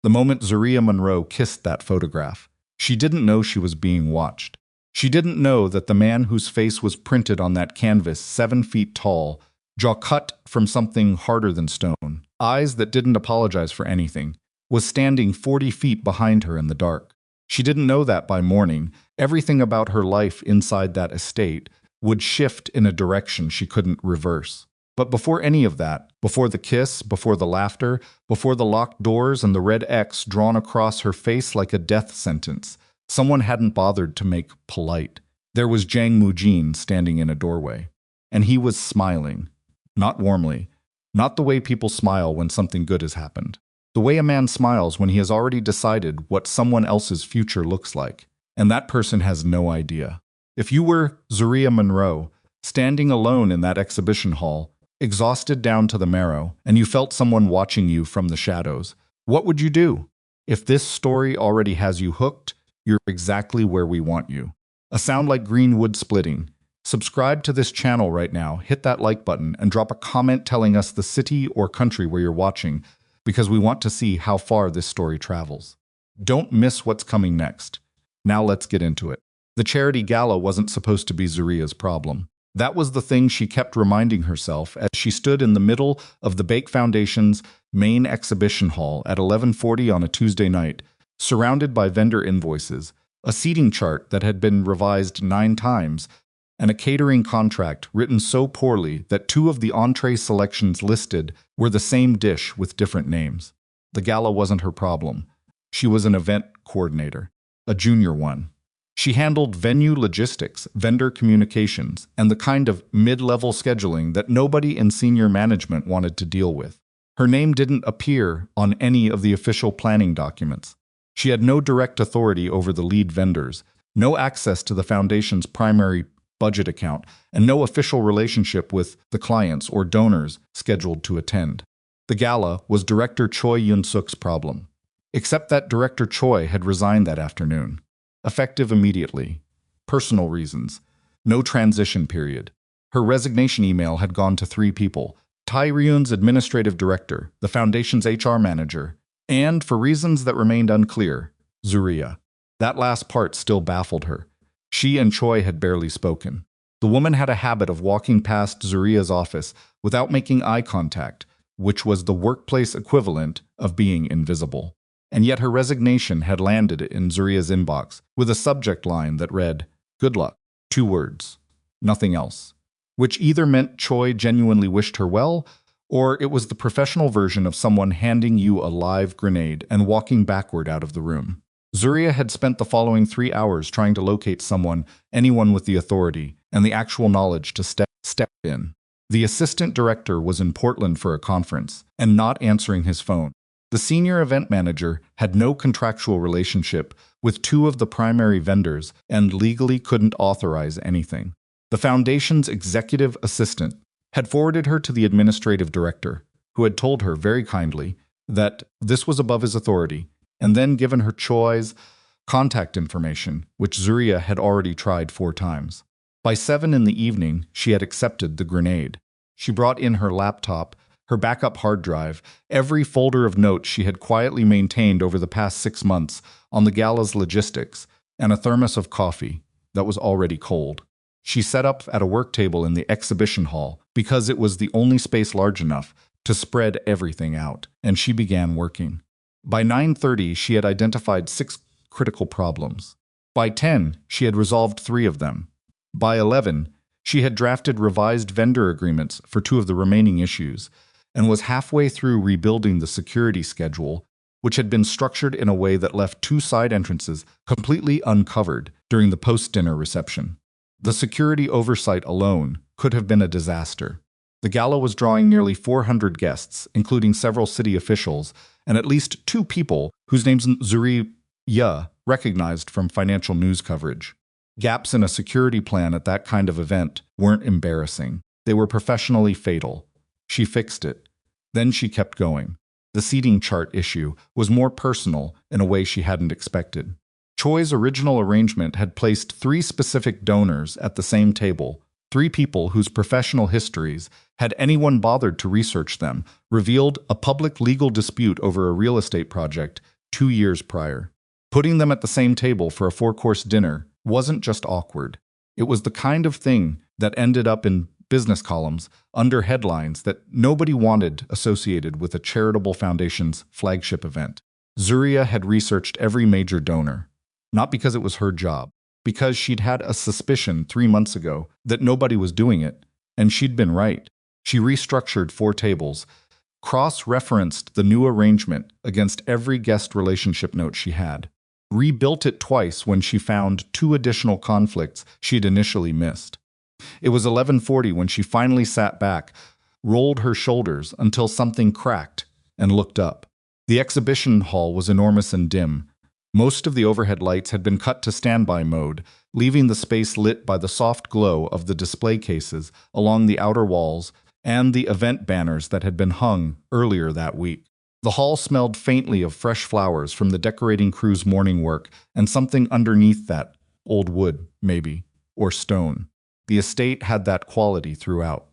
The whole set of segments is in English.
The moment Zuriya Monroe kissed that photograph, she didn't know she was being watched. She didn't know that the man whose face was printed on that canvas 7 feet tall, jaw cut from something harder than stone, eyes that didn't apologize for anything, was standing 40 feet behind her in the dark. She didn't know that by morning, everything about her life inside that estate would shift in a direction she couldn't reverse. But before any of that, before the kiss, before the laughter, before the locked doors and the red X drawn across her face like a death sentence, someone hadn't bothered to make polite. There was Jang Mujin standing in a doorway. And he was smiling. Not warmly. Not the way people smile when something good has happened. The way a man smiles when he has already decided what someone else's future looks like. And that person has no idea. If you were Zuriya Monroe, standing alone in that exhibition hall, exhausted down to the marrow, and you felt someone watching you from the shadows, what would you do? If this story already has you hooked, you're exactly where we want you. A sound like green wood splitting. Subscribe to this channel right now, hit that like button, and drop a comment telling us the city or country where you're watching, because we want to see how far this story travels. Don't miss what's coming next. Now let's get into it. The charity gala wasn't supposed to be Zuriya's problem. That was the thing she kept reminding herself as she stood in the middle of the Baek Foundation's main exhibition hall at 11:40 on a Tuesday night, surrounded by vendor invoices, a seating chart that had been revised 9 times, and a catering contract written so poorly that 2 of the entree selections listed were the same dish with different names. The gala wasn't her problem. She was an event coordinator, a junior one. She handled venue logistics, vendor communications, and the kind of mid-level scheduling that nobody in senior management wanted to deal with. Her name didn't appear on any of the official planning documents. She had no direct authority over the lead vendors, no access to the foundation's primary budget account, and no official relationship with the clients or donors scheduled to attend. The gala was Director Choi Yun-suk's problem. Except that Director Choi had resigned that afternoon. Effective immediately. Personal reasons. No transition period. Her resignation email had gone to 3 people: Tae-ryun's administrative director, the foundation's HR manager, and, for reasons that remained unclear, Zuriya. That last part still baffled her. She and Choi had barely spoken. The woman had a habit of walking past Zuriya's office without making eye contact, which was the workplace equivalent of being invisible. And yet her resignation had landed in Zuriya's inbox with a subject line that read, "Good luck." 2 words. Nothing else. Which either meant Choi genuinely wished her well, or it was the professional version of someone handing you a live grenade and walking backward out of the room. Zuriya had spent the following 3 hours trying to locate someone, anyone with the authority, and the actual knowledge to step in. The assistant director was in Portland for a conference, and not answering his phone. The senior event manager had no contractual relationship with 2 of the primary vendors and legally couldn't authorize anything. The foundation's executive assistant had forwarded her to the administrative director, who had told her very kindly that this was above his authority, and then given her Choi's contact information, which Zuriya had already tried 4 times. By 7 in the evening, she had accepted the grenade. She brought in her laptop, her backup hard drive, every folder of notes she had quietly maintained over the past 6 months on the gala's logistics, and a thermos of coffee that was already cold. She set up at a work table in the exhibition hall because it was the only space large enough to spread everything out, and she began working. By 9:30, she had identified 6 critical problems. By 10, she had resolved 3 of them. By 11, she had drafted revised vendor agreements for 2 of the remaining issues, and was halfway through rebuilding the security schedule, which had been structured in a way that left 2 side entrances completely uncovered during the post-dinner reception. The security oversight alone could have been a disaster. The gala was drawing nearly 400 guests, including several city officials, and at least 2 people whose names Zuriya recognized from financial news coverage. Gaps in a security plan at that kind of event weren't embarrassing. They were professionally fatal. She fixed it. Then she kept going. The seating chart issue was more personal in a way she hadn't expected. Choi's original arrangement had placed 3 specific donors at the same table, Three people whose professional histories, had anyone bothered to research them, revealed a public legal dispute over a real estate project 2 years prior. Putting them at the same table for a four-course dinner wasn't just awkward. It was the kind of thing that ended up in business columns under headlines that nobody wanted associated with a charitable foundation's flagship event. Zuriya had researched every major donor, not because it was her job, because she'd had a suspicion 3 months ago that nobody was doing it, and she'd been right. She restructured 4 tables, cross-referenced the new arrangement against every guest relationship note she had, rebuilt it twice when she found 2 additional conflicts she'd initially missed. It was 11:40 when she finally sat back, rolled her shoulders until something cracked, and looked up. The exhibition hall was enormous and dim. Most of the overhead lights had been cut to standby mode, leaving the space lit by the soft glow of the display cases along the outer walls and the event banners that had been hung earlier that week. The hall smelled faintly of fresh flowers from the decorating crew's morning work and something underneath that, old wood, maybe, or stone. The estate had that quality throughout.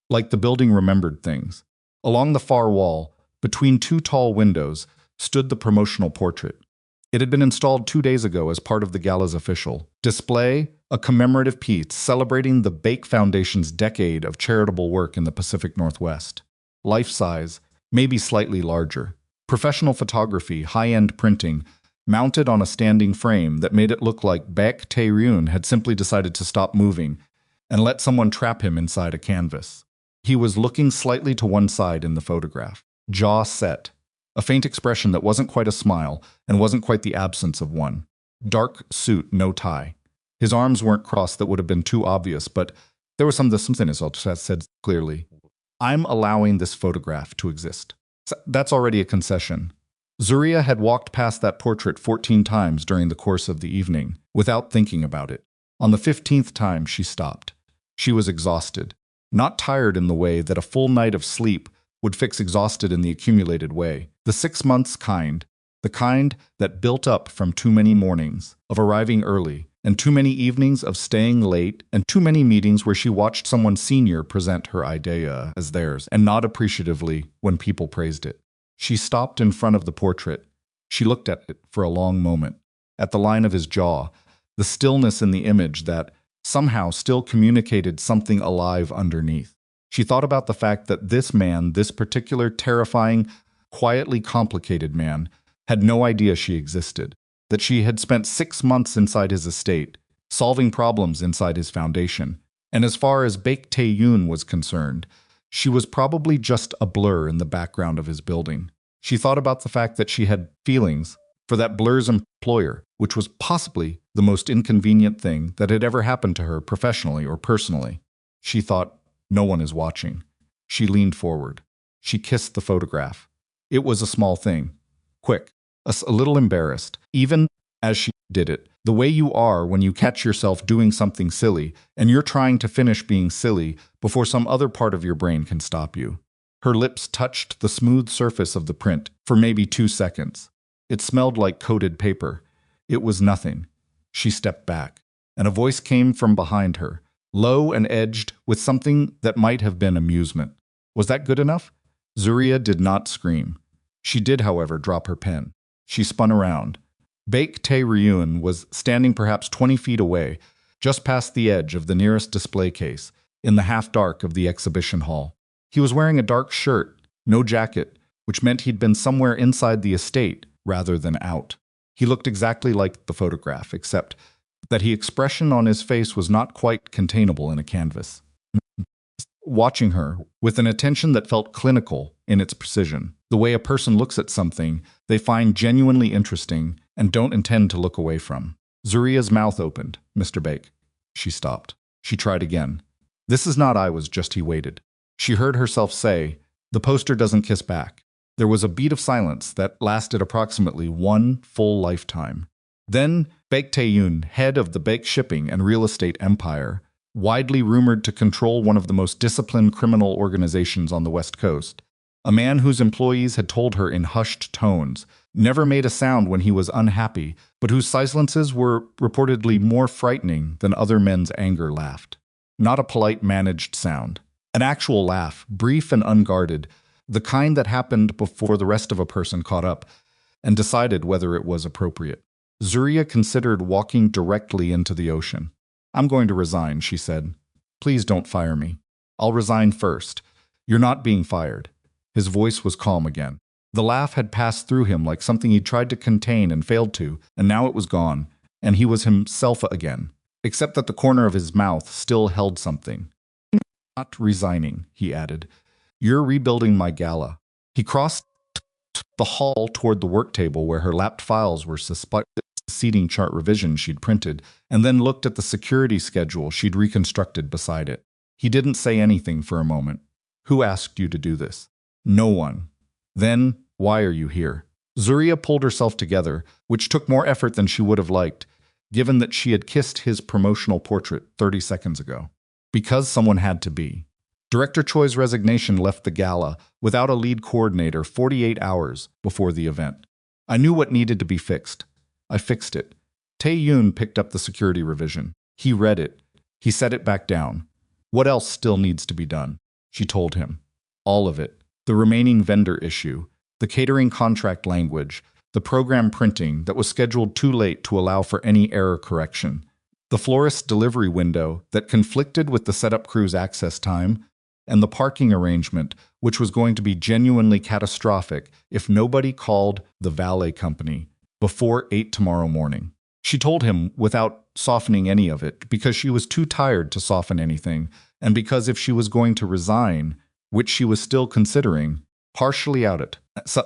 Like the building remembered things. Along the far wall, between 2 tall windows, stood the promotional portrait. It had been installed 2 days ago as part of the gala's official display, a commemorative piece celebrating the Baek Foundation's decade of charitable work in the Pacific Northwest. Life-size, maybe slightly larger. Professional photography, high-end printing, mounted on a standing frame that made it look like Baek Tae-ryun had simply decided to stop moving and let someone trap him inside a canvas. He was looking slightly to one side in the photograph, jaw set, a faint expression that wasn't quite a smile and wasn't quite the absence of one. Dark suit, no tie. His arms weren't crossed that would have been too obvious, but there was something as I said clearly. I'm allowing this photograph to exist. That's already a concession. Zuriya had walked past that portrait 14 times during the course of the evening, without thinking about it. On the 15th time, she stopped. She was exhausted. Not tired in the way that a full night of sleep would fix exhausted in the accumulated way. The 6 months kind, the kind that built up from too many mornings of arriving early, and too many evenings of staying late, and too many meetings where she watched someone senior present her idea as theirs, and nod appreciatively when people praised it. She stopped in front of the portrait. She looked at it for a long moment, at the line of his jaw, the stillness in the image that somehow still communicated something alive underneath. She thought about the fact that this man, this particular terrifying, quietly complicated man, had no idea she existed, that she had spent 6 months inside his estate, solving problems inside his foundation, and as far as Baek Tae-ryun was concerned, she was probably just a blur in the background of his building. She thought about the fact that she had feelings for that blur's employer, which was possibly the most inconvenient thing that had ever happened to her professionally or personally. She thought, no one is watching. She leaned forward. She kissed the photograph. It was a small thing. Quick. A little embarrassed, even as she did it, the way you are when you catch yourself doing something silly and you're trying to finish being silly before some other part of your brain can stop you. Her lips touched the smooth surface of the print for maybe 2 seconds. It smelled like coated paper. It was nothing. She stepped back, and a voice came from behind her, low and edged with something that might have been amusement. Was that good enough? Zuriya did not scream. She did, however, drop her pen. She spun around. Baek Tae-ryun was standing perhaps 20 feet away, just past the edge of the nearest display case, in the half-dark of the exhibition hall. He was wearing a dark shirt, no jacket, which meant he'd been somewhere inside the estate rather than out. He looked exactly like the photograph, except that the expression on his face was not quite containable in a canvas. Watching her, with an attention that felt clinical in its precision, the way a person looks at something they find genuinely interesting and don't intend to look away from. Zuriya's mouth opened. Mr. Baek. She stopped. She tried again. This is not I was just he waited. She heard herself say, the poster doesn't kiss back. There was a beat of silence that lasted approximately 1 full lifetime. Then Baek Tae-ryun, head of the Baek shipping and real estate empire, widely rumored to control one of the most disciplined criminal organizations on the West Coast, a man whose employees had told her in hushed tones, never made a sound when he was unhappy, but whose silences were reportedly more frightening than other men's anger laughed. not a polite managed sound. An actual laugh, brief and unguarded, the kind that happened before the rest of a person caught up and decided whether it was appropriate. Zuriya considered walking directly into the ocean. "I'm going to resign," she said. "Please don't fire me." "I'll resign first." "You're not being fired." His voice was calm again. The laugh had passed through him like something he'd tried to contain and failed to, and now it was gone, and he was himself again, except that the corner of his mouth still held something. "Not resigning," he added. "You're rebuilding my gala." He crossed the hall toward the work table where her lapped files were succeeding chart revisions she'd printed, and then looked at the security schedule she'd reconstructed beside it. He didn't say anything for a moment. "Who asked you to do this?" "No one." "Then, why are you here?" Zuriya pulled herself together, which took more effort than she would have liked, given that she had kissed his promotional portrait 30 seconds ago. "Because someone had to be." Director Choi's resignation left the gala without a lead coordinator 48 hours before the event. "I knew what needed to be fixed. I fixed it." Tae-ryun picked up the security revision. He read it. He set it back down. "What else still needs to be done?" She told him. All of it. The remaining vendor issue, the catering contract language, the program printing that was scheduled too late to allow for any error correction, the florist's delivery window that conflicted with the setup crew's access time, and the parking arrangement, which was going to be genuinely catastrophic if nobody called the valet company before 8 tomorrow morning. She told him without softening any of it, because she was too tired to soften anything, and because if she was going to resign, which she was still considering, partially out of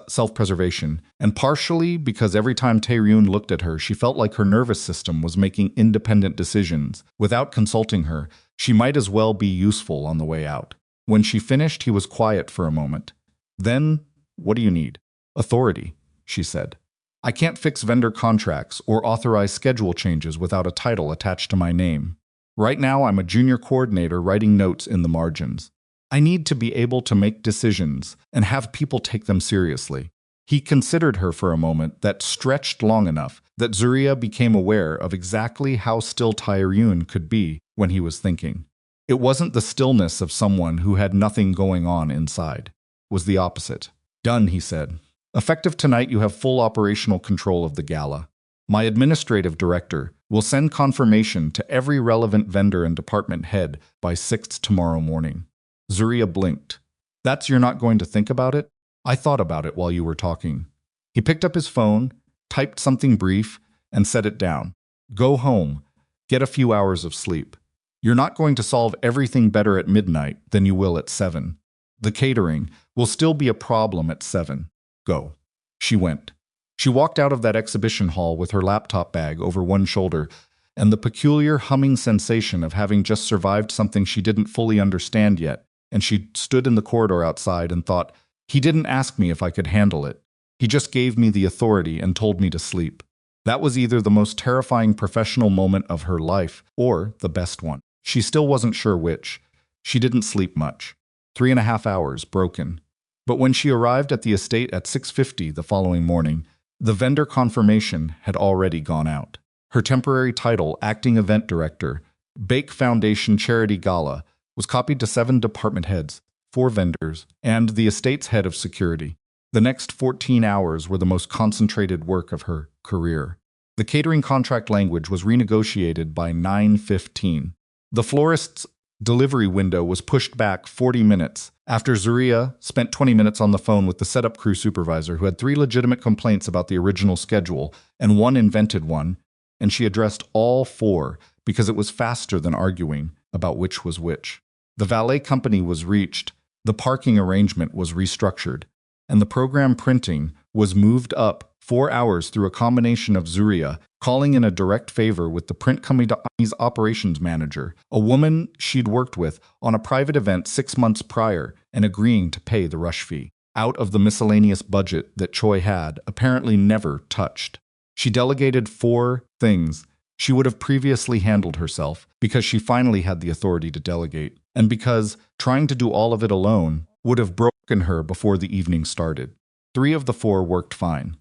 self-preservation, and partially because every time Tae-ryun looked at her, she felt like her nervous system was making independent decisions. Without consulting her, she might as well be useful on the way out. When she finished, he was quiet for a moment. "Then, what do you need?" "Authority," she said. "I can't fix vendor contracts or authorize schedule changes without a title attached to my name. Right now, I'm a junior coordinator writing notes in the margins. I need to be able to make decisions and have people take them seriously." He considered her for a moment that stretched long enough that Zuriya became aware of exactly how still Tae-ryun could be when he was thinking. It wasn't the stillness of someone who had nothing going on inside. It was the opposite. "Done," he said. "Effective tonight, you have full operational control of the gala. My administrative director will send confirmation to every relevant vendor and department head by 6 tomorrow morning." Zuriya blinked. "That's you're not going to think about it?" "I thought about it while you were talking." He picked up his phone, typed something brief, and set it down. "Go home. Get a few hours of sleep. You're not going to solve everything better at midnight than you will at 7. The catering will still be a problem at 7. Go." She went. She walked out of that exhibition hall with her laptop bag over one shoulder, and the peculiar humming sensation of having just survived something she didn't fully understand yet, and she stood in the corridor outside and thought, "He didn't ask me if I could handle it. He just gave me the authority and told me to sleep." That was either the most terrifying professional moment of her life or the best one. She still wasn't sure which. She didn't sleep much. 3.5 hours, broken. But when she arrived at the estate at 6:50 the following morning, the vendor confirmation had already gone out. Her temporary title, Acting Event Director, Baek Foundation Charity Gala, was copied to 7 department heads, 4 vendors, and the estate's head of security. The next 14 hours were the most concentrated work of her career. The catering contract language was renegotiated by 9:15. The florist's delivery window was pushed back 40 minutes after Zuriya spent 20 minutes on the phone with the setup crew supervisor who had 3 legitimate complaints about the original schedule and 1 invented one, and she addressed all 4 because it was faster than arguing about which was which. The valet company was reached, the parking arrangement was restructured, and the program printing was moved up 4 hours through a combination of Zuriya calling in a direct favor with the print company's operations manager, a woman she'd worked with on a private event 6 months prior, and agreeing to pay the rush fee out of the miscellaneous budget that Choi had apparently never touched. She delegated 4 things she would have previously handled herself because she finally had the authority to delegate, and because trying to do all of it alone would have broken her before the evening started. 3 of the 4 worked fine.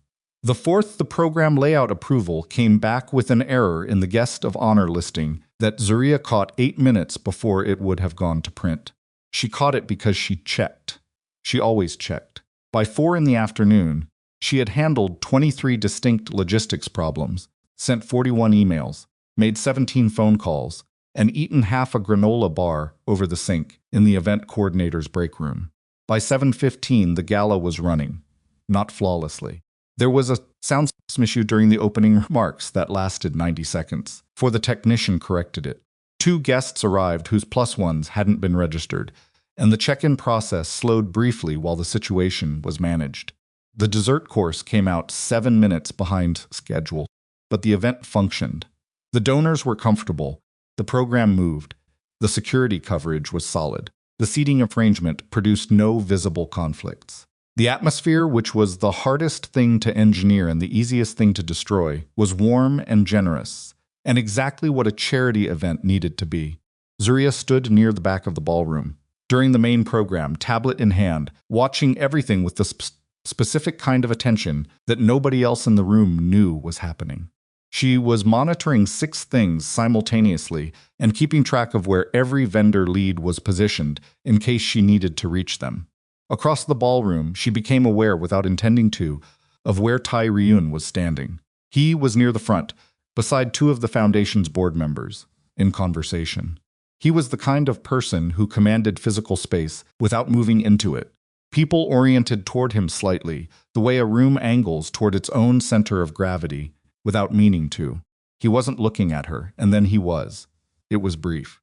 The fourth, the program layout approval, came back with an error in the guest of honor listing that Zuriya caught 8 minutes before it would have gone to print. She caught it because she checked. She always checked. By 4 in the afternoon, she had handled 23 distinct logistics problems, sent 41 emails, made 17 phone calls, and eaten half a granola bar over the sink in the event coordinator's break room. By 7:15, the gala was running, not flawlessly. There was a sound system issue during the opening remarks that lasted 90 seconds, for the technician corrected it. 2 guests arrived whose plus ones hadn't been registered, and the check-in process slowed briefly while the situation was managed. The dessert course came out 7 minutes behind schedule, but the event functioned. The donors were comfortable, the program moved, the security coverage was solid. The seating arrangement produced no visible conflicts. The atmosphere, which was the hardest thing to engineer and the easiest thing to destroy, was warm and generous, and exactly what a charity event needed to be. Zuriya stood near the back of the ballroom, during the main program, tablet in hand, watching everything with the specific kind of attention that nobody else in the room knew was happening. She was monitoring 6 things simultaneously and keeping track of where every vendor lead was positioned in case she needed to reach them. Across the ballroom, she became aware, without intending to, of where Tae-ryun was standing. He was near the front, beside 2 of the Foundation's board members, in conversation. He was the kind of person who commanded physical space without moving into it. People oriented toward him slightly, the way a room angles toward its own center of gravity, without meaning to. He wasn't looking at her, and then he was. It was brief.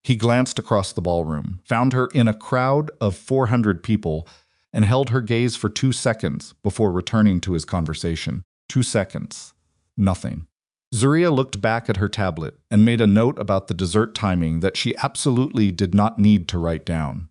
He glanced across the ballroom, found her in a crowd of 400 people, and held her gaze for 2 seconds before returning to his conversation. 2 seconds. Nothing. Zuriya looked back at her tablet and made a note about the dessert timing that she absolutely did not need to write down.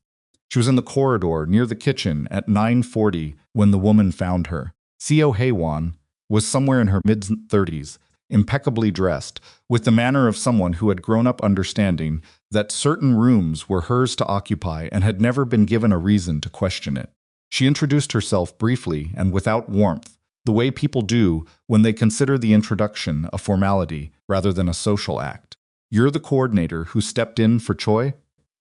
She was in the corridor near the kitchen at 9:40 when the woman found her. Seo Haewon was somewhere in her mid-30s, impeccably dressed, with the manner of someone who had grown up understanding that certain rooms were hers to occupy and had never been given a reason to question it. She introduced herself briefly and without warmth, the way people do when they consider the introduction a formality rather than a social act. "You're the coordinator who stepped in for Choi?"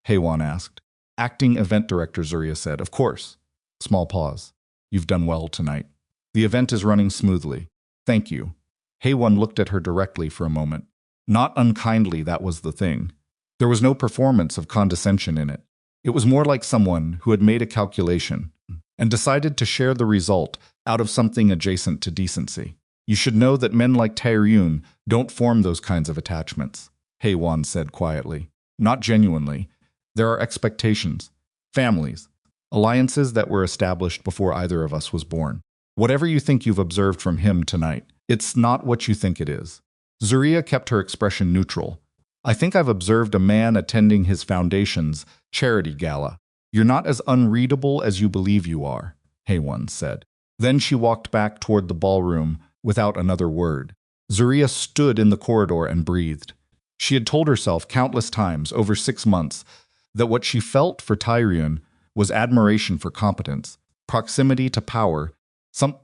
Haewon asked. "Acting event director," Zuriya said. "Of course." Small pause. "You've done well tonight. The event is running smoothly. Thank you." Haewon looked at her directly for a moment. Not unkindly, that was the thing. There was no performance of condescension in it. It was more like someone who had made a calculation and decided to share the result out of something adjacent to decency. "You should know that men like Tae-ryun don't form those kinds of attachments," Haewon said quietly. "Not genuinely. There are expectations, families, alliances that were established before either of us was born. Whatever you think you've observed from him tonight, it's not what you think it is." Zuriya kept her expression neutral. "I think I've observed a man attending his foundation's charity gala. You're not as unreadable as you believe you are," Haewon said. Then she walked back toward the ballroom without another word. Zuriya stood in the corridor and breathed. She had told herself countless times over 6 months that what she felt for Tae-ryun was admiration for competence, proximity to power,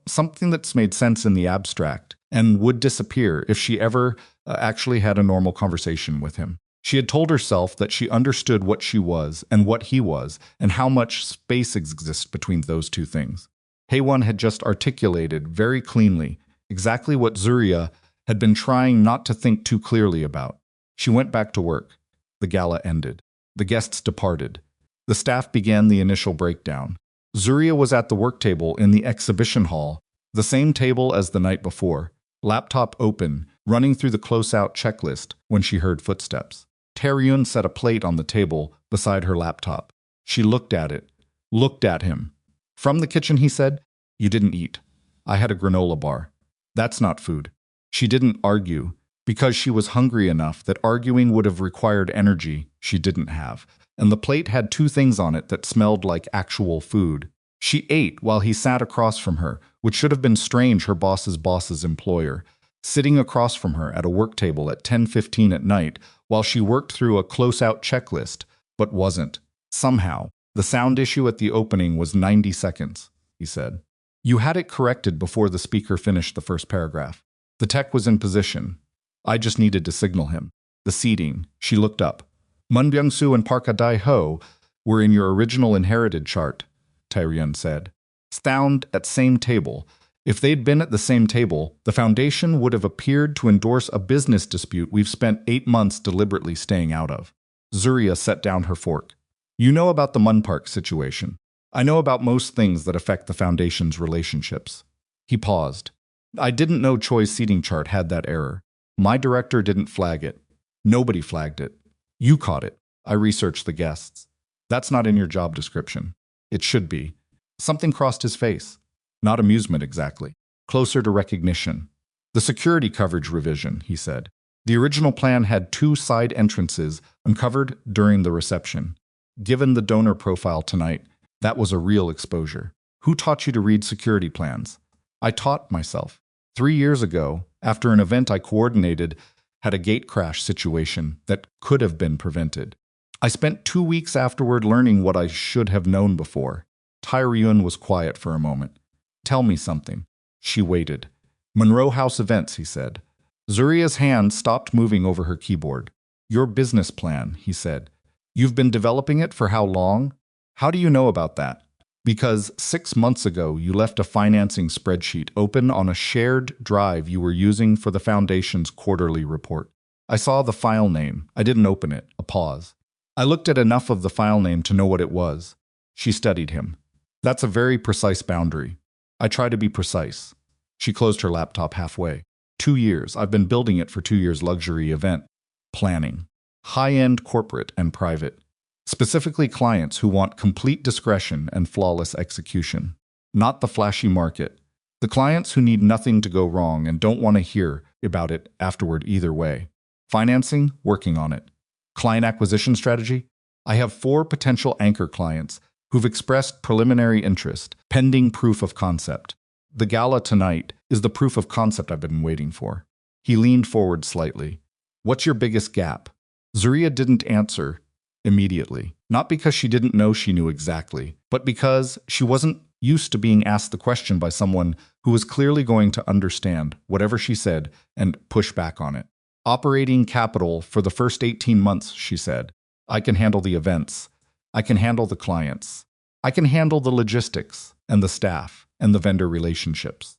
something that's made sense in the abstract, and would disappear if she ever actually had a normal conversation with him. She had told herself that she understood what she was and what he was, and how much space exists between those 2 things. Haewon had just articulated very cleanly exactly what Zuriya had been trying not to think too clearly about. She went back to work. The gala ended. The guests departed. The staff began the initial breakdown. Zuriya was at the work table in the exhibition hall, the same table as the night before, laptop open, running through the close-out checklist when she heard footsteps. Tae-ryun set a plate on the table beside her laptop. She looked at it, looked at him. "From the kitchen," he said. "You didn't eat. I had a granola bar. That's not food." She didn't argue, because she was hungry enough that arguing would have required energy she didn't have, and the plate had 2 things on it that smelled like actual food. She ate while he sat across from her, which should have been strange, her boss's employer, sitting across from her at a work table at 10:15 at night while she worked through a close-out checklist, but wasn't. Somehow, the sound issue at the opening was 90 seconds, he said. You had it corrected before the speaker finished the first paragraph. The tech was in position. I just needed to signal him. The seating. She looked up. Mun Byung-soo and Park Ha-dae-ho were in your original inherited chart, Tae-ryun said. Stound at same table. If they'd been at the same table, the foundation would have appeared to endorse a business dispute we've spent 8 months deliberately staying out of. Zuriya set down her fork. You know about the Mun Park situation. I know about most things that affect the foundation's relationships. He paused. I didn't know Choi's seating chart had that error. My director didn't flag it. Nobody flagged it. You caught it. I researched the guests. That's not in your job description. It should be. Something crossed his face. Not amusement exactly. Closer to recognition. The security coverage revision, he said. The original plan had 2 side entrances uncovered during the reception. Given the donor profile tonight, that was a real exposure. Who taught you to read security plans? I taught myself. 3 years ago, after an event I coordinated, had a gate crash situation that could have been prevented. I spent 2 weeks afterward learning what I should have known before. Tae-ryun was quiet for a moment. Tell me something. She waited. Monroe House events, he said. Zuriya's hand stopped moving over her keyboard. Your business plan, he said. You've been developing it for how long? How do you know about that? Because 6 months ago you left a financing spreadsheet open on a shared drive you were using for the Foundation's quarterly report. I saw the file name. I didn't open it. A pause. I looked at enough of the file name to know what it was. She studied him. That's a very precise boundary. I try to be precise. She closed her laptop halfway. 2 years. I've been building it for 2 years luxury event. Planning. High-end corporate and private. Specifically clients who want complete discretion and flawless execution. Not the flashy market. The clients who need nothing to go wrong and don't want to hear about it afterward either way. Financing, working on it. Client acquisition strategy? I have 4 potential anchor clients who've expressed preliminary interest, pending proof of concept. The gala tonight is the proof of concept I've been waiting for. He leaned forward slightly. What's your biggest gap? Zuriya didn't answer immediately. Not because she didn't know she knew exactly, but because she wasn't used to being asked the question by someone who was clearly going to understand whatever she said and push back on it. Operating capital for the first 18 months, she said. I can handle the events. I can handle the clients. I can handle the logistics and the staff and the vendor relationships.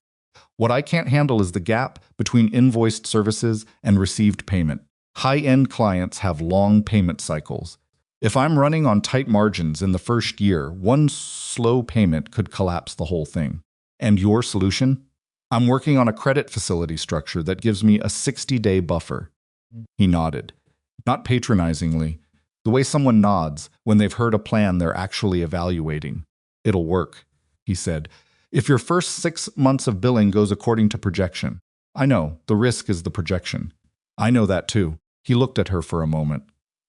What I can't handle is the gap between invoiced services and received payment. High-end clients have long payment cycles. If I'm running on tight margins in the first year, one slow payment could collapse the whole thing. And your solution? I'm working on a credit facility structure that gives me a 60-day buffer. He nodded. Not patronizingly, the way someone nods when they've heard a plan they're actually evaluating. It'll work, he said. If your first 6 months of billing goes according to projection. I know, the risk is the projection. I know that too. He looked at her for a moment.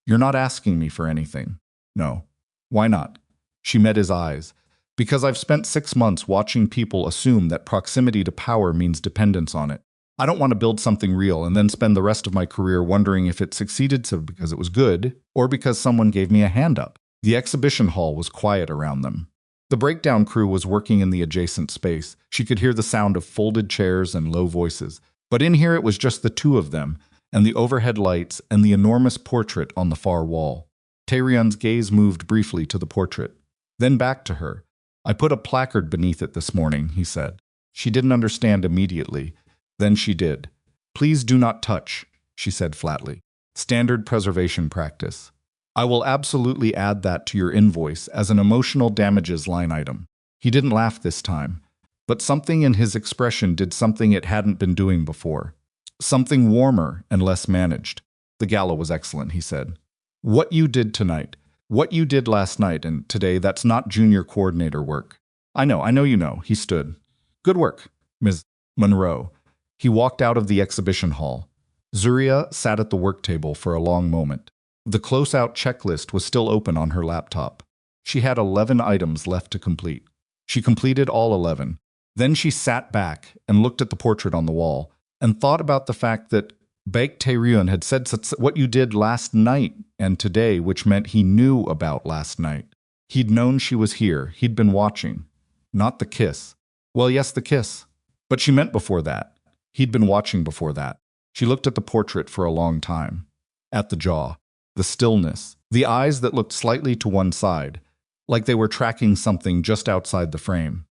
You're not asking me for anything. No. Why not? She met his eyes. Because I've spent 6 months watching people assume that proximity to power means dependence on it. I don't want to build something real and then spend the rest of my career wondering if it succeeded because it was good or because someone gave me a hand up. The exhibition hall was quiet around them. The breakdown crew was working in the adjacent space. She could hear the sound of folded chairs and low voices. But in here it was just the 2 of them, and the overhead lights and the enormous portrait on the far wall. Tae-ryun's gaze moved briefly to the portrait, then back to her. I put a placard beneath it this morning, he said. She didn't understand immediately. Then she did. Please do not touch, she said flatly. Standard preservation practice. I will absolutely add that to your invoice as an emotional damages line item. He didn't laugh this time, but something in his expression did something it hadn't been doing before. Something warmer and less managed. The gala was excellent, he said. What you did tonight, what you did last night and today, that's not junior coordinator work. I know you know, he stood. Good work, Ms. Monroe. He walked out of the exhibition hall. Zuriya sat at the work table for a long moment. The close-out checklist was still open on her laptop. She had 11 items left to complete. She completed all 11. Then she sat back and looked at the portrait on the wall and thought about the fact that Baek Tae-ryun had said what you did last night and today, which meant he knew about last night. He'd known she was here. He'd been watching. Not the kiss. Well, yes, the kiss. But she meant before that. He'd been watching before that. She looked at the portrait for a long time. At the jaw, the stillness, the eyes that looked slightly to one side, like they were tracking something just outside the frame.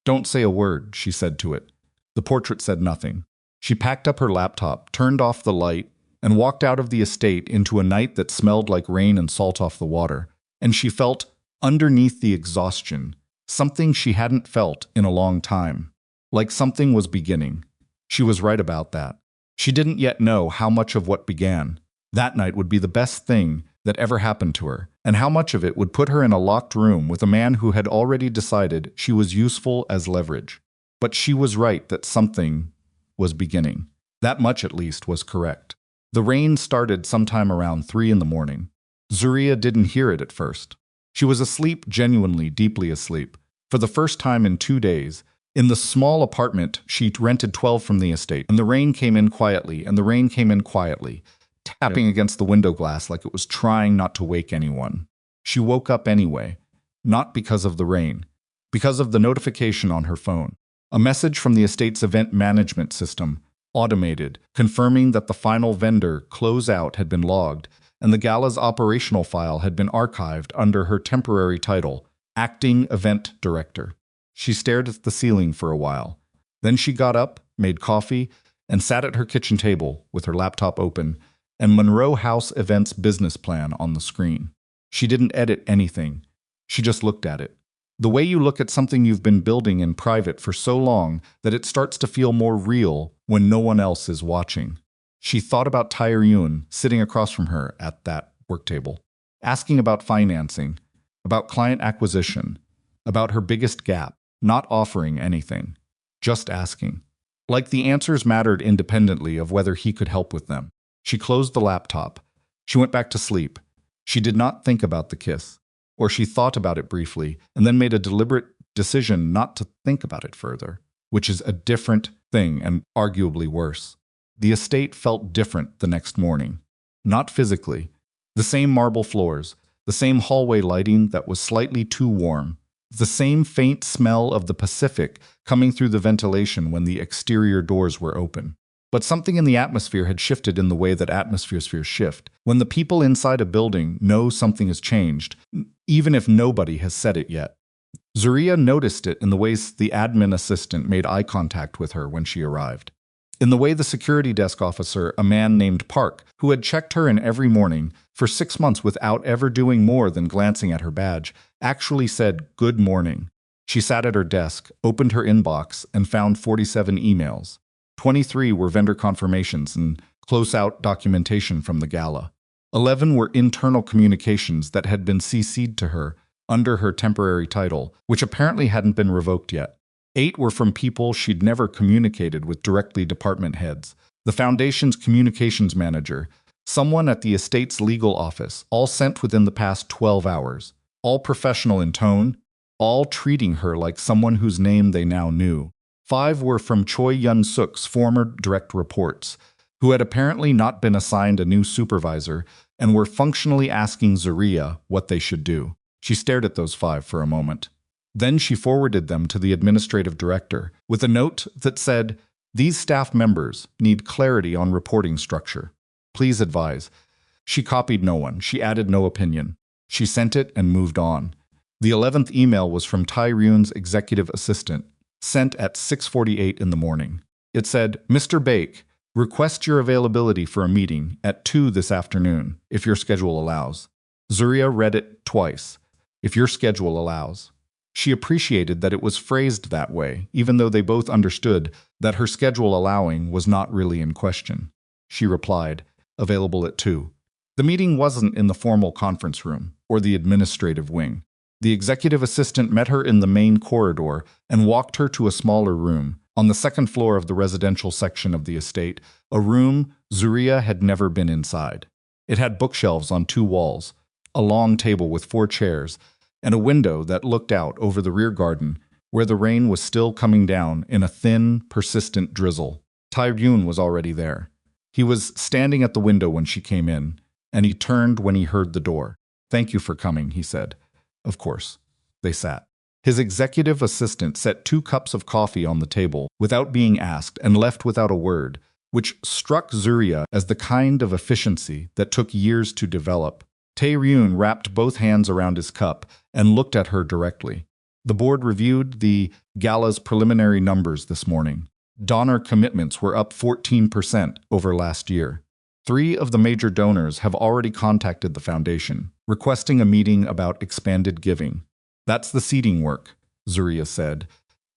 Don't say a word, she said to it. The portrait said nothing. She packed up her laptop, turned off the light, and walked out of the estate into a night that smelled like rain and salt off the water. And she felt, underneath the exhaustion, something she hadn't felt in a long time. Like something was beginning. She was right about that. She didn't yet know how much of what began that night would be the best thing that ever happened to her, and how much of it would put her in a locked room with a man who had already decided she was useful as leverage. But she was right that something was beginning. That much, at least, was correct. The rain started sometime around 3 in the morning. Zuriya didn't hear it at first. She was asleep, genuinely, deeply asleep. For the first time in 2 days, in the small apartment she'd rented 12 from the estate, and the rain came in quietly, tapping against the window glass like it was trying not to wake anyone. She woke up anyway, not because of the rain, because of the notification on her phone. A message from the estate's event management system, automated, confirming that the final vendor closeout had been logged, and the gala's operational file had been archived under her temporary title, Acting Event Director. She stared at the ceiling for a while. Then she got up, made coffee, and sat at her kitchen table with her laptop open and Monroe House Events business plan on the screen. She didn't edit anything. She just looked at it. The way you look at something you've been building in private for so long that it starts to feel more real when no one else is watching. She thought about Baek Tae-ryun sitting across from her at that work table, asking about financing, about client acquisition, about her biggest gap, not offering anything, just asking. Like the answers mattered independently of whether he could help with them. She closed the laptop. She went back to sleep. She did not think about the kiss, or she thought about it briefly and then made a deliberate decision not to think about it further, which is a different thing and arguably worse. The estate felt different the next morning. Not physically. The same marble floors, the same hallway lighting that was slightly too warm, the same faint smell of the Pacific coming through the ventilation when the exterior doors were open. But something in the atmosphere had shifted in the way that atmospheres shift. When the people inside a building know something has changed, even if nobody has said it yet. Zuriya noticed it in the ways the admin assistant made eye contact with her when she arrived. In the way the security desk officer, a man named Park, who had checked her in every morning for 6 months without ever doing more than glancing at her badge, actually said, "Good morning." She sat at her desk, opened her inbox, and found 47 emails. 23 were vendor confirmations and close-out documentation from the gala. 11 were internal communications that had been CC'd to her under her temporary title, which apparently hadn't been revoked yet. 8 were from people she'd never communicated with directly, department heads, the foundation's communications manager, someone at the estate's legal office, all sent within the past 12 hours, all professional in tone, all treating her like someone whose name they now knew. 5 were from Choi Yun-suk's former direct reports, who had apparently not been assigned a new supervisor and were functionally asking Zuriya what they should do. She stared at those 5 for a moment. Then she forwarded them to the administrative director with a note that said, "These staff members need clarity on reporting structure. Please advise." She copied no one. She added no opinion. She sent it and moved on. The 11th email was from Baek Tae-ryun's executive assistant, sent at 6:48 in the morning. It said, "Mr. Baek, request your availability for a meeting at 2 this afternoon, if your schedule allows." Zuriya read it twice. "If your schedule allows." She appreciated that it was phrased that way, even though they both understood that her schedule allowing was not really in question. She replied, "Available at 2. The meeting wasn't in the formal conference room or the administrative wing. The executive assistant met her in the main corridor and walked her to a smaller room, on the second floor of the residential section of the estate, a room Zuriya had never been inside. It had bookshelves on 2 walls, a long table with 4 chairs, and a window that looked out over the rear garden, where the rain was still coming down in a thin, persistent drizzle. Baek Tae-ryun was already there. He was standing at the window when she came in, and he turned when he heard the door. "Thank you for coming," he said. Of course. They sat. His executive assistant set 2 cups of coffee on the table without being asked and left without a word, which struck Zuriya as the kind of efficiency that took years to develop. Tae-ryun wrapped both hands around his cup and looked at her directly. The board reviewed the gala's preliminary numbers this morning. Donor commitments were up 14% over last year. 3 of the major donors have already contacted the foundation, requesting a meeting about expanded giving. That's the seeding work, Zuriya said.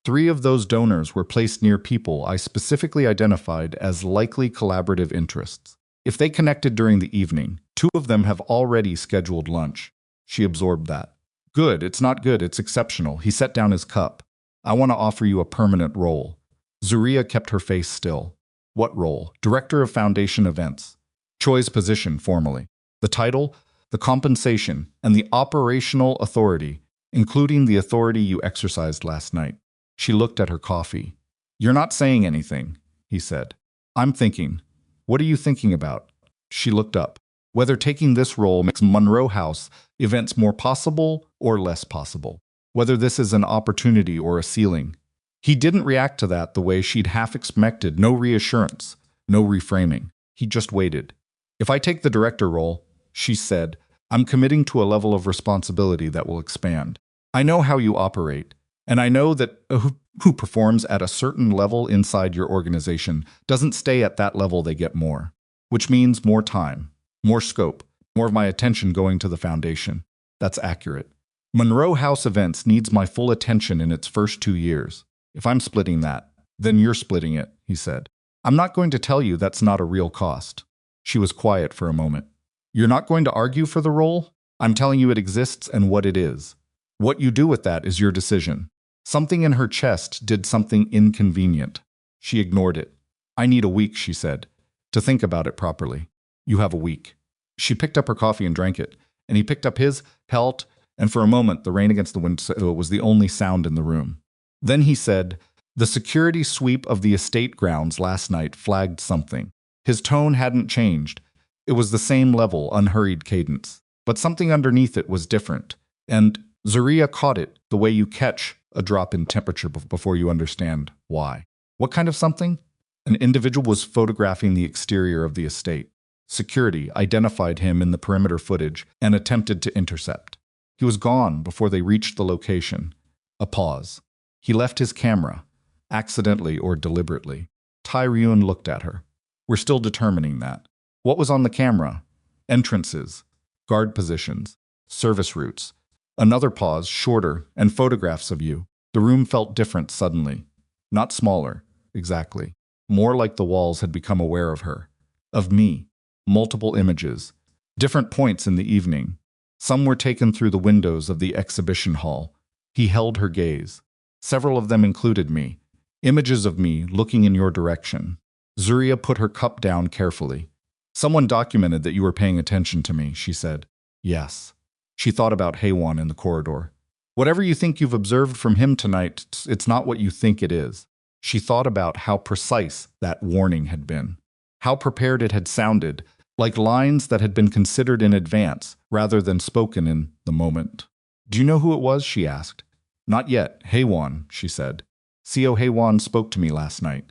3 of those donors were placed near people I specifically identified as likely collaborative interests. If they connected during the evening, 2 of them have already scheduled lunch. She absorbed that. Good, it's not good, it's exceptional. He set down his cup. I want to offer you a permanent role. Zuriya kept her face still. What role? Director of Foundation Events. Choi's position formally. The title, the compensation, and the operational authority, including the authority you exercised last night. She looked at her coffee. You're not saying anything, he said. I'm thinking. What are you thinking about? She looked up. Whether taking this role makes Monroe House events more possible or less possible. Whether this is an opportunity or a ceiling. He didn't react to that the way she'd half expected. No reassurance, no reframing. He just waited. If I take the director role, she said, I'm committing to a level of responsibility that will expand. I know how you operate, and I know that who performs at a certain level inside your organization doesn't stay at that level, they get more. Which means more time, more scope, more of my attention going to the foundation. That's accurate. Monroe House Events needs my full attention in its first 2 years. If I'm splitting that, then you're splitting it, he said. I'm not going to tell you that's not a real cost. She was quiet for a moment. You're not going to argue for the role? I'm telling you it exists and what it is. What you do with that is your decision. Something in her chest did something inconvenient. She ignored it. I need a week, she said, to think about it properly. You have a week. She picked up her coffee and drank it, and he picked up his, held, and for a moment the rain against the window was the only sound in the room. Then he said, the security sweep of the estate grounds last night flagged something. His tone hadn't changed. It was the same level, unhurried cadence. But something underneath it was different. And Zuriya caught it the way you catch a drop in temperature before you understand why. What kind of something? An individual was photographing the exterior of the estate. Security identified him in the perimeter footage and attempted to intercept. He was gone before they reached the location. A pause. He left his camera, accidentally or deliberately. Tae-ryun looked at her. We're still determining that. What was on the camera? Entrances, guard positions, service routes. Another pause, shorter, and photographs of you. The room felt different suddenly. Not smaller, exactly. More like the walls had become aware of her. Of me. Multiple images. Different points in the evening. Some were taken through the windows of the exhibition hall. He held her gaze. Several of them included me. Images of me looking in your direction. Zuriya put her cup down carefully. Someone documented that you were paying attention to me, she said. Yes. She thought about Haewon in the corridor. Whatever you think you've observed from him tonight, it's not what you think it is. She thought about how precise that warning had been. How prepared it had sounded, like lines that had been considered in advance rather than spoken in the moment. Do you know who it was? She asked. Not yet. Haewon, she said. Co Haewon spoke to me last night.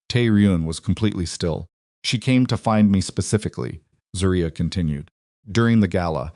Tae-ryun was completely still. She came to find me specifically, Zuriya continued. During the gala,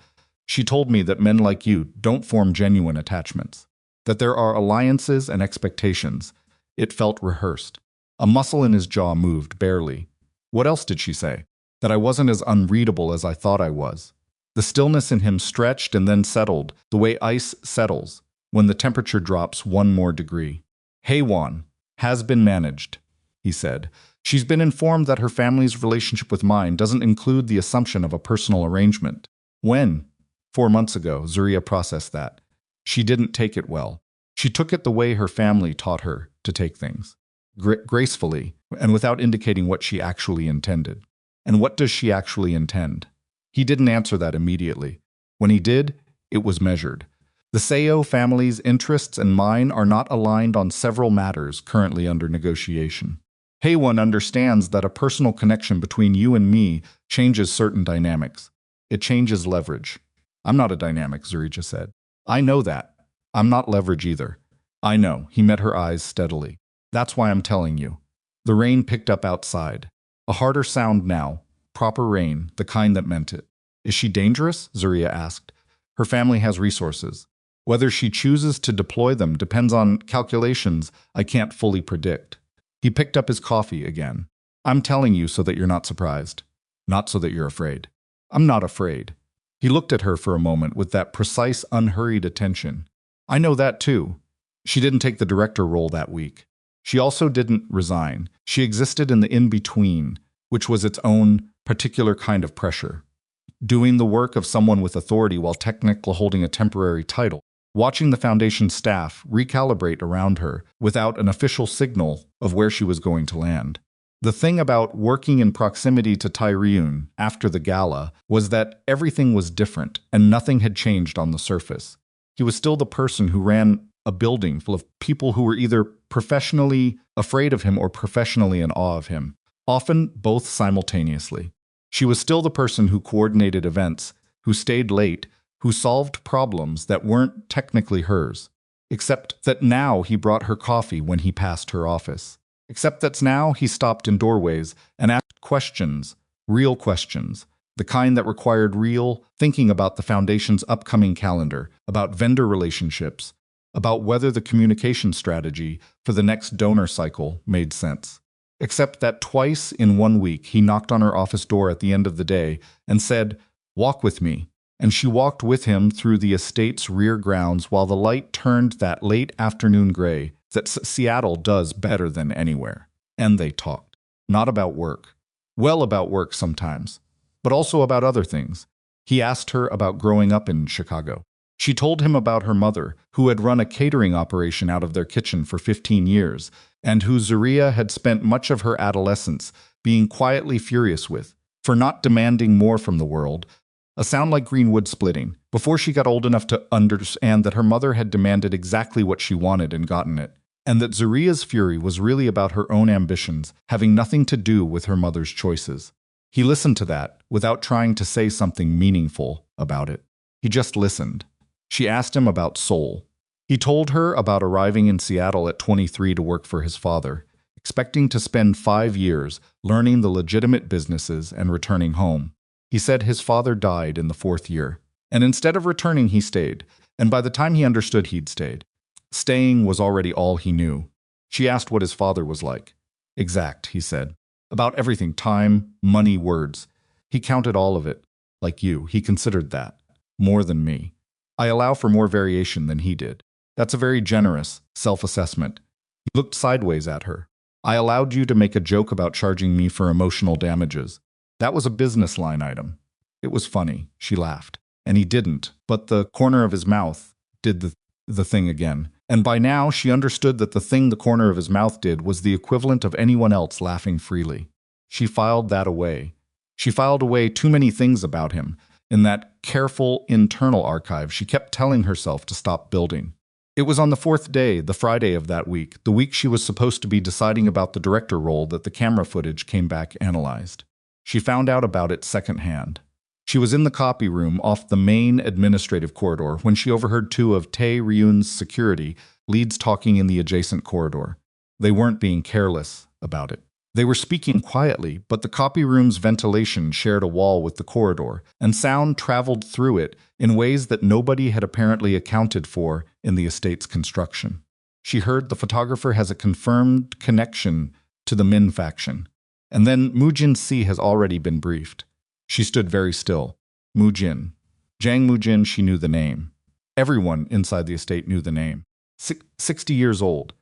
she told me that men like you don't form genuine attachments, that there are alliances and expectations. It felt rehearsed. A muscle in his jaw moved barely. What else did she say? That I wasn't as unreadable as I thought I was. The stillness in him stretched and then settled, the way ice settles when the temperature drops 1 more degree. Haewon has been managed, he said. She's been informed that her family's relationship with mine doesn't include the assumption of a personal arrangement. When? 4 months ago, Zuriya processed that. She didn't take it well. She took it the way her family taught her to take things. Gracefully, and without indicating what she actually intended. And what does she actually intend? He didn't answer that immediately. When he did, it was measured. The Seo family's interests and mine are not aligned on several matters currently under negotiation. Haewon understands that a personal connection between you and me changes certain dynamics. It changes leverage. I'm not a dynamic, Zuriya said. I know that. I'm not leverage either. I know, he met her eyes steadily. That's why I'm telling you. The rain picked up outside. A harder sound now, proper rain, the kind that meant it. Is she dangerous? Zuriya asked. Her family has resources. Whether she chooses to deploy them depends on calculations I can't fully predict. He picked up his coffee again. I'm telling you so that you're not surprised. Not so that you're afraid. I'm not afraid. He looked at her for a moment with that precise, unhurried attention. I know that too. She didn't take the director role that week. She also didn't resign. She existed in the in-between, which was its own particular kind of pressure. Doing the work of someone with authority while technically holding a temporary title. Watching the foundation staff recalibrate around her without an official signal of where she was going to land. The thing about working in proximity to Tae-ryun after the gala was that everything was different and nothing had changed on the surface. He was still the person who ran a building full of people who were either professionally afraid of him or professionally in awe of him, often both simultaneously. She was still the person who coordinated events, who stayed late, who solved problems that weren't technically hers. Except that now he brought her coffee when he passed her office. Except that now he stopped in doorways and asked questions, real questions, the kind that required real thinking about the foundation's upcoming calendar, about vendor relationships, about whether the communication strategy for the next donor cycle made sense. Except that twice in 1 week he knocked on her office door at the end of the day and said, "Walk with me." And she walked with him through the estate's rear grounds while the light turned that late afternoon gray that Seattle does better than anywhere. And they talked. Not about work. Well, about work sometimes, but also about other things. He asked her about growing up in Chicago. She told him about her mother, who had run a catering operation out of their kitchen for 15 years, and who Zuriya had spent much of her adolescence being quietly furious with, for not demanding more from the world, a sound like greenwood splitting, before she got old enough to understand that her mother had demanded exactly what she wanted and gotten it, and that Zuriya's fury was really about her own ambitions, having nothing to do with her mother's choices. He listened to that, without trying to say something meaningful about it. He just listened. She asked him about soul. He told her about arriving in Seattle at 23 to work for his father, expecting to spend 5 years learning the legitimate businesses and returning home. He said his father died in the 4th year, and instead of returning he stayed, and by the time he understood he'd stayed. Staying was already all he knew. She asked what his father was like. Exact, he said. About everything, time, money, words. He counted all of it. Like you, he considered that. More than me. I allow for more variation than he did. That's a very generous self-assessment. He looked sideways at her. I allowed you to make a joke about charging me for emotional damages. That was a business line item. It was funny. She laughed. And he didn't, but the corner of his mouth did the thing again. And by now she understood that the thing the corner of his mouth did was the equivalent of anyone else laughing freely. She filed that away. She filed away too many things about him. In that careful internal archive she kept telling herself to stop building. It was on the 4th day, the Friday of that week, the week she was supposed to be deciding about the director role, that the camera footage came back analyzed. She found out about it secondhand. She was in the copy room off the main administrative corridor when she overheard 2 of Tae-ryun's security leads talking in the adjacent corridor. They weren't being careless about it. They were speaking quietly, but the copy room's ventilation shared a wall with the corridor, and sound traveled through it in ways that nobody had apparently accounted for in the estate's construction. She heard the photographer has a confirmed connection to the Min faction. And then Mu-jin-si has already been briefed. She stood very still. Mu-jin. Jang Mu-jin, she knew the name. Everyone inside the estate knew the name. 60 years old.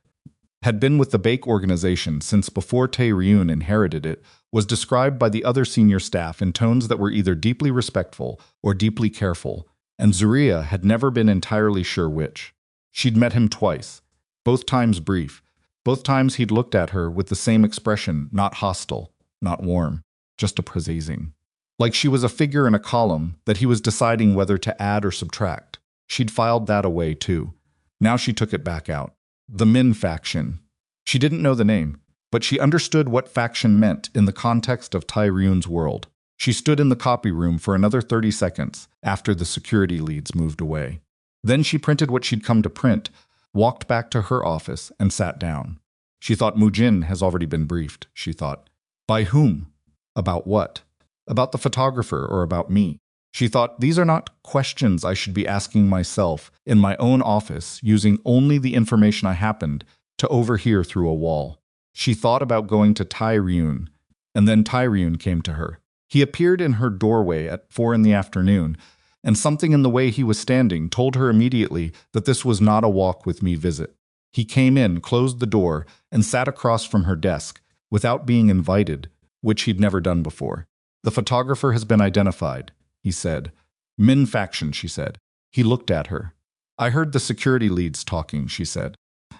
Had been with the Baek organization since before Tae-ryun inherited it, was described by the other senior staff in tones that were either deeply respectful or deeply careful, and Zuriya had never been entirely sure which. She'd met him twice, both times brief. Both times he'd looked at her with the same expression, not hostile, not warm, just appraising. Like she was a figure in a column that he was deciding whether to add or subtract. She'd filed that away too. Now she took it back out. The Min faction. She didn't know the name, but she understood what faction meant in the context of Tae-ryun's world. She stood in the copy room for another 30 seconds after the security leads moved away. Then she printed what she'd come to print, walked back to her office, and sat down. She thought Mujin has already been briefed, she thought. By whom? About what? About the photographer or about me? She thought, these are not questions I should be asking myself in my own office using only the information I happened to overhear through a wall. She thought about going to Tae-ryun, and then Tae-ryun came to her. He appeared in her doorway at 4 in the afternoon, and something in the way he was standing told her immediately that this was not a walk with me visit. He came in, closed the door, and sat across from her desk, without being invited, which he'd never done before. The photographer has been identified, he said. Min faction, she said. He looked at her. I heard the security leads talking, she said.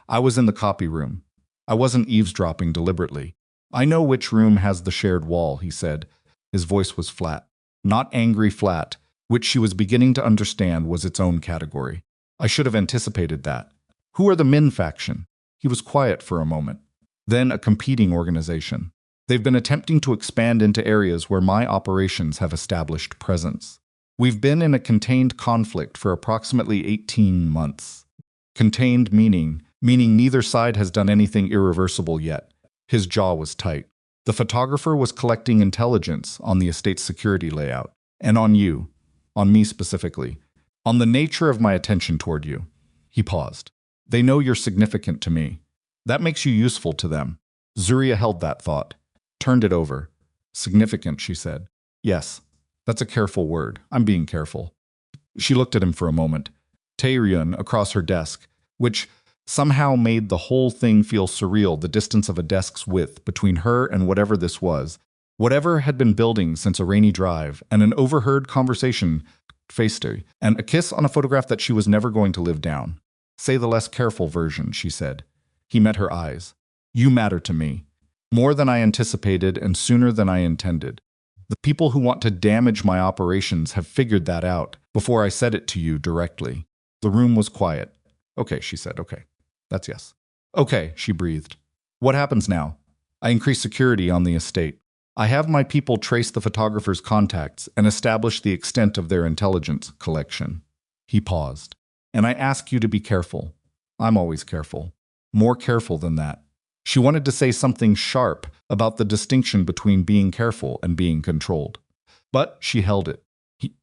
I was in the copy room. I wasn't eavesdropping deliberately. I know which room has the shared wall, he said. His voice was flat. Not angry flat, which she was beginning to understand was its own category. I should have anticipated that. Who are the Min faction? He was quiet for a moment. Then a competing organization. They've been attempting to expand into areas where my operations have established presence. We've been in a contained conflict for approximately 18 months. Contained meaning neither side has done anything irreversible yet. His jaw was tight. The photographer was collecting intelligence on the estate's security layout, and on you, on me specifically, on the nature of my attention toward you. He paused. They know you're significant to me. That makes you useful to them. Zuriya held that thought, turned it over. Significant, she said. Yes, that's a careful word. I'm being careful. She looked at him for a moment. Tae-ryun across her desk, which somehow made the whole thing feel surreal, the distance of a desk's width between her and whatever this was, whatever had been building since a rainy drive, and an overheard conversation, faced her, and a kiss on a photograph that she was never going to live down. Say the less careful version, she said. He met her eyes. You matter to me. More than I anticipated and sooner than I intended. The people who want to damage my operations have figured that out before I said it to you directly. The room was quiet. Okay, she said, okay. That's yes. Okay, she breathed. What happens now? I increase security on the estate. I have my people trace the photographer's contacts and establish the extent of their intelligence collection. He paused. And I ask you to be careful. I'm always careful. More careful than that. She wanted to say something sharp about the distinction between being careful and being controlled. But she held it.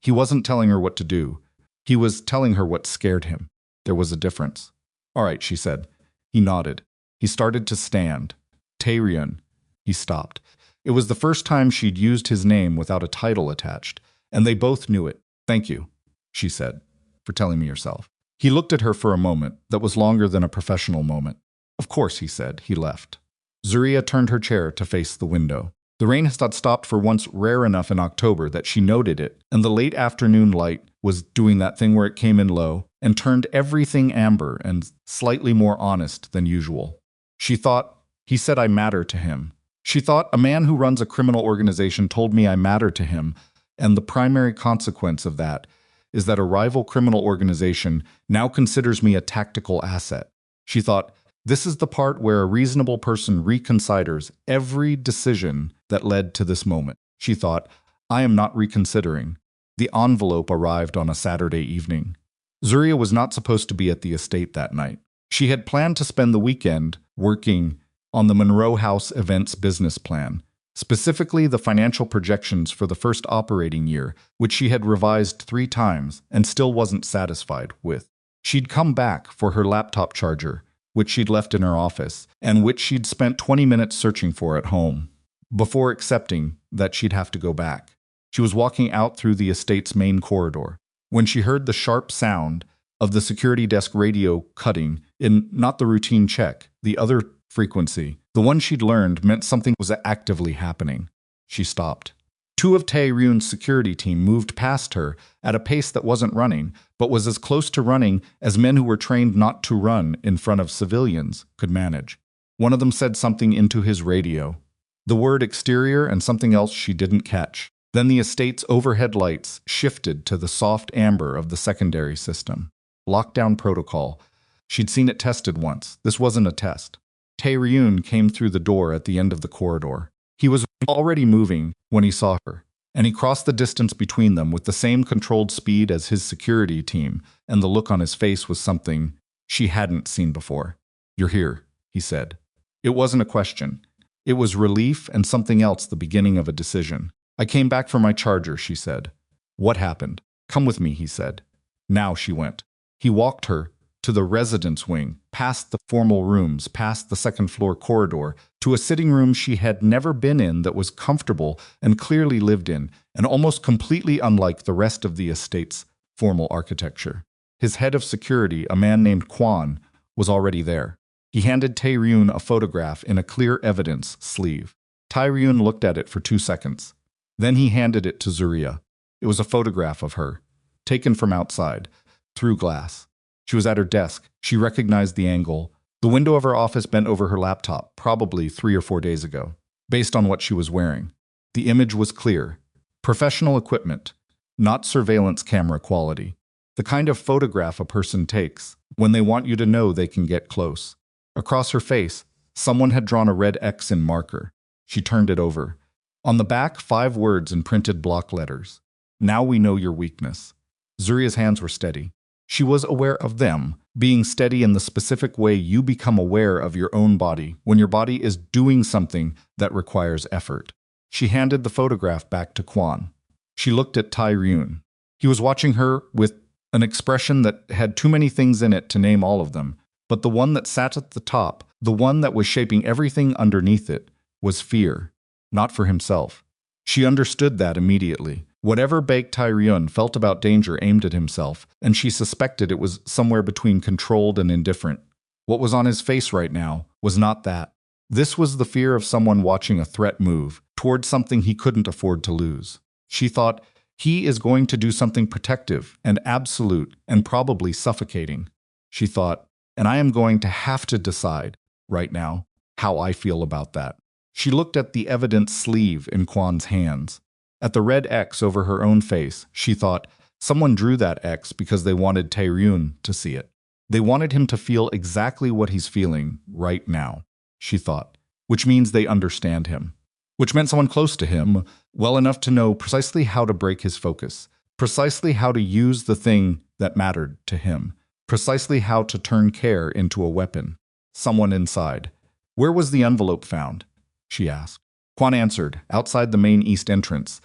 He wasn't telling her what to do. He was telling her what scared him. There was a difference. All right, she said. He nodded. He started to stand. Tae-ryun. He stopped. It was the first time she'd used his name without a title attached, and they both knew it. Thank you, she said, for telling me yourself. He looked at her for a moment that was longer than a professional moment. Of course, he said. He left. Zuriya turned her chair to face the window. The rain had stopped for once rare enough in October that she noted it, and the late afternoon light was doing that thing where it came in low and turned everything amber and slightly more honest than usual. She thought, he said I matter to him. She thought, a man who runs a criminal organization told me I matter to him, and the primary consequence of that is that a rival criminal organization now considers me a tactical asset. She thought, this is the part where a reasonable person reconsiders every decision that led to this moment. She thought, I am not reconsidering. The envelope arrived on a Saturday evening. Zuriya was not supposed to be at the estate that night. She had planned to spend the weekend working on the Monroe House events business plan, specifically the financial projections for the first operating year, which she had revised 3 times and still wasn't satisfied with. She'd come back for her laptop charger, which she'd left in her office, and which she'd spent 20 minutes searching for at home, before accepting that she'd have to go back. She was walking out through the estate's main corridor, when she heard the sharp sound of the security desk radio cutting in not the routine check, the other frequency. The one she'd learned meant something was actively happening. She stopped. 2 of Tae-ryun's security team moved past her at a pace that wasn't running, but was as close to running as men who were trained not to run in front of civilians could manage. One of them said something into his radio. The word exterior and something else she didn't catch. Then the estate's overhead lights shifted to the soft amber of the secondary system. Lockdown protocol. She'd seen it tested once. This wasn't a test. Tae-ryun came through the door at the end of the corridor. He was already moving when he saw her. and he crossed the distance between them with the same controlled speed as his security team, and the look on his face was something she hadn't seen before. "You're here," he said. It wasn't a question. It was relief and something else, the beginning of a decision. "I came back for my charger," she said. "What happened?" "Come with me," he said. Now she went. He walked her to the residence wing, past the formal rooms, past the second-floor corridor, to a sitting room she had never been in that was comfortable and clearly lived in, and almost completely unlike the rest of the estate's formal architecture. His head of security, a man named Kwon, was already there. He handed Tae-ryun a photograph in a clear evidence sleeve. Tae-ryun looked at it for 2 seconds. Then he handed it to Zuriya. It was a photograph of her, taken from outside, through glass. She was at her desk. She recognized the angle. The window of her office bent over her laptop, probably 3 or 4 days ago, based on what she was wearing. The image was clear. Professional equipment, not surveillance camera quality. The kind of photograph a person takes when they want you to know they can get close. Across her face, someone had drawn a red X in marker. She turned it over. On the back, 5 words in printed block letters. "Now we know your weakness." Zuriya's hands were steady. She was aware of them, being steady in the specific way you become aware of your own body when your body is doing something that requires effort. She handed the photograph back to Kwon. She looked at Tae-ryun. He was watching her with an expression that had too many things in it to name all of them, but the one that sat at the top, the one that was shaping everything underneath it, was fear, not for himself. She understood that immediately. Whatever Baek Tae-ryun felt about danger aimed at himself, and she suspected it was somewhere between controlled and indifferent. What was on his face right now was not that. This was the fear of someone watching a threat move towards something he couldn't afford to lose. She thought, he is going to do something protective and absolute and probably suffocating. She thought, and I am going to have to decide, right now, how I feel about that. She looked at the evidence sleeve in Kwon's hands. At the red X over her own face, she thought, someone drew that X because they wanted Tae-ryun to see it. They wanted him to feel exactly what he's feeling right now, she thought, which means they understand him. Which meant someone close to him, well enough to know precisely how to break his focus, precisely how to use the thing that mattered to him, precisely how to turn care into a weapon. Someone inside. "Where was the envelope found?" she asked. Kwon answered, outside the main east entrance,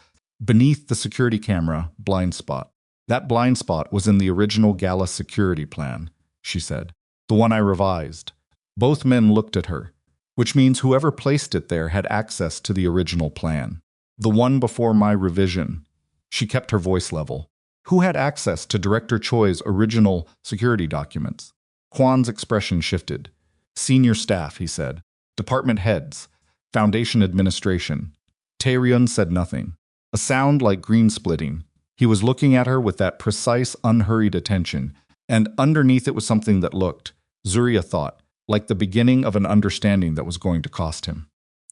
beneath the security camera blind spot. "That blind spot was in the original gala security plan," she said. "The one I revised." Both men looked at her, which means whoever placed it there had access to the original plan. "The one before my revision." She kept her voice level. "Who had access to Director Choi's original security documents?" Kwon's expression shifted. "Senior staff," he said. "Department heads. Foundation administration." Tae-ryun said nothing. A sound like green splitting. He was looking at her with that precise, unhurried attention, and underneath it was something that looked, Zuriya thought, like the beginning of an understanding that was going to cost him.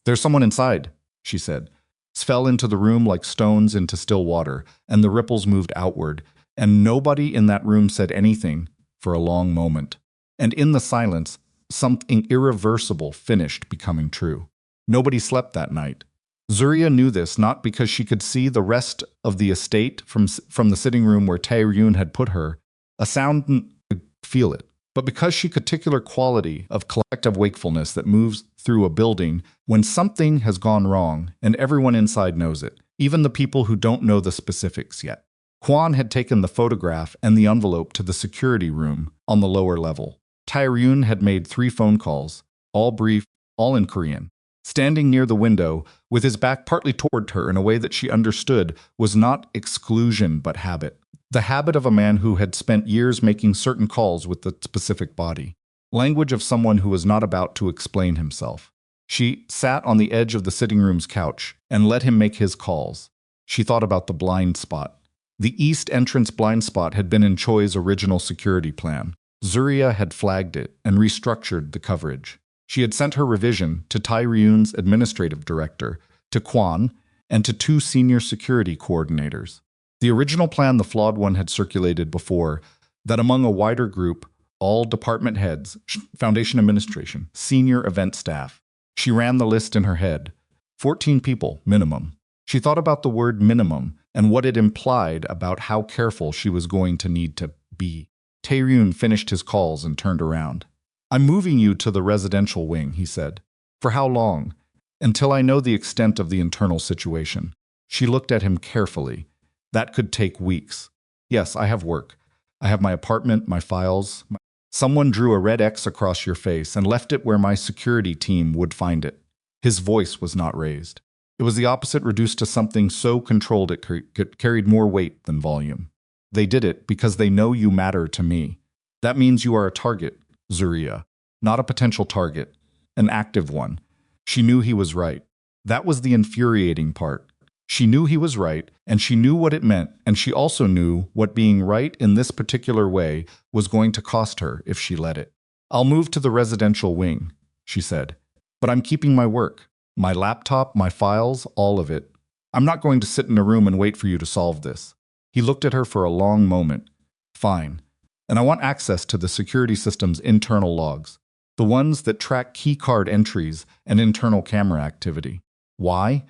"There's someone inside," she said. Fell into the room like stones into still water, and the ripples moved outward, and nobody in that room said anything for a long moment. And in the silence, something irreversible finished becoming true. Nobody slept that night. Zuriya knew this not because she could see the rest of the estate from the sitting room where Tae-ryun had put her, a sound could feel it, but because she could particular quality of collective wakefulness that moves through a building when something has gone wrong and everyone inside knows it, even the people who don't know the specifics yet. Kwon had taken the photograph and the envelope to the security room on the lower level. Tae-ryun had made 3 phone calls, all brief, all in Korean. Standing near the window, with his back partly toward her in a way that she understood was not exclusion but habit. The habit of a man who had spent years making certain calls with the specific body. Language of someone who was not about to explain himself. She sat on the edge of the sitting room's couch and let him make his calls. She thought about the blind spot. The east entrance blind spot had been in Choi's original security plan. Zuriya had flagged it and restructured the coverage. She had sent her revision to Tae-ryun's administrative director, to Kwon, and to 2 senior security coordinators. The original plan, the flawed one, had circulated before, that among a wider group, all department heads, foundation administration, senior event staff. She ran the list in her head. 14 people, minimum. She thought about the word minimum and what it implied about how careful she was going to need to be. Tae-ryun finished his calls and turned around. "I'm moving you to the residential wing," he said. "For how long?" "Until I know the extent of the internal situation." She looked at him carefully. "That could take weeks." "Yes, I have work. I have my apartment, my files." "Someone drew a red X across your face and left it where my security team would find it." His voice was not raised. It was the opposite, reduced to something so controlled it carried more weight than volume. "They did it because they know you matter to me. That means you are a target, Zuriya. Not a potential target, an active one." She knew he was right. That was the infuriating part. She knew he was right, and she knew what it meant, and she also knew what being right in this particular way was going to cost her if she let it. "I'll move to the residential wing," she said. "But I'm keeping my work. My laptop, my files, all of it. I'm not going to sit in a room and wait for you to solve this." He looked at her for a long moment. "Fine. And I want access to the security system's internal logs, the ones that track keycard entries and internal camera activity." Why?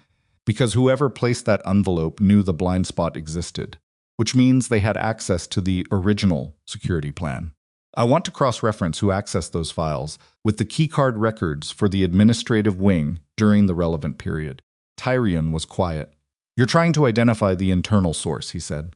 Because whoever placed that envelope knew the blind spot existed, which means they had access to the original security plan. "I want to cross-reference who accessed those files with the keycard records for the administrative wing during the relevant period." Tae-ryun was quiet. "You're trying to identify the internal source," he said.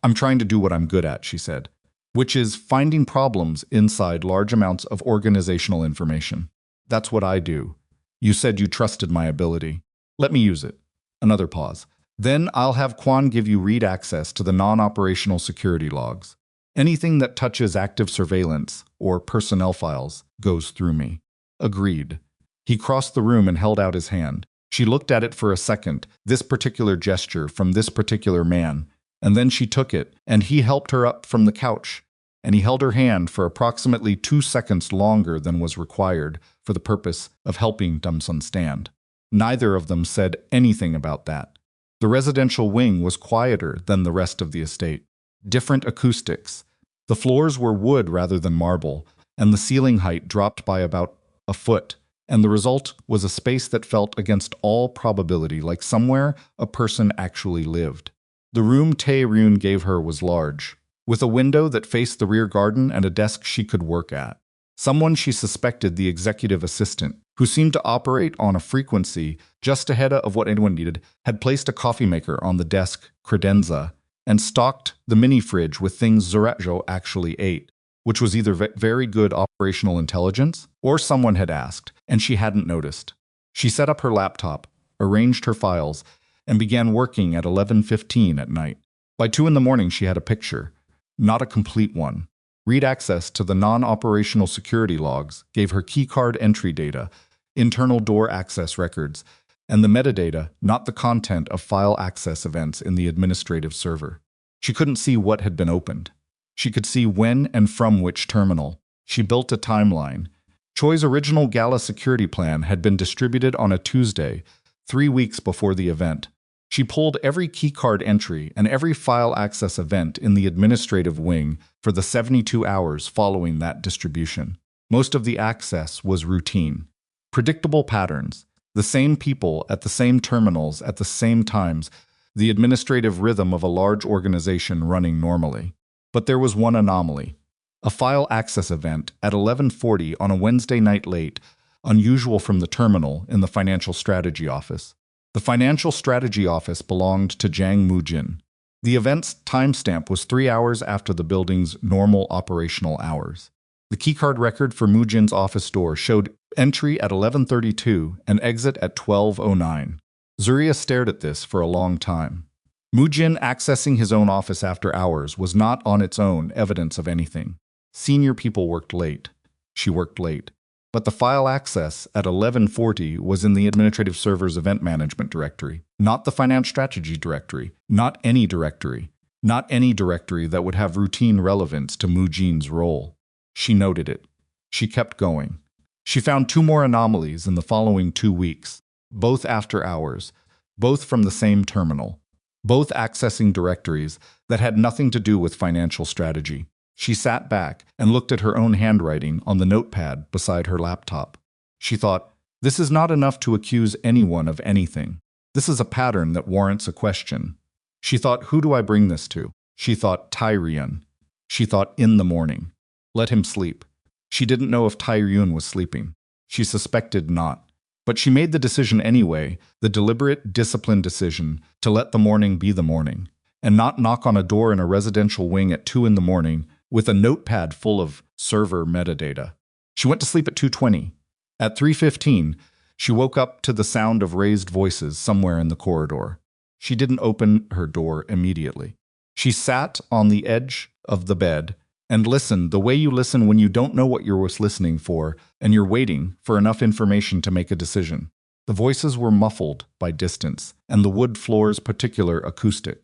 "I'm trying to do what I'm good at," she said, "which is finding problems inside large amounts of organizational information. That's what I do. You said you trusted my ability. Let me use it." Another pause. "Then I'll have Kwan give you read access to the non-operational security logs. Anything that touches active surveillance or personnel files goes through me." "Agreed." He crossed the room and held out his hand. She looked at it for a second, this particular gesture from this particular man, and then she took it, and he helped her up from the couch, and he held her hand for approximately 2 seconds longer than was required for the purpose of helping Damsun stand. Neither of them said anything about that. The residential wing was quieter than the rest of the estate. Different acoustics. The floors were wood rather than marble, and the ceiling height dropped by about a foot, and the result was a space that felt against all probability like somewhere a person actually lived. The room Tae-ryun gave her was large, with a window that faced the rear garden and a desk she could work at. Someone she suspected, the executive assistant, who seemed to operate on a frequency just ahead of what anyone needed, had placed a coffee maker on the desk, credenza, and stocked the mini-fridge with things Zuriya actually ate, which was either very good operational intelligence or someone had asked, and she hadn't noticed. She set up her laptop, arranged her files, and began working at 11:15 at night. By 2 in the morning she had a picture, not a complete one. Read access to the non-operational security logs gave her keycard entry data, internal door access records, and the metadata, not the content of file access events in the administrative server. She couldn't see what had been opened. She could see when and from which terminal. She built a timeline. Choi's original gala security plan had been distributed on a Tuesday, 3 weeks before the event. She pulled every keycard entry and every file access event in the administrative wing for the 72 hours following that distribution. Most of the access was routine. Predictable patterns, the same people at the same terminals at the same times, the administrative rhythm of a large organization running normally. But there was one anomaly. A file access event at 11:40 on a Wednesday night late, unusual from the terminal in the financial strategy office. The financial strategy office belonged to Jang Moo-jin. The event's timestamp was 3 hours after the building's normal operational hours. The keycard record for Moo-jin's office door showed entry at 11:32 and exit at 12:09. Zuriya stared at this for a long time. Moo-jin accessing his own office after hours was not on its own evidence of anything. Senior people worked late. She worked late. But the file access at 11:40 was in the administrative server's event management directory, not the finance strategy directory, not any directory that would have routine relevance to Moo-jin's role. She noted it. She kept going. She found 2 more anomalies in the following 2 weeks, both after hours, both from the same terminal, both accessing directories that had nothing to do with financial strategy. She sat back and looked at her own handwriting on the notepad beside her laptop. She thought, this is not enough to accuse anyone of anything. This is a pattern that warrants a question. She thought, who do I bring this to? She thought, Tae-ryun. She thought, in the morning. Let him sleep. She didn't know if Tae-ryun was sleeping. She suspected not. But she made the decision anyway, the deliberate, disciplined decision to let the morning be the morning, and not knock on a door in a residential wing at 2 in the morning with a notepad full of server metadata. She went to sleep at 2:20. At 3:15, she woke up to the sound of raised voices somewhere in the corridor. She didn't open her door immediately. She sat on the edge of the bed and listened the way you listen when you don't know what you're listening for and you're waiting for enough information to make a decision. The voices were muffled by distance, and the wood floor's particular acoustic.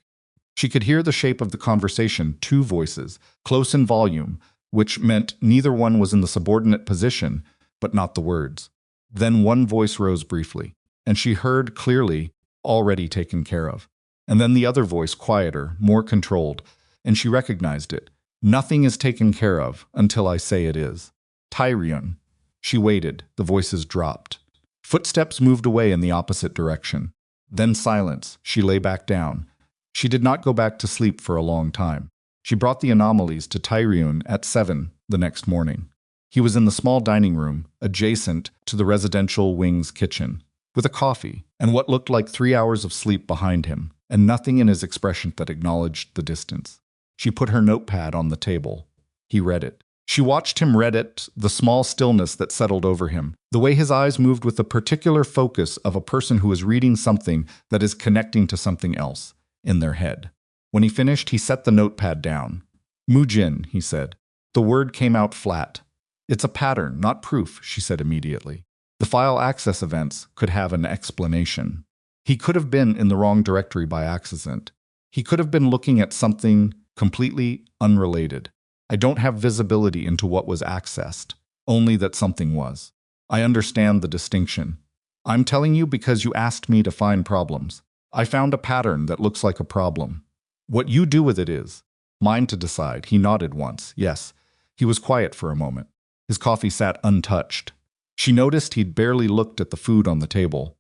She could hear the shape of the conversation, 2 voices, close in volume, which meant neither one was in the subordinate position, but not the words. Then one voice rose briefly, and she heard clearly, already taken care of. And then the other voice, quieter, more controlled, and she recognized it. Nothing is taken care of until I say it is. Tae-ryun. She waited. The voices dropped. Footsteps moved away in the opposite direction. Then silence. She lay back down. She did not go back to sleep for a long time. She brought the anomalies to Tae-ryun at 7 the next morning. He was in the small dining room, adjacent to the residential wing's kitchen, with a coffee and what looked like 3 hours of sleep behind him, and nothing in his expression that acknowledged the distance. She put her notepad on the table. He read it. She watched him read it, the small stillness that settled over him, the way his eyes moved with the particular focus of a person who is reading something that is connecting to something else in their head. When he finished, he set the notepad down. Mujin, he said. The word came out flat. It's a pattern, not proof, she said immediately. The file access events could have an explanation. He could have been in the wrong directory by accident. He could have been looking at something completely unrelated. I don't have visibility into what was accessed, only that something was. I understand the distinction. I'm telling you because you asked me to find problems. I found a pattern that looks like a problem. What you do with it is mine to decide. He nodded once. Yes. He was quiet for a moment. His coffee sat untouched. She noticed he'd barely looked at the food on the table.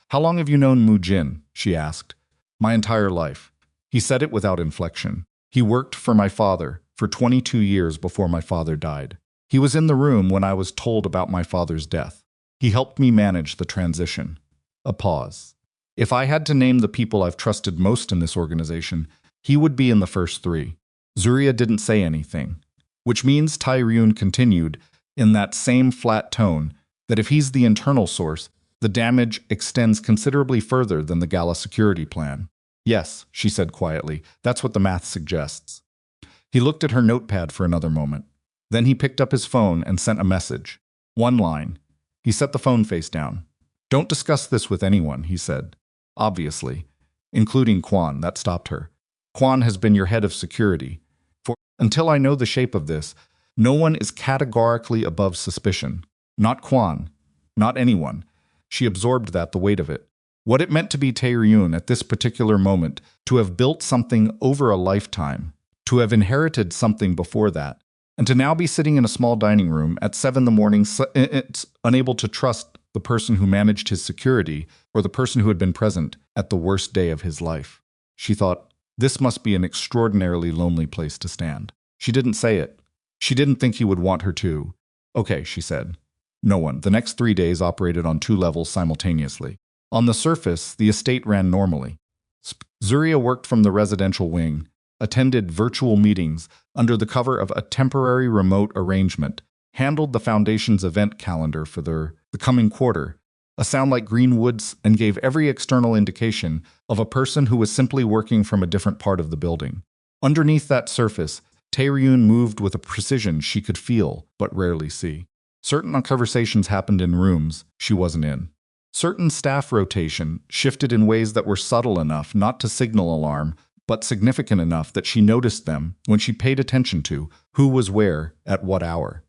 How long have you known Mujin? She asked. My entire life. He said it without inflection. He worked for my father for 22 years before my father died. He was in the room when I was told about my father's death. He helped me manage the transition. A pause. If I had to name the people I've trusted most in this organization, he would be in the first 3. Zuriya didn't say anything, which means Tae-ryun continued in that same flat tone that if he's the internal source, the damage extends considerably further than the Gala security plan. Yes, she said quietly, that's what the math suggests. He looked at her notepad for another moment. Then he picked up his phone and sent a message. 1 line. He set the phone face down. Don't discuss this with anyone, he said. Obviously. Including Kwan, that stopped her. Kwan has been your head of security. Until I know the shape of this, no one is categorically above suspicion. Not Kwan. Not anyone. She absorbed that, the weight of it. What it meant to be Tae-ryun at this particular moment, to have built something over a lifetime, to have inherited something before that, and to now be sitting in a small dining room at 7 in the morning, unable to trust the person who managed his security or the person who had been present at the worst day of his life. She thought, this must be an extraordinarily lonely place to stand. She didn't say it. She didn't think he would want her to. Okay, she said. No one. The next 3 days operated on 2 levels simultaneously. On the surface, the estate ran normally. Zuriya worked from the residential wing, attended virtual meetings under the cover of a temporary remote arrangement, handled the foundation's event calendar for the coming quarter, a sound like Greenwood's, and gave every external indication of a person who was simply working from a different part of the building. Underneath that surface, Tae-ryun moved with a precision she could feel but rarely see. Certain conversations happened in rooms she wasn't in. Certain staff rotation shifted in ways that were subtle enough not to signal alarm, but significant enough that she noticed them when she paid attention to who was where at what hour.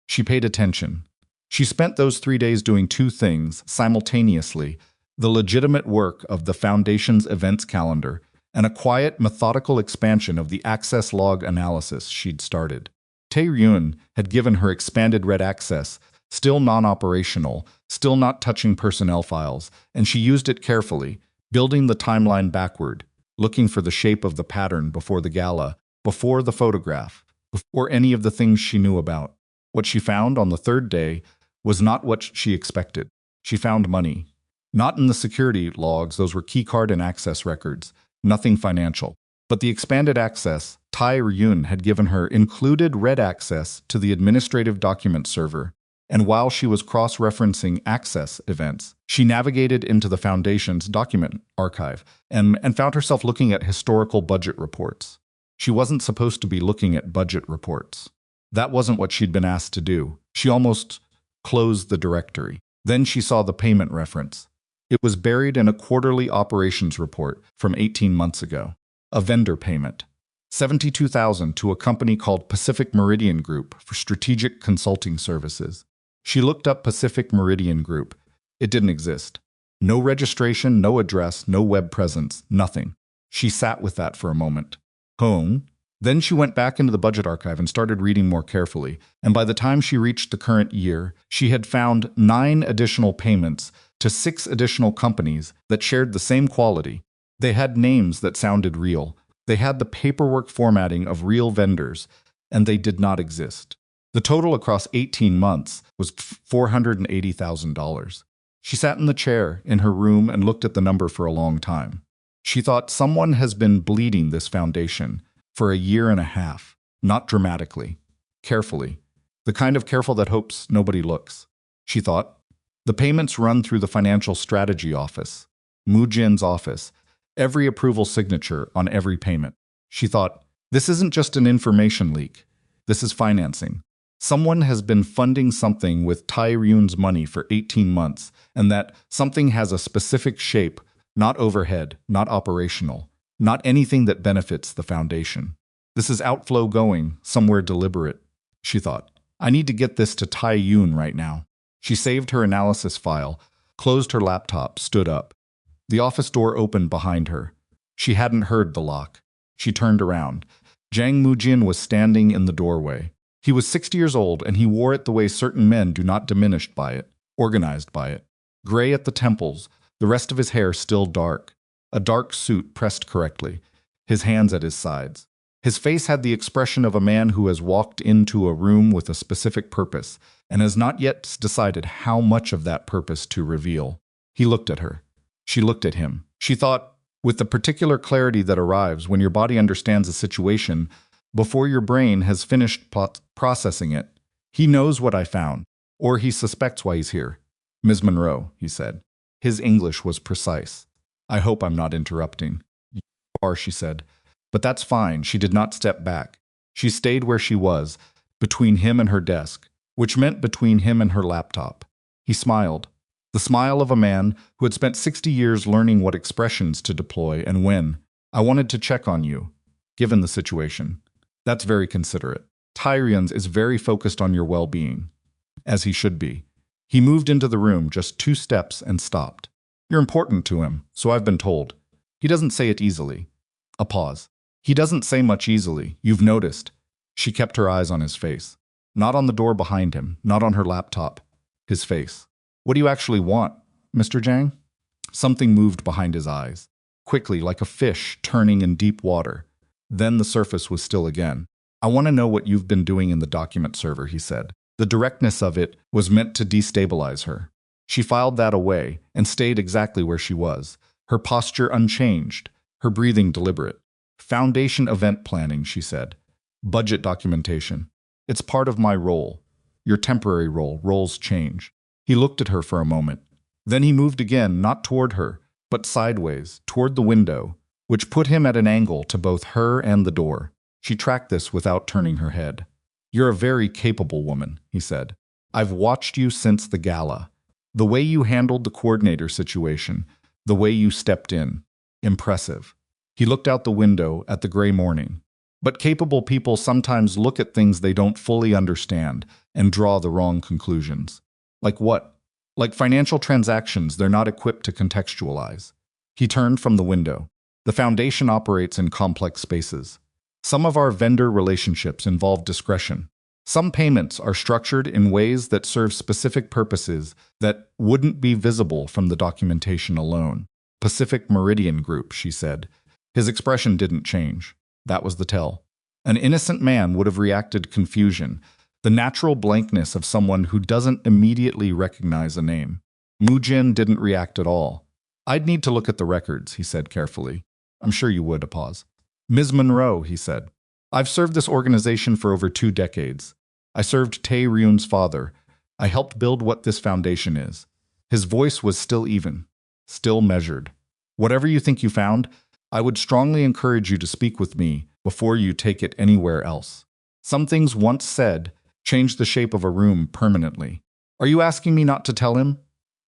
She paid attention. She spent those 3 days doing 2 things simultaneously: the legitimate work of the Foundation's events calendar and a quiet, methodical expansion of the access log analysis she'd started. Tae-ryun had given her expanded red access still non-operational, still not touching personnel files, and she used it carefully, building the timeline backward, looking for the shape of the pattern before the gala, before the photograph, before any of the things she knew about. What she found on the third day was not what she expected. She found money. Not in the security logs, those were keycard and access records, nothing financial. But the expanded access Tae-ryun had given her included read access to the administrative document server, and while she was cross-referencing access events, she navigated into the Foundation's document archive and found herself looking at historical budget reports. She wasn't supposed to be looking at budget reports. That wasn't what she'd been asked to do. She almost closed the directory. Then she saw the payment reference. It was buried in a quarterly operations report from 18 months ago. A vendor payment. $72,000 to a company called Pacific Meridian Group for strategic consulting services. She looked up Pacific Meridian Group. It didn't exist. No registration, no address, no web presence, nothing. She sat with that for a moment. Home. Then she went back into the budget archive and started reading more carefully, and by the time she reached the current year, she had found 9 additional payments to 6 additional companies that shared the same quality. They had names that sounded real. They had the paperwork formatting of real vendors, and they did not exist. The total across 18 months was $480,000. She sat in the chair in her room and looked at the number for a long time. She thought someone has been bleeding this foundation for a year and a half, not dramatically, carefully, the kind of careful that hopes nobody looks. She thought, the payments run through the financial strategy office, Mujin's office, every approval signature on every payment. She thought, this isn't just an information leak. This is financing. Someone has been funding something with Tae-ryun's money for 18 months, and that something has a specific shape, not overhead, not operational, not anything that benefits the foundation. This is outflow going somewhere deliberate, she thought. I need to get this to Tae-ryun right now. She saved her analysis file, closed her laptop, stood up. The office door opened behind her. She hadn't heard the lock. She turned around. Jang Mujin was standing in the doorway. He was 60 years old, and he wore it the way certain men do, not diminished by it, organized by it. Gray at the temples, the rest of his hair still dark. A dark suit pressed correctly, his hands at his sides. His face had the expression of a man who has walked into a room with a specific purpose and has not yet decided how much of that purpose to reveal. He looked at her. She looked at him. She thought, with the particular clarity that arrives when your body understands a situation before your brain has finished processing it, he knows what I found, or he suspects why he's here. Ms. Monroe, he said. His English was precise. I hope I'm not interrupting. You are, she said. But that's fine. She did not step back. She stayed where she was, between him and her desk, which meant between him and her laptop. He smiled. The smile of a man who had spent 60 years learning what expressions to deploy and when. I wanted to check on you, given the situation. That's very considerate. Tae-ryun is very focused on your well-being, as he should be. He moved into the room just 2 steps and stopped. You're important to him, so I've been told. He doesn't say it easily. A pause. He doesn't say much easily, you've noticed. She kept her eyes on his face. Not on the door behind him, not on her laptop. His face. What do you actually want, Mr. Jang? Something moved behind his eyes. Quickly, like a fish turning in deep water. Then the surface was still again. I want to know what you've been doing in the document server, he said. The directness of it was meant to destabilize her. She filed that away and stayed exactly where she was, her posture unchanged, her breathing deliberate. Foundation event planning, she said. Budget documentation. It's part of my role. Your temporary role. Roles change. He looked at her for a moment. Then he moved again, not toward her, but sideways, toward the window, which put him at an angle to both her and the door. She tracked this without turning her head. You're a very capable woman, he said. I've watched you since the gala. The way you handled the coordinator situation, the way you stepped in. Impressive. He looked out the window at the gray morning. But capable people sometimes look at things they don't fully understand and draw the wrong conclusions. Like what? Like financial transactions they're not equipped to contextualize. He turned from the window. The foundation operates in complex spaces. Some of our vendor relationships involve discretion. Some payments are structured in ways that serve specific purposes that wouldn't be visible from the documentation alone. Pacific Meridian Group, she said. His expression didn't change. That was the tell. An innocent man would have reacted confusion, the natural blankness of someone who doesn't immediately recognize a name. Mujin didn't react at all. I'd need to look at the records, he said carefully. I'm sure you would, a pause. Ms. Monroe, he said. I've served this organization for over 2 decades. I served Tae-ryun's father. I helped build what this foundation is. His voice was still even, still measured. Whatever you think you found, I would strongly encourage you to speak with me before you take it anywhere else. Some things once said change the shape of a room permanently. Are you asking me not to tell him?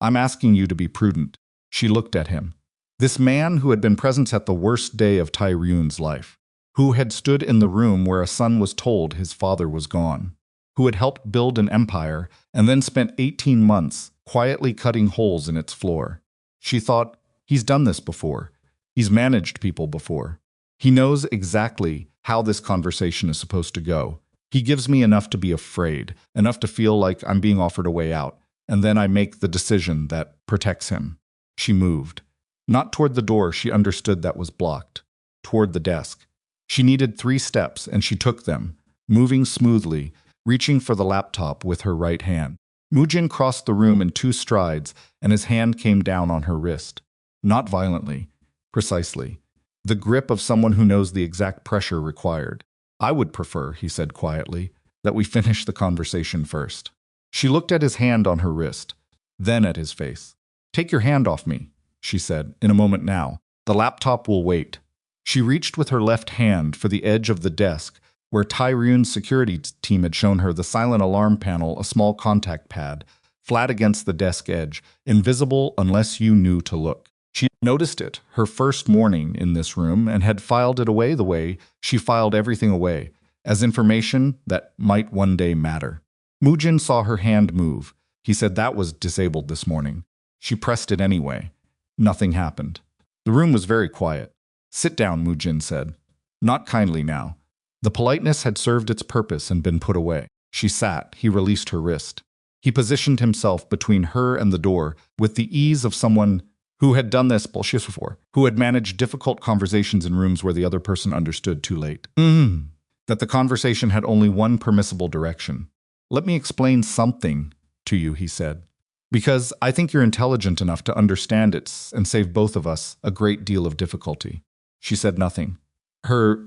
I'm asking you to be prudent. She looked at him. This man who had been present at the worst day of Tae-ryun's life, who had stood in the room where a son was told his father was gone, who had helped build an empire and then spent 18 months quietly cutting holes in its floor. She thought, he's done this before. He's managed people before. He knows exactly how this conversation is supposed to go. He gives me enough to be afraid, enough to feel like I'm being offered a way out, and then I make the decision that protects him. She moved. Not toward the door she understood that was blocked. Toward the desk. She needed 3 steps, and she took them, moving smoothly, reaching for the laptop with her right hand. Mujin crossed the room in 2 strides, and his hand came down on her wrist. Not violently, precisely. The grip of someone who knows the exact pressure required. I would prefer, he said quietly, that we finish the conversation first. She looked at his hand on her wrist, then at his face. Take your hand off me, she said, in a moment now. The laptop will wait. She reached with her left hand for the edge of the desk, where Tae-ryun's security team had shown her the silent alarm panel, a small contact pad, flat against the desk edge, invisible unless you knew to look. She noticed it her first morning in this room and had filed it away the way she filed everything away, as information that might one day matter. Mujin saw her hand move. He said that was disabled this morning. She pressed it anyway. Nothing happened. The room was very quiet. Sit down, Mujin said. Not kindly now. The politeness had served its purpose and been put away. She sat. He released her wrist. He positioned himself between her and the door with the ease of someone who had done this bullshit before, who had managed difficult conversations in rooms where the other person understood too late. That the conversation had only one permissible direction. Let me explain something to you, he said, because I think you're intelligent enough to understand it and save both of us a great deal of difficulty. She said nothing. Her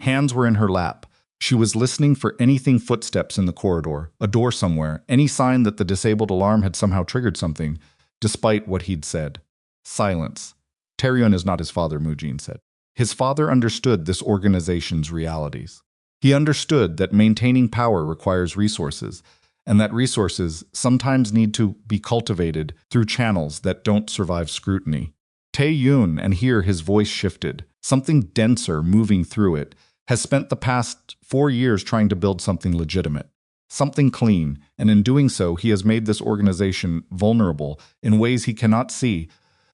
hands were in her lap. She was listening for anything, footsteps in the corridor, a door somewhere, any sign that the disabled alarm had somehow triggered something, despite what he'd said. Silence. Tae-ryun is not his father, Mujin said. His father understood this organization's realities. He understood that maintaining power requires resources, and that resources sometimes need to be cultivated through channels that don't survive scrutiny. Tae-ryun, and here his voice shifted, something denser moving through it, has spent the past 4 years trying to build something legitimate, something clean, and in doing so he has made this organization vulnerable in ways he cannot see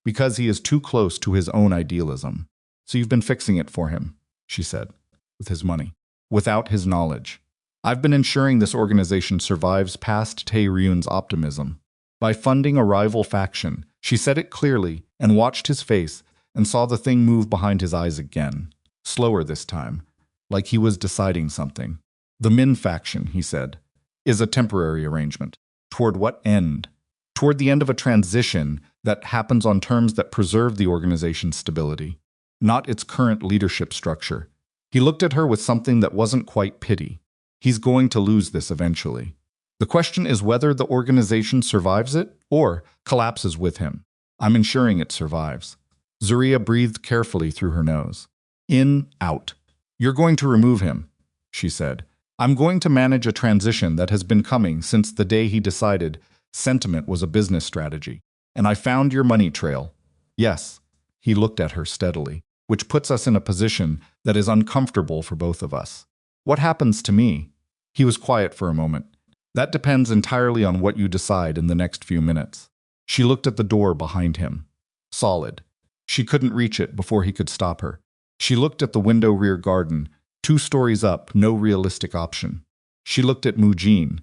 because he is too close to his own idealism. So you've been fixing it for him, she said, with his money, without his knowledge. I've been ensuring this organization survives past Tae-ryun's optimism. By funding a rival faction, she said it clearly and watched his face and saw the thing move behind his eyes again, slower this time, like he was deciding something. The Min faction, he said, is a temporary arrangement. Toward what end? Toward the end of a transition that happens on terms that preserve the organization's stability, not its current leadership structure. He looked at her with something that wasn't quite pity. He's going to lose this eventually. The question is whether the organization survives it or collapses with him. I'm ensuring it survives. Zuriya breathed carefully through her nose. In, out. You're going to remove him, she said. I'm going to manage a transition that has been coming since the day he decided sentiment was a business strategy. And I found your money trail. Yes, he looked at her steadily, which puts us in a position that is uncomfortable for both of us. What happens to me? He was quiet for a moment. That depends entirely on what you decide in the next few minutes. She looked at the door behind him. Solid. She couldn't reach it before he could stop her. She looked at the window rear garden, 2 stories up, no realistic option. She looked at Mujin.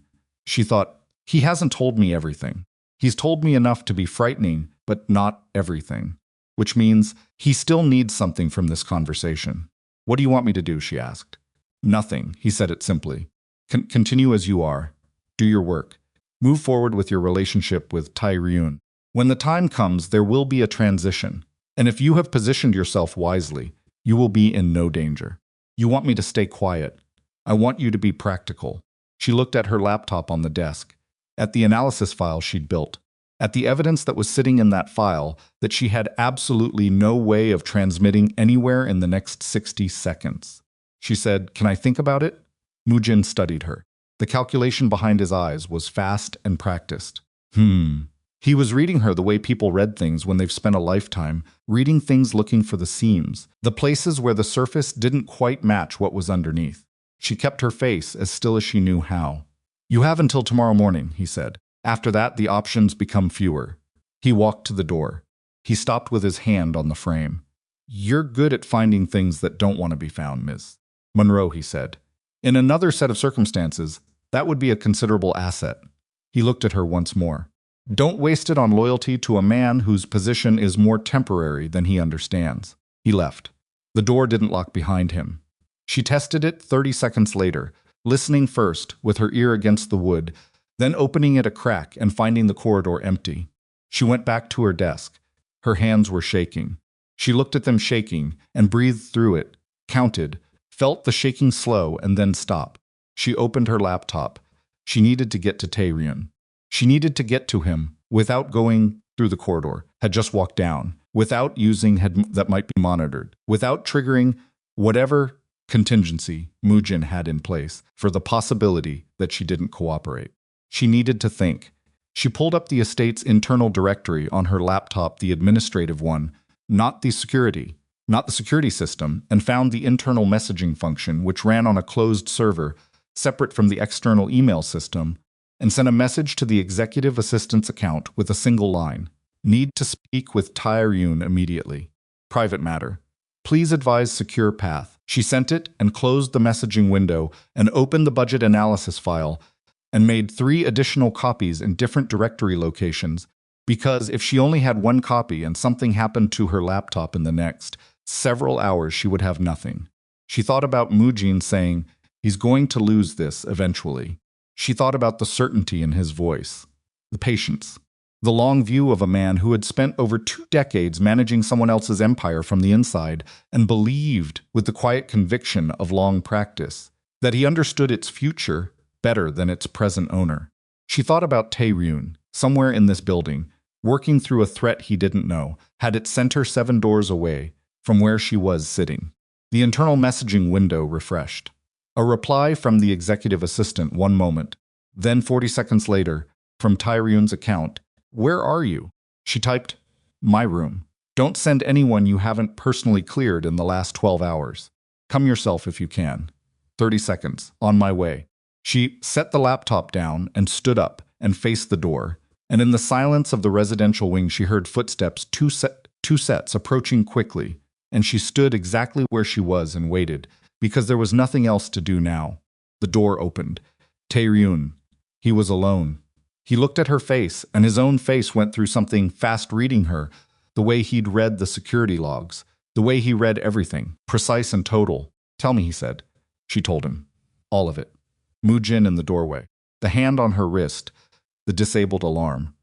She thought, he hasn't told me everything. He's told me enough to be frightening, but not everything. Which means he still needs something from this conversation. What do you want me to do? She asked. Nothing, he said it simply. Continue as you are. Do your work. Move forward with your relationship with Tae-ryun. When the time comes, there will be a transition. And if you have positioned yourself wisely, you will be in no danger. You want me to stay quiet. I want you to be practical. She looked at her laptop on the desk, at the analysis file she'd built, at the evidence that was sitting in that file that she had absolutely no way of transmitting anywhere in the next 60 seconds. She said, "Can I think about it?" Mujin studied her. The calculation behind his eyes was fast and practiced. He was reading her the way people read things when they've spent a lifetime, reading things looking for the seams, the places where the surface didn't quite match what was underneath. She kept her face as still as she knew how. "You have until tomorrow morning," he said. "After that, the options become fewer." He walked to the door. He stopped with his hand on the frame. "You're good at finding things that don't want to be found, Ms. Monroe," he said. "In another set of circumstances, that would be a considerable asset." He looked at her once more. "Don't waste it on loyalty to a man whose position is more temporary than he understands." He left. The door didn't lock behind him. She tested it 30 seconds later, listening first with her ear against the wood, then opening it a crack and finding the corridor empty. She went back to her desk. Her hands were shaking. She looked at them shaking and breathed through it, counted, felt the shaking slow and then stop. She opened her laptop. She needed to get to Tae-ryun. She needed to get to him without going through the corridor, had just walked down, without using that might be monitored, without triggering whatever contingency Mujin had in place for the possibility that she didn't cooperate. She needed to think. She pulled up the estate's internal directory on her laptop, the administrative one, not the security system, and found the internal messaging function, which ran on a closed server separate from the external email system, and sent a message to the executive assistant's account with a single line. "Need to speak with Tae-ryun immediately. Private matter. Please advise secure path." She sent it and closed the messaging window and opened the budget analysis file and made 3 additional copies in different directory locations, because if she only had 1 copy and something happened to her laptop in the next several hours, she would have nothing. She thought about Mujin saying, "He's going to lose this eventually." She thought about the certainty in his voice, the patience, the long view of a man who had spent over 2 decades managing someone else's empire from the inside and believed, with the quiet conviction of long practice, that he understood its future better than its present owner. She thought about Tae-ryun, somewhere in this building, working through a threat he didn't know, had its center 7 doors away from where she was sitting. The internal messaging window refreshed. A reply from the executive assistant 1 moment. Then 40 seconds later, from Tae-ryun's account, "Where are you?" She typed, "My room. Don't send anyone you haven't personally cleared in the last 12 hours. Come yourself if you can. 30 seconds. On my way." She set the laptop down and stood up and faced the door. And in the silence of the residential wing, she heard footsteps, two sets approaching quickly. And she stood exactly where she was and waited, because there was nothing else to do now. The door opened. Tae-ryun. He was alone. He looked at her face, and his own face went through something fast reading her, the way he'd read the security logs, the way he read everything, precise and total. "Tell me," he said. She told him. All of it. Mujin in the doorway. The hand on her wrist. The disabled alarm.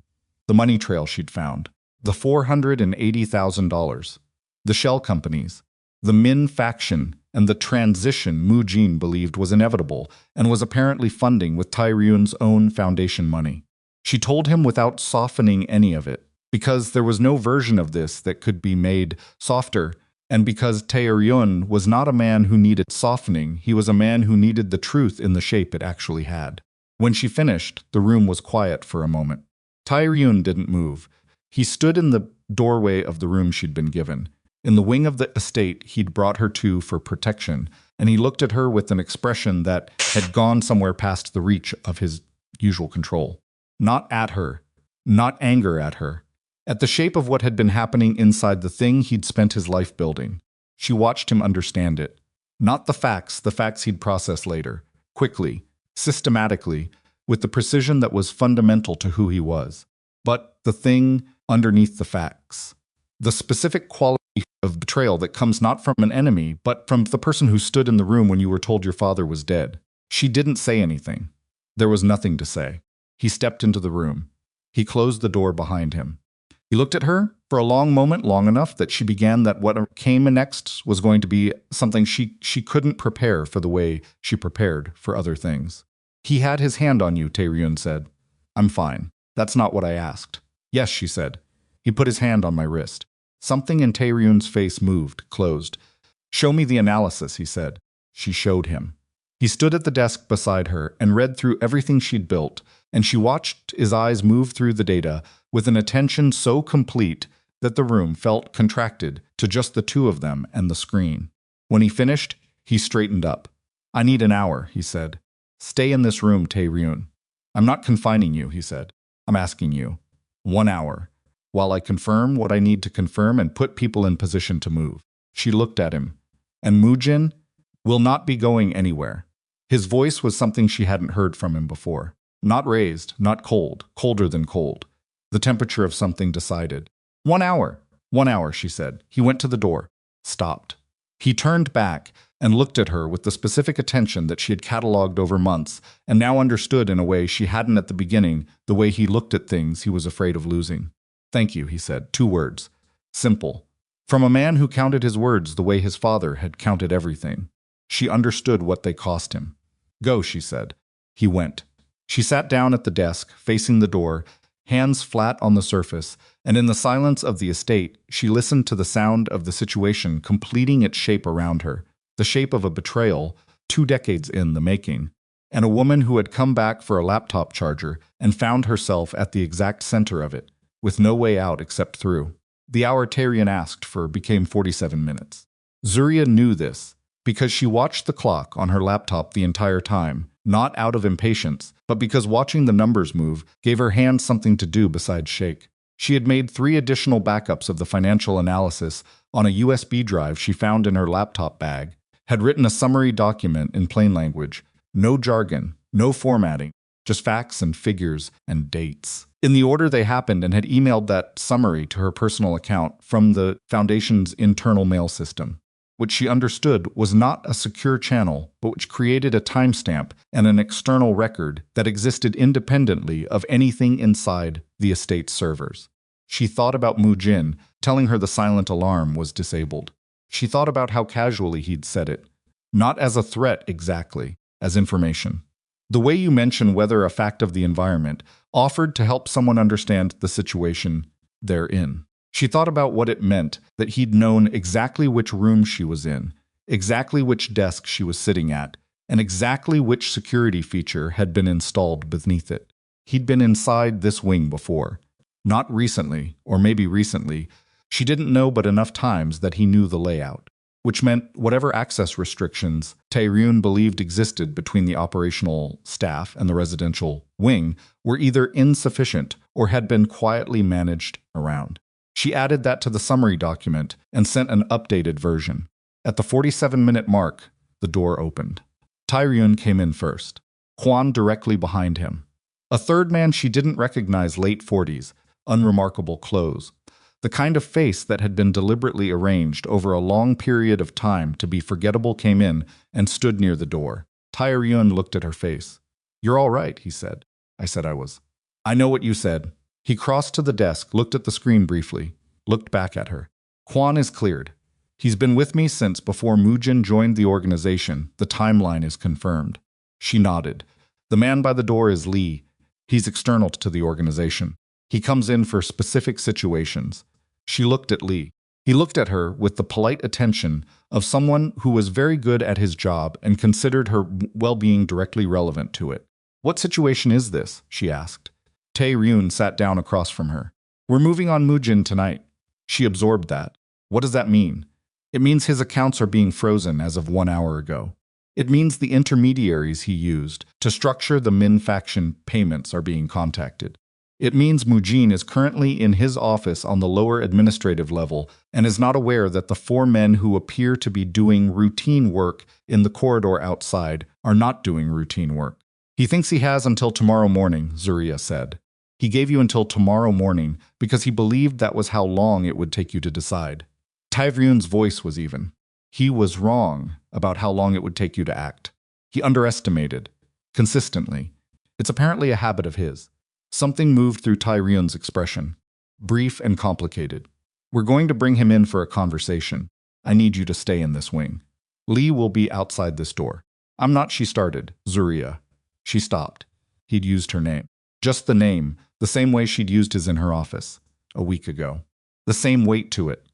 The money trail she'd found. The $480,000. The shell companies. The Min faction and the transition Mujin believed was inevitable and was apparently funding with Tae-ryun's own foundation money. She told him without softening any of it, because there was no version of this that could be made softer, and because Tae-ryun was not a man who needed softening, he was a man who needed the truth in the shape it actually had. When she finished, the room was quiet for a moment. Tae-ryun didn't move. He stood in the doorway of the room she'd been given, in the wing of the estate he'd brought her to for protection, and he looked at her with an expression that had gone somewhere past the reach of his usual control. Not at her, not anger at her, at the shape of what had been happening inside the thing he'd spent his life building. She watched him understand it. Not the facts he'd process later, quickly, systematically, with the precision that was fundamental to who he was. But the thing underneath the facts, the specific quality of betrayal that comes not from an enemy, but from the person who stood in the room when you were told your father was dead. She didn't say anything. There was nothing to say. He stepped into the room. He closed the door behind him. He looked at her for a long moment, long enough that she began that what came next was going to be something she couldn't prepare for the way she prepared for other things. He had his hand on you, Tae-ryun said. I'm fine. That's not what I asked. Yes, she said. He put his hand on my wrist. Something in Tae-ryun's face moved, closed. Show me the analysis, he said. She showed him. He stood at the desk beside her and read through everything she'd built, and she watched his eyes move through the data with an attention so complete that the room felt contracted to just the two of them and the screen. When he finished, he straightened up. I need an hour, he said. Stay in this room, Tae-ryun. I'm not confining you, he said. I'm asking you. 1 hour. While I confirm what I need to confirm and put people in position to move. She looked at him. And Moojin will not be going anywhere. His voice was something she hadn't heard from him before. Not raised, not cold, colder than cold. The temperature of something decided. 1 hour. 1 hour, she said. He went to the door. Stopped. He turned back and looked at her with the specific attention that she had catalogued over months and now understood in a way she hadn't at the beginning, the way he looked at things he was afraid of losing. Thank you, he said. 2 words. Simple. From a man who counted his words the way his father had counted everything. She understood what they cost him. Go, she said. He went. She sat down at the desk, facing the door, hands flat on the surface, and in the silence of the estate, she listened to the sound of the situation completing its shape around her, the shape of a betrayal 2 decades in the making, and a woman who had come back for a laptop charger and found herself at the exact center of it, with no way out except through. The hour Tae-ryun asked for became 47 minutes. Zuriya knew this, because she watched the clock on her laptop the entire time, not out of impatience, but because watching the numbers move gave her hands something to do besides shake. She had made 3 additional backups of the financial analysis on a USB drive she found in her laptop bag, had written a summary document in plain language, no jargon, no formatting, just facts and figures and dates, in the order they happened, and had emailed that summary to her personal account from the Foundation's internal mail system, which she understood was not a secure channel, but which created a timestamp and an external record that existed independently of anything inside the estate's servers. She thought about Moojin, telling her the silent alarm was disabled. She thought about how casually he'd said it, not as a threat exactly, as information. The way you mention whether a fact of the environment offered to help someone understand the situation they're in. She thought about what it meant that he'd known exactly which room she was in, exactly which desk she was sitting at, and exactly which security feature had been installed beneath it. He'd been inside this wing before. Not recently, or maybe recently, she didn't know but enough times that he knew the layout, which meant whatever access restrictions Tae-ryun believed existed between the operational staff and the residential wing were either insufficient or had been quietly managed around. She added that to the summary document and sent an updated version. At the 47-minute mark, the door opened. Tae-ryun came in first, Hwan directly behind him. A third man she didn't recognize, late 40s, unremarkable clothes. The kind of face that had been deliberately arranged over a long period of time to be forgettable came in and stood near the door. Tae-ryun looked at her face. You're all right, he said. I said I was. I know what you said. He crossed to the desk, looked at the screen briefly, looked back at her. Hwan is cleared. He's been with me since before Moojin joined the organization. The timeline is confirmed. She nodded. The man by the door is Lee. He's external to the organization. He comes in for specific situations. She looked at Lee. He looked at her with the polite attention of someone who was very good at his job and considered her well-being directly relevant to it. What situation is this? She asked. Tae-ryun sat down across from her. We're moving on Moojin tonight. She absorbed that. What does that mean? It means his accounts are being frozen as of 1 hour ago. It means the intermediaries he used to structure the Min faction payments are being contacted. It means Moojin is currently in his office on the lower administrative level and is not aware that the 4 men who appear to be doing routine work in the corridor outside are not doing routine work. He thinks he has until tomorrow morning, Zuriya said. He gave you until tomorrow morning because he believed that was how long it would take you to decide. Tae-ryun's voice was even. He was wrong about how long it would take you to act. He underestimated. Consistently. It's apparently a habit of his. Something moved through Tae-ryun's expression. Brief and complicated. We're going to bring him in for a conversation. I need you to stay in this wing. Lee will be outside this door. I'm not, she started. Zuriya. She stopped. He'd used her name. Just the name, the same way she'd used his in her office. A week ago. The same weight to it.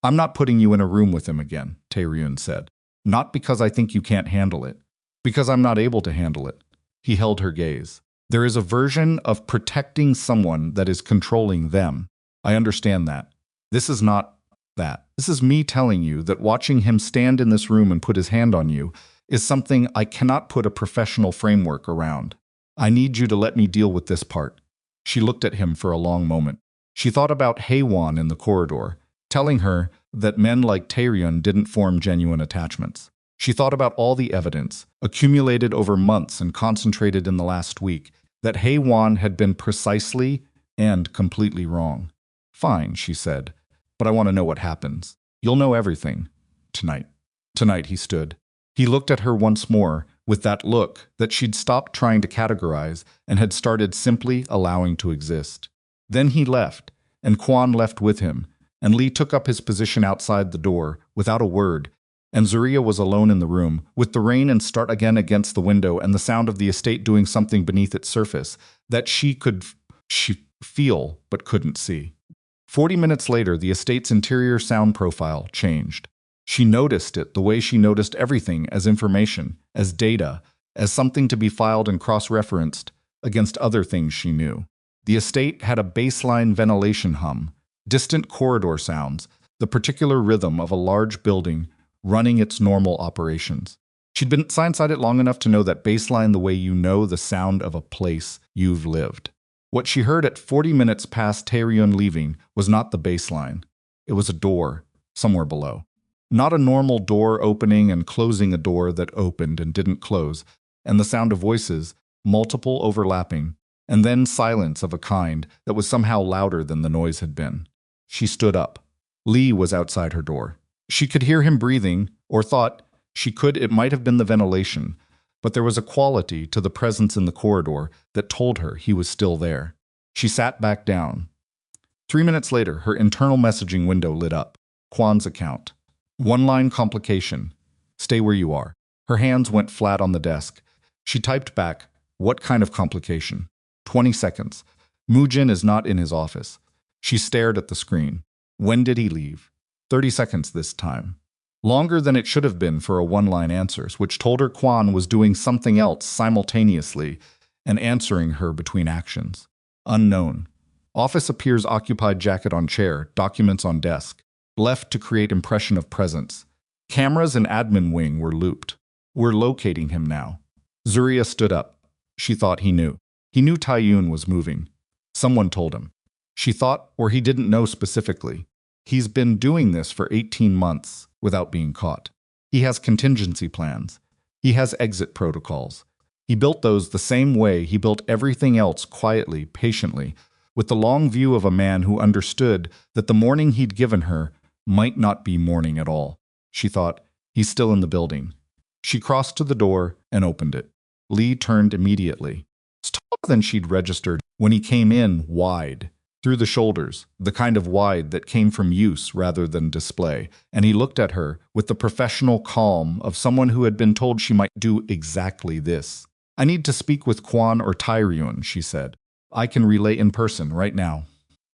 I'm not putting you in a room with him again, Tae-ryun said. Not because I think you can't handle it. Because I'm not able to handle it. He held her gaze. There is a version of protecting someone that is controlling them. I understand that. This is not that. This is me telling you that watching him stand in this room and put his hand on you is something I cannot put a professional framework around. I need you to let me deal with this part. She looked at him for a long moment. She thought about Haewon in the corridor, telling her that men like Tae-ryun didn't form genuine attachments. She thought about all the evidence, accumulated over months and concentrated in the last week, that Haewon had been precisely and completely wrong. Fine, she said, but I want to know what happens. You'll know everything. Tonight. Tonight, he stood. He looked at her once more, with that look that she'd stopped trying to categorize and had started simply allowing to exist. Then he left, and Kwon left with him, and Lee took up his position outside the door, without a word, and Zuriya was alone in the room, with the rain and start again against the window and the sound of the estate doing something beneath its surface that she could feel but couldn't see. 40 minutes later, the estate's interior sound profile changed. She noticed it the way she noticed everything as information, as data, as something to be filed and cross-referenced against other things she knew. The estate had a baseline ventilation hum, distant corridor sounds, the particular rhythm of a large building running its normal operations. She'd been inside it long enough to know that baseline the way you know the sound of a place you've lived. What she heard at 40 minutes past Tae-ryun leaving was not the baseline. It was a door, somewhere below. Not a normal door opening and closing a door that opened and didn't close, and the sound of voices, multiple overlapping, and then silence of a kind that was somehow louder than the noise had been. She stood up. Lee was outside her door. She could hear him breathing, or thought she could. It might have been the ventilation, but there was a quality to the presence in the corridor that told her he was still there. She sat back down. 3 minutes later, her internal messaging window lit up. Kwon's account. One-line complication. Stay where you are. Her hands went flat on the desk. She typed back, what kind of complication? 20 seconds. Moojin is not in his office. She stared at the screen. When did he leave? 30 seconds this time. Longer than it should have been for a one-line answer, which told her Kwon was doing something else simultaneously and answering her between actions. Unknown. Office appears occupied, jacket on chair, documents on desk. Left to create impression of presence. Cameras and admin wing were looped. We're locating him now. Zuriya stood up. She thought he knew. He knew Tae-ryun was moving. Someone told him. She thought, or he didn't know specifically. He's been doing this for 18 months without being caught. He has contingency plans. He has exit protocols. He built those the same way he built everything else, quietly, patiently, with the long view of a man who understood that the morning he'd given her might not be morning at all. She thought, he's still in the building. She crossed to the door and opened it. Lee turned immediately. Taller than she'd registered when he came in, wide, through the shoulders, the kind of wide that came from use rather than display, and he looked at her with the professional calm of someone who had been told she might do exactly this. I need to speak with Kwon or Tae-ryun, she said. I can relay in person right now.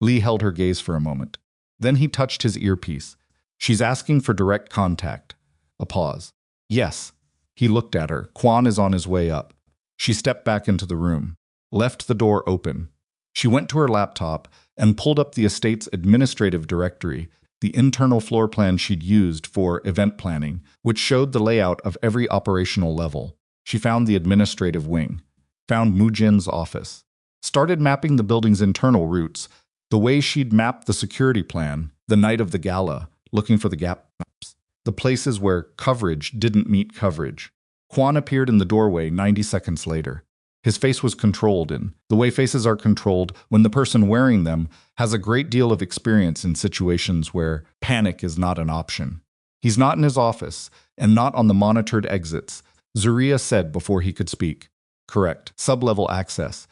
Lee held her gaze for a moment. Then he touched his earpiece. She's asking for direct contact. A pause. Yes. He looked at her. Kwon is on his way up. She stepped back into the room, left the door open. She went to her laptop and pulled up the estate's administrative directory, the internal floor plan she'd used for event planning, which showed the layout of every operational level. She found the administrative wing, found Moojin's office, started mapping the building's internal routes, the way she'd mapped the security plan the night of the gala, looking for the gaps, the places where coverage didn't meet coverage. Kwon appeared in the doorway 90 seconds later. His face was controlled in the way faces are controlled when the person wearing them has a great deal of experience in situations where panic is not an option. He's not in his office and not on the monitored exits, Zuriya said before he could speak. Correct. Sublevel access.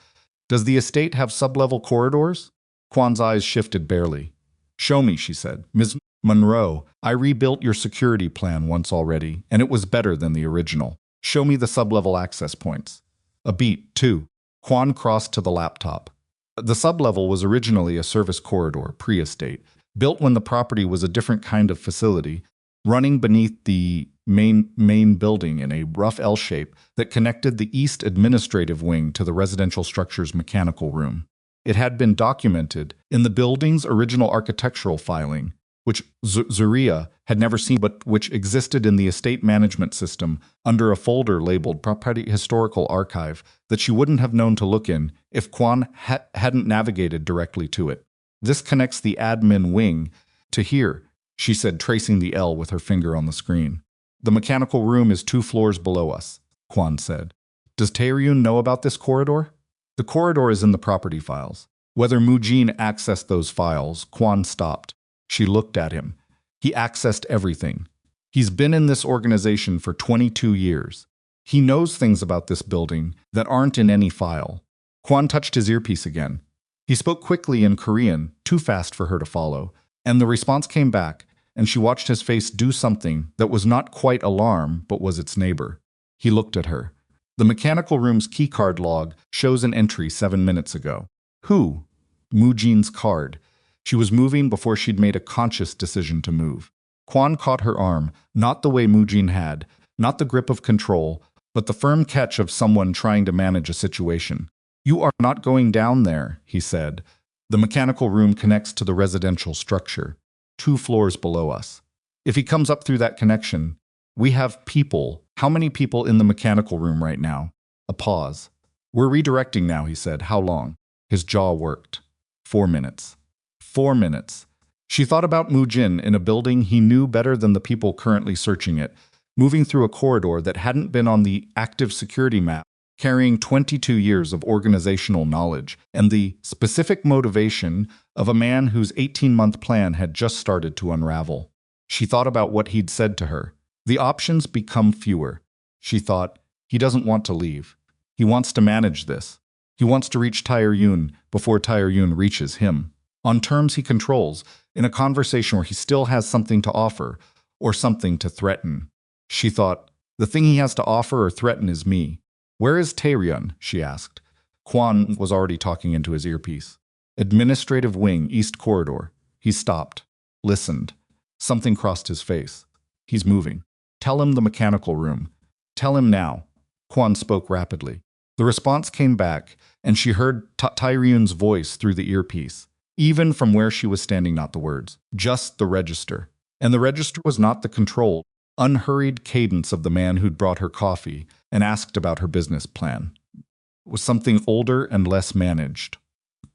Does the estate have sublevel corridors? Kwon's eyes shifted barely. Show me, she said. Ms. Monroe, I rebuilt your security plan once already, and it was better than the original. Show me the sublevel access points. A beat, too. Kwon crossed to the laptop. The sublevel was originally a service corridor, pre-estate, built when the property was a different kind of facility, running beneath the main building in a rough L shape that connected the east administrative wing to the residential structure's mechanical room. It had been documented in the building's original architectural filing, which Zuriya had never seen but which existed in the estate management system under a folder labeled Property Historical Archive that she wouldn't have known to look in if Kwon hadn't navigated directly to it. This connects the admin wing to here, she said, tracing the L with her finger on the screen. The mechanical room is 2 floors below us, Kwon said. Does Tae-ryun know about this corridor? The corridor is in the property files. Whether Moojin accessed those files, Kwon stopped. She looked at him. He accessed everything. He's been in this organization for 22 years. He knows things about this building that aren't in any file. Kwon touched his earpiece again. He spoke quickly in Korean, too fast for her to follow, and the response came back, and she watched his face do something that was not quite alarm, but was its neighbor. He looked at her. The mechanical room's keycard log shows an entry 7 minutes ago. Who? Moojin's card. She was moving before she'd made a conscious decision to move. Kwon caught her arm, not the way Moojin had, not the grip of control, but the firm catch of someone trying to manage a situation. You are not going down there, he said. The mechanical room connects to the residential structure, 2 floors below us. If he comes up through that connection, we have people. How many people in the mechanical room right now? A pause. We're redirecting now, he said. How long? His jaw worked. 4 minutes. 4 minutes. She thought about Moojin in a building he knew better than the people currently searching it, moving through a corridor that hadn't been on the active security map, carrying 22 years of organizational knowledge and the specific motivation of a man whose 18-month plan had just started to unravel. She thought about what he'd said to her. The options become fewer. She thought, he doesn't want to leave. He wants to manage this. He wants to reach Tae-ryun before Tae-ryun reaches him. On terms he controls, in a conversation where he still has something to offer or something to threaten. She thought, the thing he has to offer or threaten is me. Where is Tae-ryun? She asked. Kwon was already talking into his earpiece. Administrative wing, East Corridor. He stopped, listened. Something crossed his face. He's moving. Tell him the mechanical room. Tell him now. Kwon spoke rapidly. The response came back, and she heard Tae-ryun's voice through the earpiece. Even from where she was standing, not the words, just the register. And the register was not the controlled, unhurried cadence of the man who'd brought her coffee and asked about her business plan. It was something older and less managed.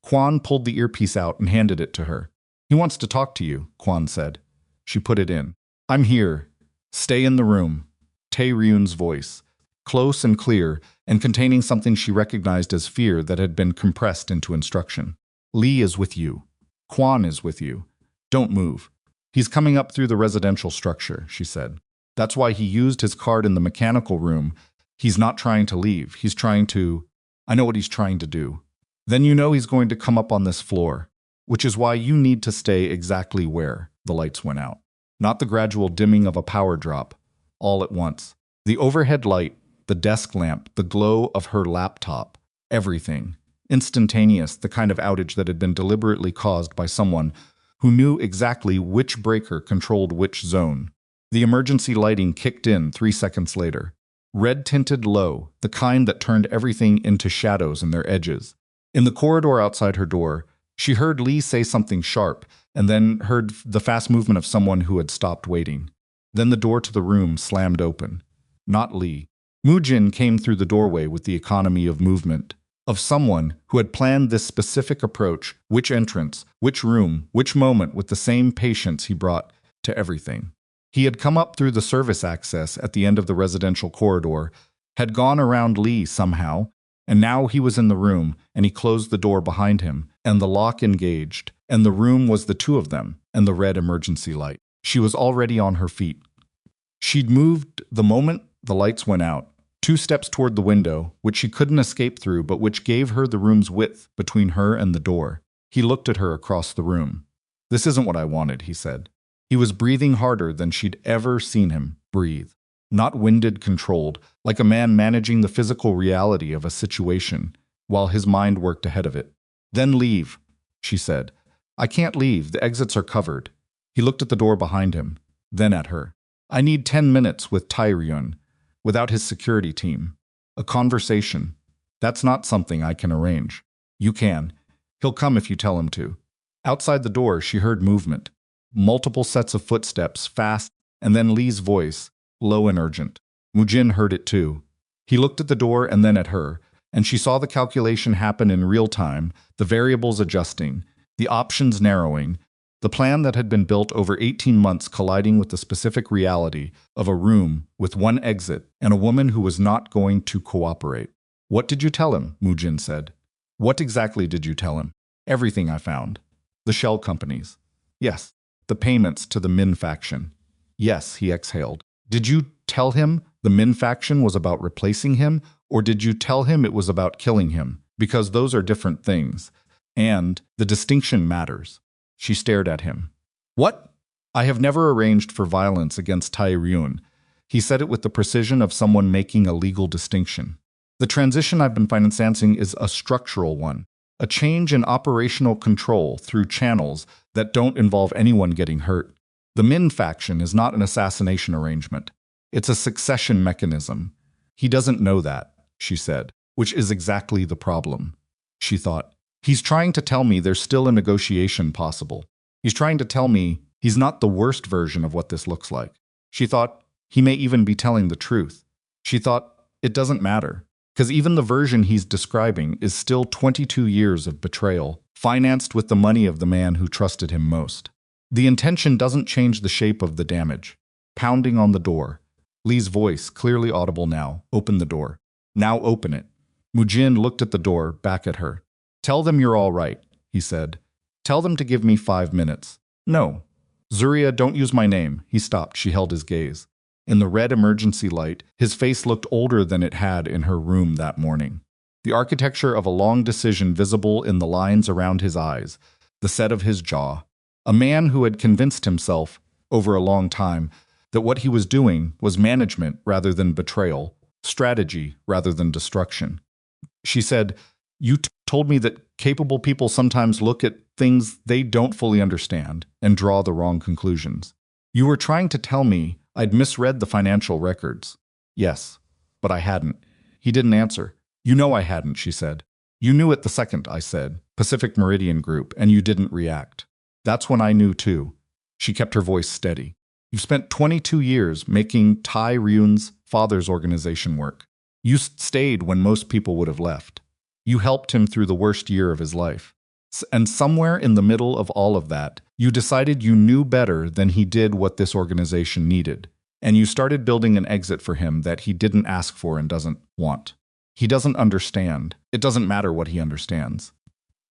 Kwon pulled the earpiece out and handed it to her. He wants to talk to you, Kwon said. She put it in. I'm here. Stay in the room. Tae-ryun's voice, close and clear, and containing something she recognized as fear that had been compressed into instruction. Lee is with you. Kwon is with you. Don't move. He's coming up through the residential structure, she said. That's why he used his card in the mechanical room. He's not trying to leave. He's trying to... I know what he's trying to do. Then you know he's going to come up on this floor, which is why you need to stay exactly where the lights went out. Not the gradual dimming of a power drop, all at once. The overhead light, the desk lamp, the glow of her laptop, everything. Instantaneous, the kind of outage that had been deliberately caused by someone who knew exactly which breaker controlled which zone. The emergency lighting kicked in 3 seconds later. Red-tinted low, the kind that turned everything into shadows in their edges. In the corridor outside her door, she heard Lee say something sharp and then heard the fast movement of someone who had stopped waiting. Then the door to the room slammed open. Not Lee. Moojin came through the doorway with the economy of movement. Of someone who had planned this specific approach, which entrance, which room, which moment with the same patience he brought to everything. He had come up through the service access at the end of the residential corridor, had gone around Lee somehow, and now he was in the room, and he closed the door behind him, and the lock engaged, and the room was the two of them, and the red emergency light. She was already on her feet. She'd moved the moment the lights went out, 2 steps toward the window, which she couldn't escape through, but which gave her the room's width between her and the door. He looked at her across the room. "This isn't what I wanted," he said. He was breathing harder than she'd ever seen him breathe. Not winded, controlled, like a man managing the physical reality of a situation, while his mind worked ahead of it. "Then leave," she said. "I can't leave, the exits are covered." He looked at the door behind him, then at her. "I need 10 minutes with Tae-ryun, without his security team. A conversation. That's not something I can arrange." "You can. He'll come if you tell him to." Outside the door, she heard movement. Multiple sets of footsteps, fast, and then Lee's voice, low and urgent. Moojin heard it too. He looked at the door and then at her, and she saw the calculation happen in real time, the variables adjusting, the options narrowing, the plan that had been built over 18 months colliding with the specific reality of a room with one exit and a woman who was not going to cooperate. "What did you tell him?" Moojin said. "What exactly did you tell him?" "Everything I found. The shell companies." "Yes." "The payments to the Min faction." "Yes," he exhaled. "Did you tell him the Min faction was about replacing him, or did you tell him it was about killing him? Because those are different things. And the distinction matters." She stared at him. "What?" "I have never arranged for violence against Tae-ryun." He said it with the precision of someone making a legal distinction. "The transition I've been financing is a structural one, a change in operational control through channels that don't involve anyone getting hurt. The Min faction is not an assassination arrangement. It's a succession mechanism." "He doesn't know that," she said, which is exactly the problem. She thought, "He's trying to tell me there's still a negotiation possible. He's trying to tell me he's not the worst version of what this looks like." She thought, he may even be telling the truth. She thought, it doesn't matter, because even the version he's describing is still 22 years of betrayal, financed with the money of the man who trusted him most. The intention doesn't change the shape of the damage. Pounding on the door. Lee's voice, clearly audible now, "Open the door. Now open it." Moojin looked at the door, back at her. "Tell them you're all right," he said. "Tell them to give me 5 minutes." "No." "Zuriya, don't use my name." He stopped. She held his gaze. In the red emergency light, his face looked older than it had in her room that morning. The architecture of a long decision visible in the lines around his eyes, the set of his jaw. A man who had convinced himself, over a long time, that what he was doing was management rather than betrayal, strategy rather than destruction. She said, "You told me that capable people sometimes look at things they don't fully understand and draw the wrong conclusions. You were trying to tell me I'd misread the financial records." "Yes, but I hadn't." He didn't answer. "You know I hadn't," she said. "You knew it the second I said, Pacific Meridian Group, and you didn't react. That's when I knew too." She kept her voice steady. "You've spent 22 years making Tae-ryun's father's organization work. You stayed when most people would have left. You helped him through the worst year of his life. And somewhere in the middle of all of that, you decided you knew better than he did what this organization needed. And you started building an exit for him that he didn't ask for and doesn't want. He doesn't understand. It doesn't matter what he understands."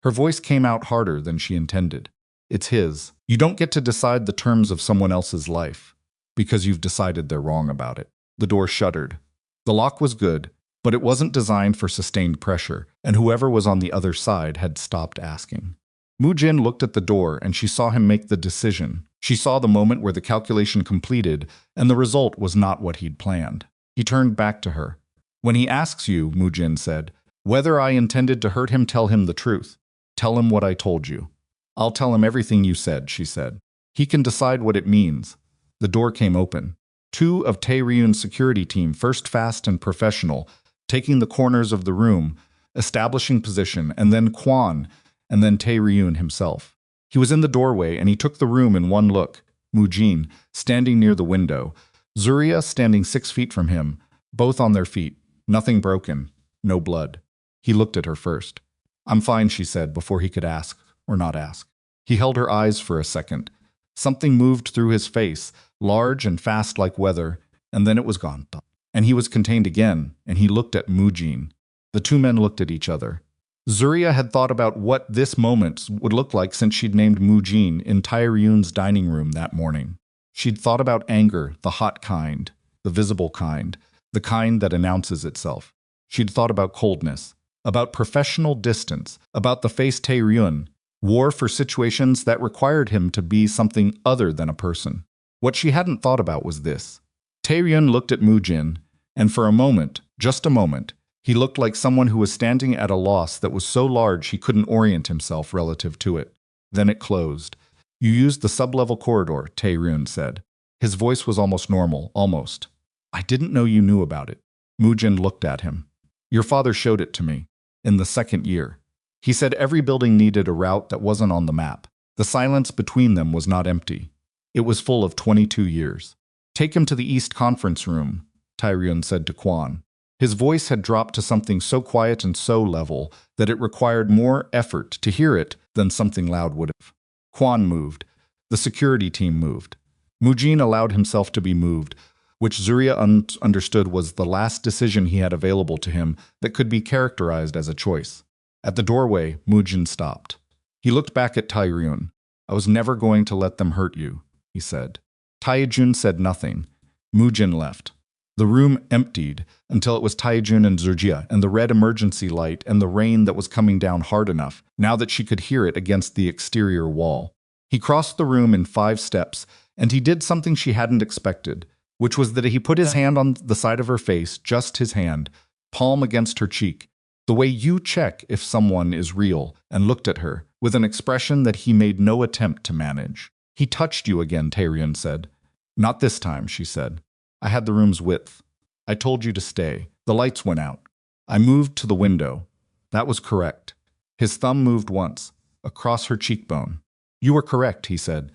Her voice came out harder than she intended. "It's his. You don't get to decide the terms of someone else's life, because you've decided they're wrong about it." The door shuddered. The lock was good, but it wasn't designed for sustained pressure, and whoever was on the other side had stopped asking. Moojin looked at the door and she saw him make the decision. She saw the moment where the calculation completed, and the result was not what he'd planned. He turned back to her. "When he asks you," Moojin said, "whether I intended to hurt him, tell him the truth. Tell him what I told you." "I'll tell him everything you said," she said. "He can decide what it means." The door came open. 2 of Tae-ryun's security team, first fast and professional, taking the corners of the room, establishing position, and then Kwon, and then Tae-ryun himself. He was in the doorway and he took the room in one look. Moojin, standing near the window. Zuriya standing 6 feet from him, both on their feet. Nothing broken. No blood. He looked at her first. "I'm fine," she said, before he could ask or not ask. He held her eyes for a second. Something moved through his face, large and fast like weather, and then it was gone. And he was contained again, and he looked at Mujin. The two men looked at each other. Zuriya had thought about what this moment would look like since she'd named Mujin in Tae-ryun's dining room that morning. She'd thought about anger, the hot kind, the visible kind, the kind that announces itself. She'd thought about coldness, about professional distance, about the face Tae-ryun wore for situations that required him to be something other than a person. What she hadn't thought about was this. Tae-ryun looked at Mujin, and for a moment, just a moment, he looked like someone who was standing at a loss that was so large he couldn't orient himself relative to it. Then it closed. You used the sub-level corridor, Tae-ryun said. His voice was almost normal, almost. I didn't know you knew about it. Mujin looked at him. Your father showed it to me. In the second year. He said every building needed a route that wasn't on the map. The silence between them was not empty. It was full of 22 years. Take him to the East Conference Room, Tae-ryun said to Kwon. His voice had dropped to something so quiet and so level that it required more effort to hear it than something loud would have. Kwon moved. The security team moved. Mujin allowed himself to be moved, which Zuriya understood was the last decision he had available to him that could be characterized as a choice. At the doorway, Mujin stopped. He looked back at Tae-ryun. I was never going to let them hurt you, he said. Tae-ryun said nothing. Mujin left. The room emptied until it was Tae-ryun and Zuriya and the red emergency light and the rain that was coming down hard enough, now that she could hear it against the exterior wall. He crossed the room in 5 steps, and he did something she hadn't expected, which was that he put his hand on the side of her face, just his hand, palm against her cheek, the way you check if someone is real, and looked at her, with an expression that he made no attempt to manage. He touched you again, Tae-ryun said. Not this time, she said. I had the room's width. I told you to stay. The lights went out. I moved to the window. That was correct. His thumb moved once, across her cheekbone. You were correct, he said.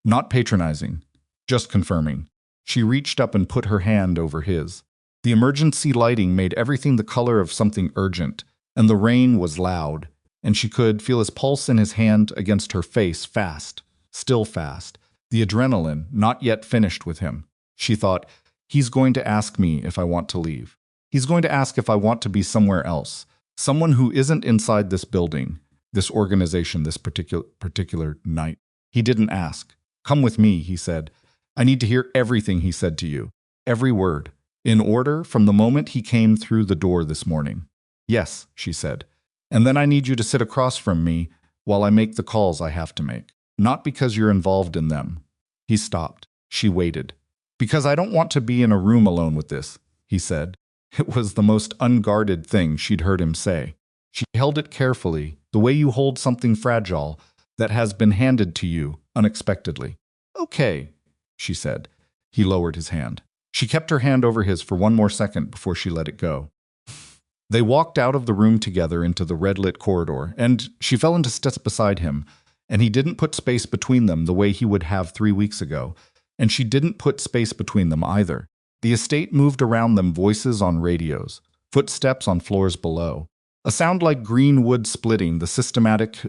Not patronizing, just confirming. She reached up and put her hand over his. The emergency lighting made everything the color of something urgent, and the rain was loud, and she could feel his pulse in his hand against her face fast, still fast, the adrenaline not yet finished with him. She thought, he's going to ask me if I want to leave. He's going to ask if I want to be somewhere else, someone who isn't inside this building, this organization, this particular night. He didn't ask. Come with me, he said. I need to hear everything he said to you, every word, in order from the moment he came through the door this morning. Yes, she said. And then I need you to sit across from me while I make the calls I have to make. Not because you're involved in them. He stopped. She waited. Because I don't want to be in a room alone with this, he said. It was the most unguarded thing she'd heard him say. She held it carefully, the way you hold something fragile that has been handed to you unexpectedly. Okay, she said. He lowered his hand. She kept her hand over his for one more second before she let it go. They walked out of the room together into the red-lit corridor, and she fell into steps beside him, and he didn't put space between them the way he would have 3 weeks ago, and she didn't put space between them either. The estate moved around them, voices on radios, footsteps on floors below. A sound like green wood splitting, the systematic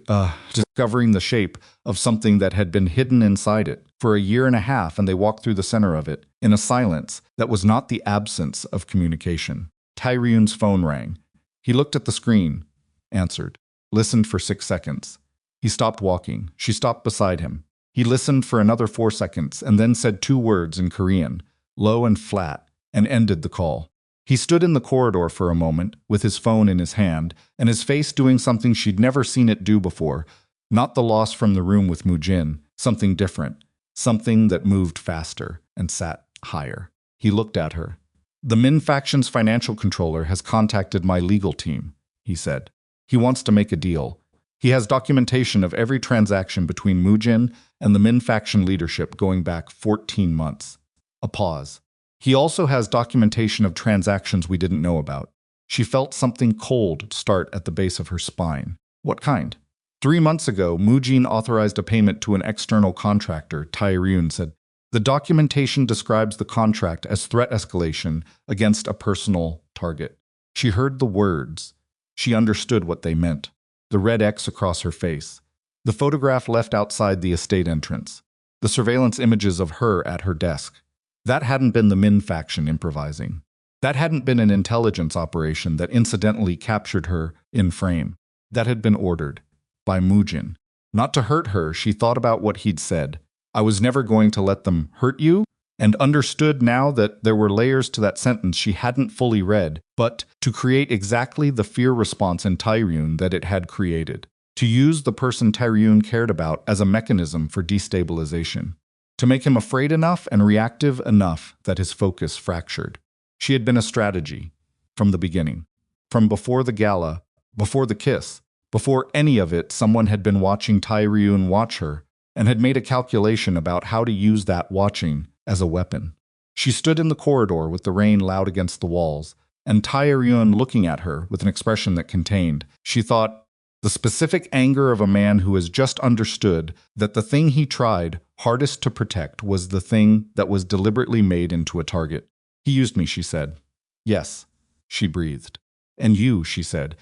discovering the shape of something that had been hidden inside it for a year and a half, and they walked through the center of it, in a silence that was not the absence of communication. Tae-ryun's phone rang. He looked at the screen, answered, listened for 6 seconds. He stopped walking. She stopped beside him. He listened for another 4 seconds and then said 2 words in Korean, low and flat, and ended the call. He stood in the corridor for a moment, with his phone in his hand, and his face doing something she'd never seen it do before. Not the loss from the room with Mujin, something different, something that moved faster and sat higher. He looked at her. The Min faction's financial controller has contacted my legal team, he said. He wants to make a deal. He has documentation of every transaction between Mujin and the Min faction leadership going back 14 months. A pause. He also has documentation of transactions we didn't know about. She felt something cold start at the base of her spine. What kind? 3 months ago, Mujin authorized a payment to an external contractor, Tae-ryun said. The documentation describes the contract as threat escalation against a personal target. She heard the words. She understood what they meant. The red X across her face. The photograph left outside the estate entrance. the surveillance images of her at her desk. That hadn't been the Min faction improvising. That hadn't been an intelligence operation that incidentally captured her in frame. That had been ordered by Mujin. Not to hurt her, she thought about what he'd said. I was never going to let them hurt you, and understood now that there were layers to that sentence she hadn't fully read, but to create exactly the fear response in Tae-ryun that it had created. To use the person Tae-ryun cared about as a mechanism for destabilization. To make him afraid enough and reactive enough that his focus fractured. She had been a strategy from the beginning. From before the gala, before the kiss, before any of it, someone had been watching Tae-ryun watch her and had made a calculation about how to use that watching as a weapon. She stood in the corridor with the rain loud against the walls, and Tae-ryun looking at her with an expression that contained, she thought, the specific anger of a man who has just understood that the thing he tried hardest to protect was the thing that was deliberately made into a target. He used me, she said. Yes, she breathed. And you, she said.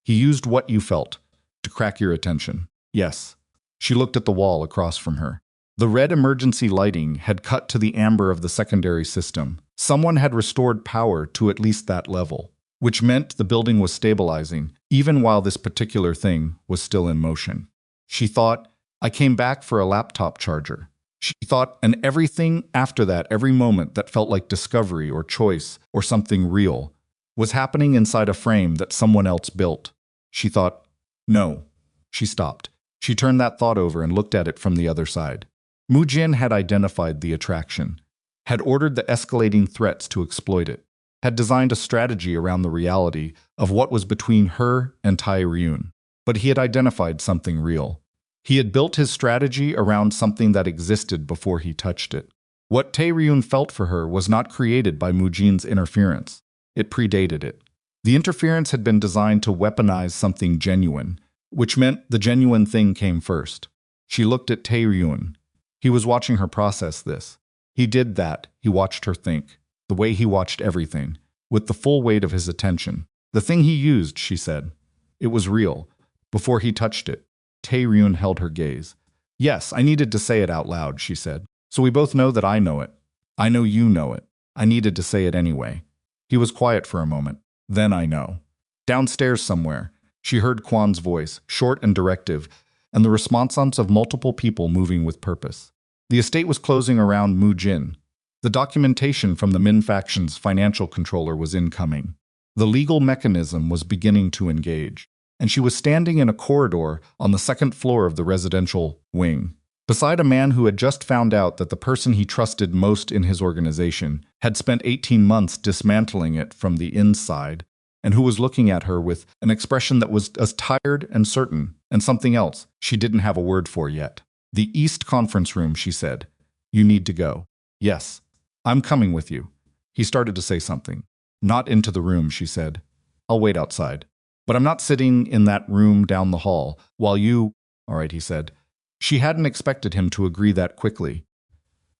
He used what you felt to crack your attention. Yes. She looked at the wall across from her. The red emergency lighting had cut to the amber of the secondary system. Someone had restored power to at least that level, which meant the building was stabilizing, even while this particular thing was still in motion. She thought, I came back for a laptop charger. She thought, and everything after that, every moment that felt like discovery or choice or something real, was happening inside a frame that someone else built. She thought, no. She stopped. She turned that thought over and looked at it from the other side. Mujin had identified the attraction, had ordered the escalating threats to exploit it, had designed a strategy around the reality of what was between her and Tae-ryun. But he had identified something real. He had built his strategy around something that existed before he touched it. What Tae-ryun felt for her was not created by Mujin's interference. It predated it. The interference had been designed to weaponize something genuine, which meant the genuine thing came first. She looked at Tae-ryun. He was watching her process this. He did that. He watched her think, the way he watched everything, with the full weight of his attention. The thing he used, she said. It was real. Before he touched it, Tae-ryun held her gaze. Yes, I needed to say it out loud, she said. So we both know that I know it. I know you know it. I needed to say it anyway. He was quiet for a moment. Then I know. Downstairs somewhere, she heard Kwan's voice, short and directive, and the responses of multiple people moving with purpose. The estate was closing around Mujin. The documentation from the Min faction's financial controller was incoming. The legal mechanism was beginning to engage, and she was standing in a corridor on the second floor of the residential wing, beside a man who had just found out that the person he trusted most in his organization had spent 18 months dismantling it from the inside, and who was looking at her with an expression that was as tired and certain, and something else she didn't have a word for yet. The East Conference Room, she said. You need to go. Yes. I'm coming with you. He started to say something. Not into the room, she said. I'll wait outside. But I'm not sitting in that room down the hall while you… All right, he said. She hadn't expected him to agree that quickly.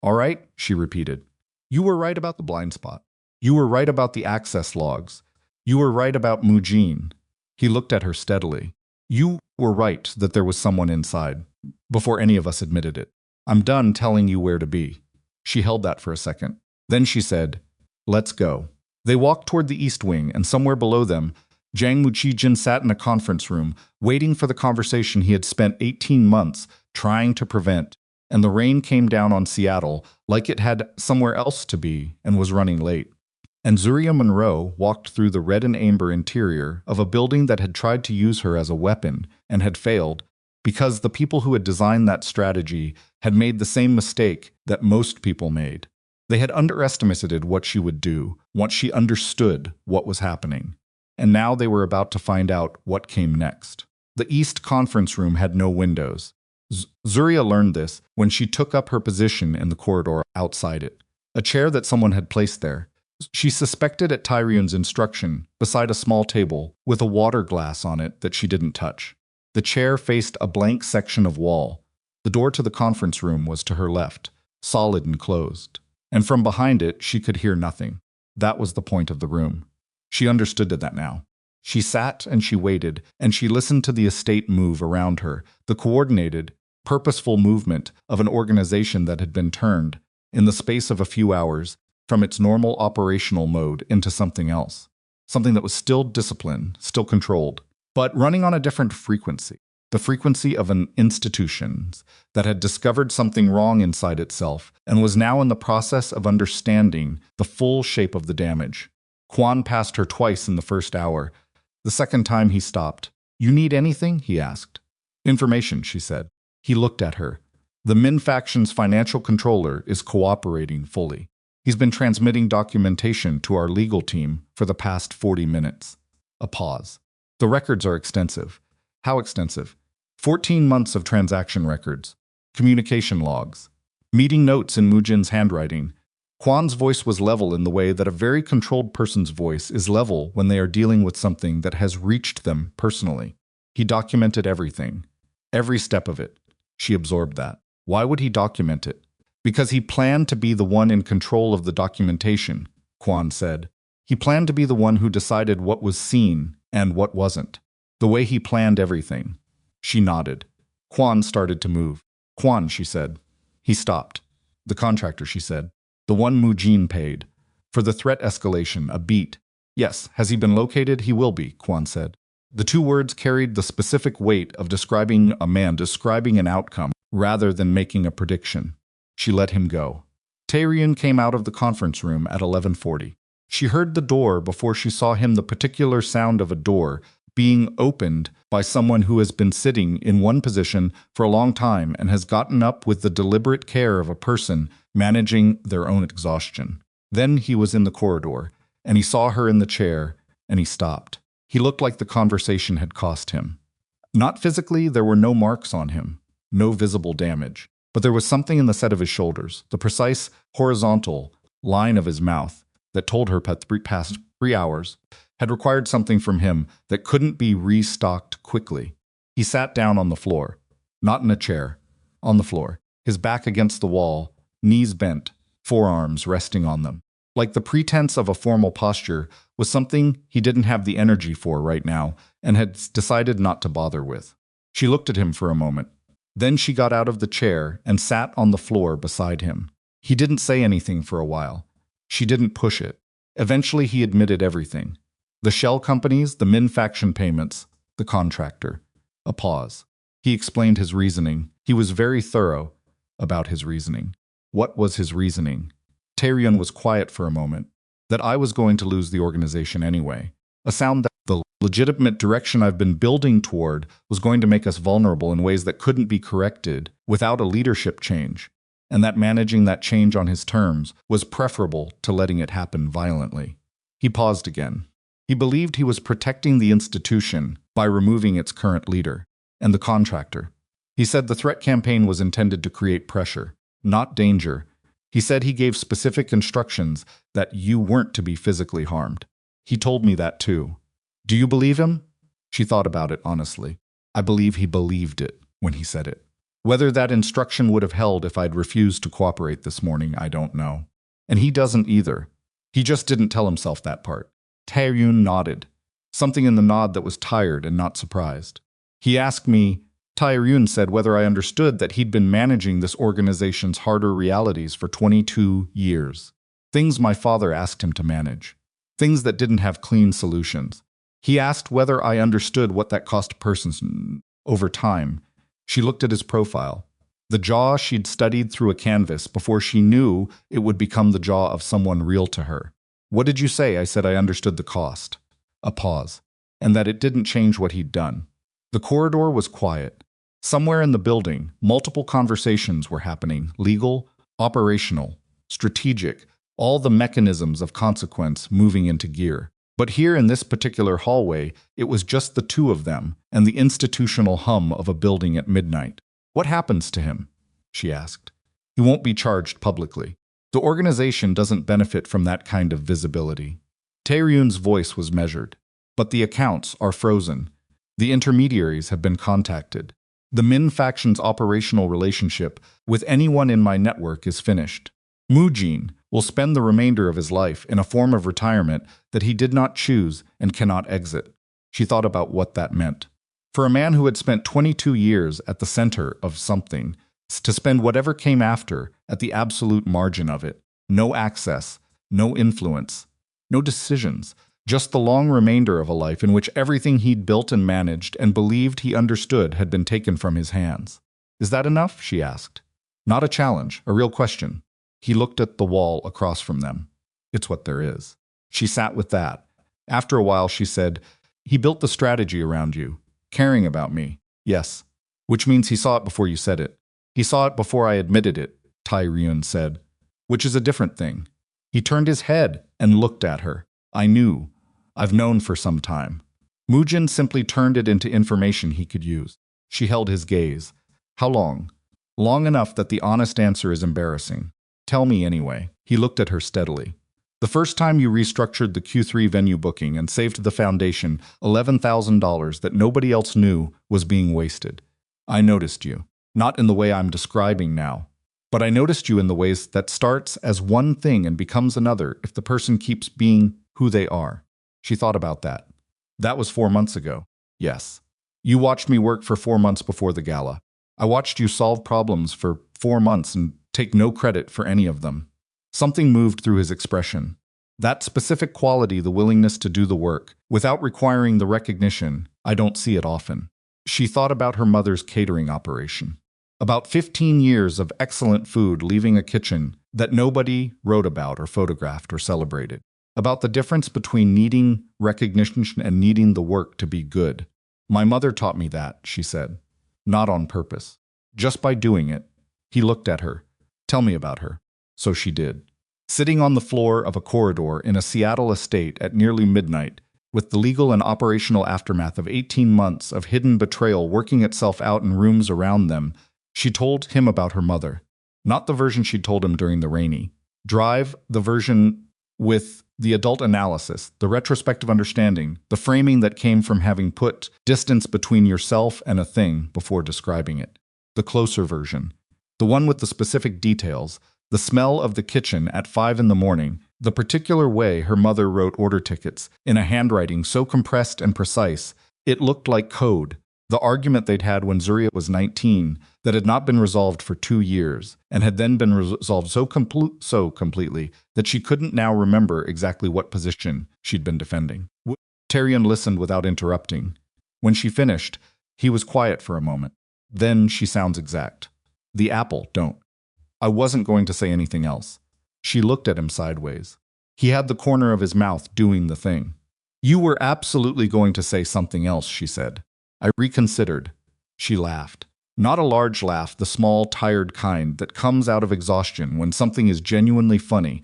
All right, she repeated. You were right about the blind spot. You were right about the access logs. You were right about Mujin. He looked at her steadily. You were right that there was someone inside, before any of us admitted it. I'm done telling you where to be. She held that for a second. Then she said, let's go. They walked toward the east wing, and somewhere below them, Jang Muchijin sat in a conference room, waiting for the conversation he had spent 18 months trying to prevent, and the rain came down on Seattle like it had somewhere else to be and was running late. And Zuriya Monroe walked through the red and amber interior of a building that had tried to use her as a weapon and had failed, because the people who had designed that strategy had made the same mistake that most people made. They had underestimated what she would do once she understood what was happening. And now they were about to find out what came next. The East Conference Room had no windows. Zuriya learned this when she took up her position in the corridor outside it, a chair that someone had placed there. She suspected at Tae-ryun's instruction, beside a small table with a water glass on it that she didn't touch. The chair faced a blank section of wall. The door to the conference room was to her left, solid and closed. And from behind it, she could hear nothing. That was the point of the room. She understood that now. She sat and she waited, and she listened to the estate move around her, the coordinated, purposeful movement of an organization that had been turned, in the space of a few hours, from its normal operational mode into something else. Something that was still disciplined, still controlled, but running on a different frequency. The frequency of an institution that had discovered something wrong inside itself and was now in the process of understanding the full shape of the damage. Kwon passed her twice in the first hour. The second time he stopped. "You need anything?" he asked. "Information," she said. He looked at her. "The Min faction's financial controller is cooperating fully. He's been transmitting documentation to our legal team for the past 40 minutes. A pause. "The records are extensive." "How extensive?" 14 months of transaction records, communication logs, meeting notes in Mujin's handwriting. Kwon's voice was level in the way that a very controlled person's voice is level when they are dealing with something that has reached them personally. He documented everything. Every step of it. She absorbed that. Why would he document it? Because he planned to be the one in control of the documentation, Kwon said. He planned to be the one who decided what was seen and what wasn't. The way he planned everything. She nodded. Kwon started to move. "Kwon," she said. He stopped. "The contractor," she said. "The one Mujin paid. For the threat escalation, a beat." "Yes, has he been located?" "He will be," Kwon said. The two words carried the specific weight of describing a man, describing an outcome, rather than making a prediction. She let him go. Tae-ryun came out of the conference room at 11:40. She heard the door before she saw him, the particular sound of a door being opened by someone who has been sitting in one position for a long time and has gotten up with the deliberate care of a person managing their own exhaustion. Then he was in the corridor, and he saw her in the chair, and he stopped. He looked like the conversation had cost him. Not physically, there were no marks on him, no visible damage, but there was something in the set of his shoulders, the precise horizontal line of his mouth, that told her past 3 hours had required something from him that couldn't be restocked quickly. He sat down on the floor, not in a chair, on the floor, his back against the wall, knees bent, forearms resting on them. Like the pretense of a formal posture was something he didn't have the energy for right now and had decided not to bother with. She looked at him for a moment. Then she got out of the chair and sat on the floor beside him. He didn't say anything for a while. She didn't push it. Eventually he admitted everything. The shell companies, the Min faction payments, the contractor. A pause. He explained his reasoning. He was very thorough about his reasoning. What was his reasoning? Tae-ryun was quiet for a moment. That I was going to lose the organization anyway. A sound that the legitimate direction I've been building toward was going to make us vulnerable in ways that couldn't be corrected without a leadership change, and that managing that change on his terms was preferable to letting it happen violently. He paused again. He believed he was protecting the institution by removing its current leader and the contractor. He said the threat campaign was intended to create pressure, not danger. He said he gave specific instructions that you weren't to be physically harmed. He told me that too. Do you believe him? She thought about it honestly. I believe he believed it when he said it. Whether that instruction would have held if I'd refused to cooperate this morning, I don't know. And he doesn't either. He just didn't tell himself that part. Tae-ryun nodded, something in the nod that was tired and not surprised. He asked me, Tae-ryun said, whether I understood that he'd been managing this organization's harder realities for 22 years. Things my father asked him to manage. Things that didn't have clean solutions. He asked whether I understood what that cost persons over time. She looked at his profile. The jaw she'd studied through a canvas before she knew it would become the jaw of someone real to her. What did you say? I said I understood the cost. A pause. And that it didn't change what he'd done. The corridor was quiet. Somewhere in the building, multiple conversations were happening. Legal, operational, strategic, all the mechanisms of consequence moving into gear. But here in this particular hallway, it was just the two of them and the institutional hum of a building at midnight. What happens to him? She asked. He won't be charged publicly. The organization doesn't benefit from that kind of visibility. Tae-ryun's voice was measured. But the accounts are frozen. The intermediaries have been contacted. The Min faction's operational relationship with anyone in my network is finished. Mujin will spend the remainder of his life in a form of retirement that he did not choose and cannot exit. She thought about what that meant. For a man who had spent 22 years at the center of something, to spend whatever came after at the absolute margin of it, no access, no influence, no decisions, just the long remainder of a life in which everything he'd built and managed and believed he understood had been taken from his hands. Is that enough? She asked. Not a challenge, a real question. He looked at the wall across from them. It's what there is. She sat with that. After a while, she said, he built the strategy around you, caring about me. Yes. Which means he saw it before you said it. He saw it before I admitted it, Tae-ryun said. Which is a different thing. He turned his head and looked at her. I knew. I've known for some time. Moojin simply turned it into information he could use. She held his gaze. How long? Long enough that the honest answer is embarrassing. Tell me anyway. He looked at her steadily. The first time you restructured the Q3 venue booking and saved the foundation $11,000 that nobody else knew was being wasted. I noticed you. Not in the way I'm describing now. But I noticed you in the ways that starts as one thing and becomes another if the person keeps being who they are. She thought about that. That was 4 months ago. Yes. You watched me work for 4 months before the gala. I watched you solve problems for 4 months and take no credit for any of them. Something moved through his expression. That specific quality, the willingness to do the work, without requiring the recognition, I don't see it often. She thought about her mother's catering operation. About 15 years of excellent food leaving a kitchen that nobody wrote about or photographed or celebrated. About the difference between needing recognition and needing the work to be good. My mother taught me that, she said. Not on purpose. Just by doing it. He looked at her. Tell me about her. So she did. Sitting on the floor of a corridor in a Seattle estate at nearly midnight, with the legal and operational aftermath of 18 months of hidden betrayal working itself out in rooms around them, she told him about her mother. Not the version she'd told him during the rainy drive, the version with the adult analysis, the retrospective understanding, the framing that came from having put distance between yourself and a thing before describing it. The closer version. The one with the specific details, the smell of the kitchen at 5 a.m, the particular way her mother wrote order tickets, in a handwriting so compressed and precise, it looked like code. The argument they'd had when Zuriya was 19, that had not been resolved for 2 years, and had then been resolved so completely that she couldn't now remember exactly what position she'd been defending. Tae-ryun listened without interrupting. When she finished, he was quiet for a moment. Then she sounds exact. The apple, don't. I wasn't going to say anything else. She looked at him sideways. He had the corner of his mouth doing the thing. You were absolutely going to say something else, she said. I reconsidered. She laughed. Not a large laugh, the small, tired kind that comes out of exhaustion when something is genuinely funny,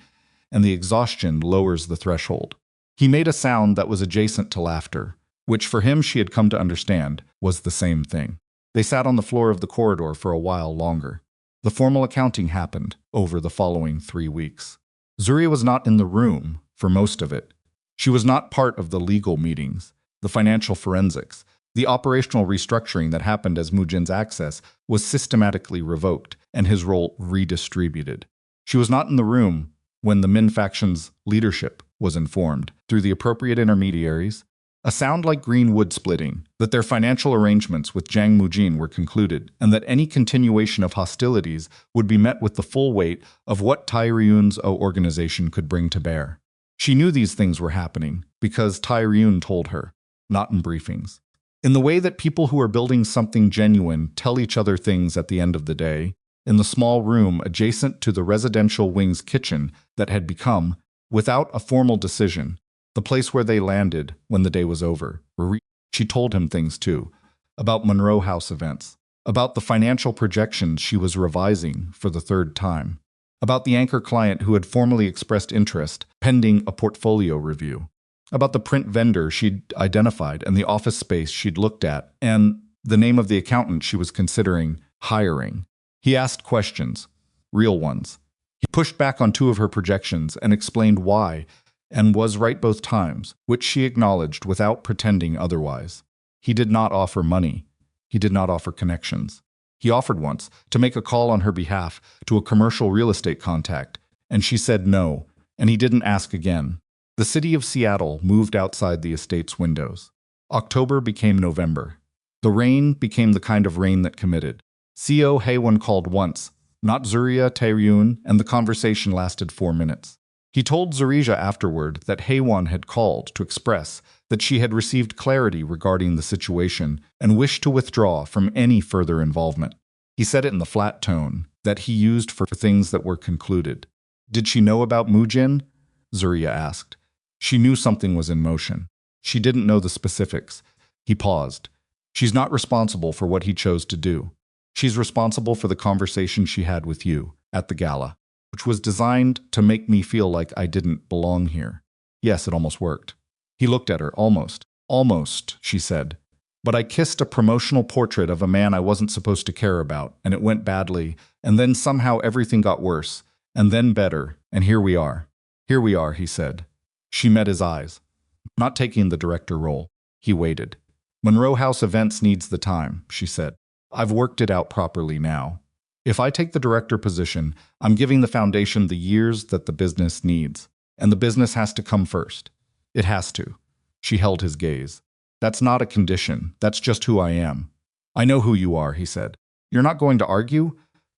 and the exhaustion lowers the threshold. He made a sound that was adjacent to laughter, which for him she had come to understand was the same thing. They sat on the floor of the corridor for a while longer. The formal accounting happened over the following 3 weeks. Zuriya was not in the room for most of it. She was not part of the legal meetings, the financial forensics, the operational restructuring that happened as Moojin's access was systematically revoked and his role redistributed. She was not in the room when the Min faction's leadership was informed, through the appropriate intermediaries, a sound like green wood splitting, that their financial arrangements with Jang Moojin were concluded, and that any continuation of hostilities would be met with the full weight of what Tae-ryun's organization could bring to bear. She knew these things were happening because Tae-ryun told her, not in briefings. In the way that people who are building something genuine tell each other things at the end of the day, in the small room adjacent to the residential wing's kitchen that had become, without a formal decision, the place where they landed when the day was over. She told him things too, about Monroe House events, about the financial projections she was revising for the 3rd time, about the anchor client who had formally expressed interest pending a portfolio review, about the print vendor she'd identified and the office space she'd looked at, and the name of the accountant she was considering hiring. He asked questions, real ones. He pushed back on 2 of her projections and explained why, and was right both times, which she acknowledged without pretending otherwise. He did not offer money. He did not offer connections. He offered once to make a call on her behalf to a commercial real estate contact, and she said no, and he didn't ask again. The city of Seattle moved outside the estate's windows. October became November. The rain became the kind of rain that committed. CO Haewon called once, not Zuriya Tae-ryun, and the conversation lasted 4 minutes. He told Zuriya afterward that Haewon had called to express that she had received clarity regarding the situation and wished to withdraw from any further involvement. He said it in the flat tone that he used for things that were concluded. Did she know about Moojin? Zuriya asked. She knew something was in motion. She didn't know the specifics. He paused. She's not responsible for what he chose to do. She's responsible for the conversation she had with you at the gala, which was designed to make me feel like I didn't belong here. Yes, it almost worked. He looked at her. Almost. Almost, she said. But I kissed a promotional portrait of a man I wasn't supposed to care about, and it went badly, and then somehow everything got worse, and then better, and here we are. Here we are, he said. She met his eyes. Not taking the director role. He waited. Monroe House Events needs the time, she said. I've worked it out properly now. If I take the director position, I'm giving the foundation the years that the business needs, and the business has to come first. It has to. She held his gaze. That's not a condition. That's just who I am. I know who you are, he said. You're not going to argue?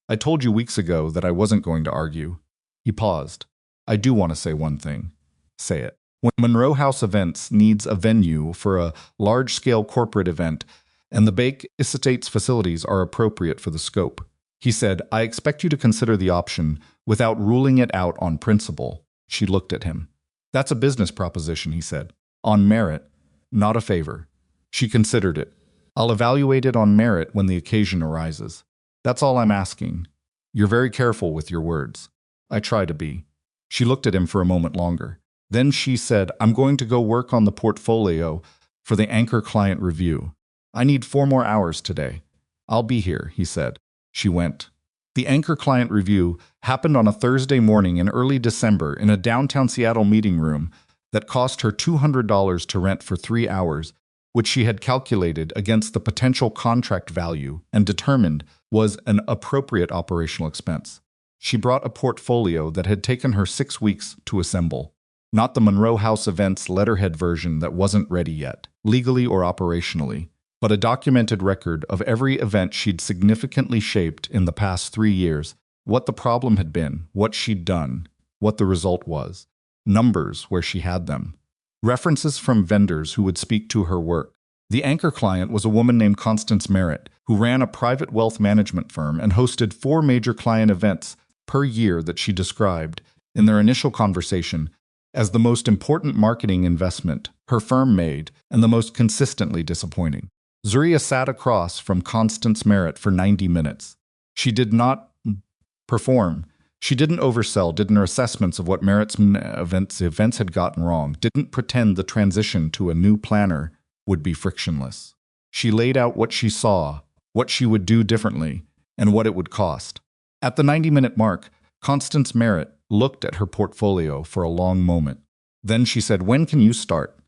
I told you weeks ago that I wasn't going to argue. He paused. I do want to say one thing. Say it. When Monroe House Events needs a venue for a large-scale corporate event, and the Baek Estate's facilities are appropriate for the scope, he said, I expect you to consider the option without ruling it out on principle. She looked at him. That's a business proposition, he said. On merit, not a favor. She considered it. I'll evaluate it on merit when the occasion arises. That's all I'm asking. You're very careful with your words. I try to be. She looked at him for a moment longer. Then she said, I'm going to go work on the portfolio for the anchor client review. I need 4 more hours today. I'll be here, he said. She went. The anchor client review happened on a Thursday morning in early December in a downtown Seattle meeting room that cost her $200 to rent for 3 hours, which she had calculated against the potential contract value and determined was an appropriate operational expense. She brought a portfolio that had taken her 6 weeks to assemble. Not the Monroe House Events letterhead version that wasn't ready yet, legally or operationally, but a documented record of every event she'd significantly shaped in the past 3 years, what the problem had been, what she'd done, what the result was, numbers where she had them, references from vendors who would speak to her work. The anchor client was a woman named Constance Merritt, who ran a private wealth management firm and hosted 4 major client events per year that she described, in their initial conversation, as the most important marketing investment her firm made and the most consistently disappointing. Zuriya sat across from Constance Merritt for 90 minutes. She did not perform. She didn't oversell, didn't her assessments of what Merritt's events had gotten wrong, didn't pretend the transition to a new planner would be frictionless. She laid out what she saw, what she would do differently, and what it would cost. At the 90-minute mark, Constance Merritt looked at her portfolio for a long moment. Then she said, When can you start?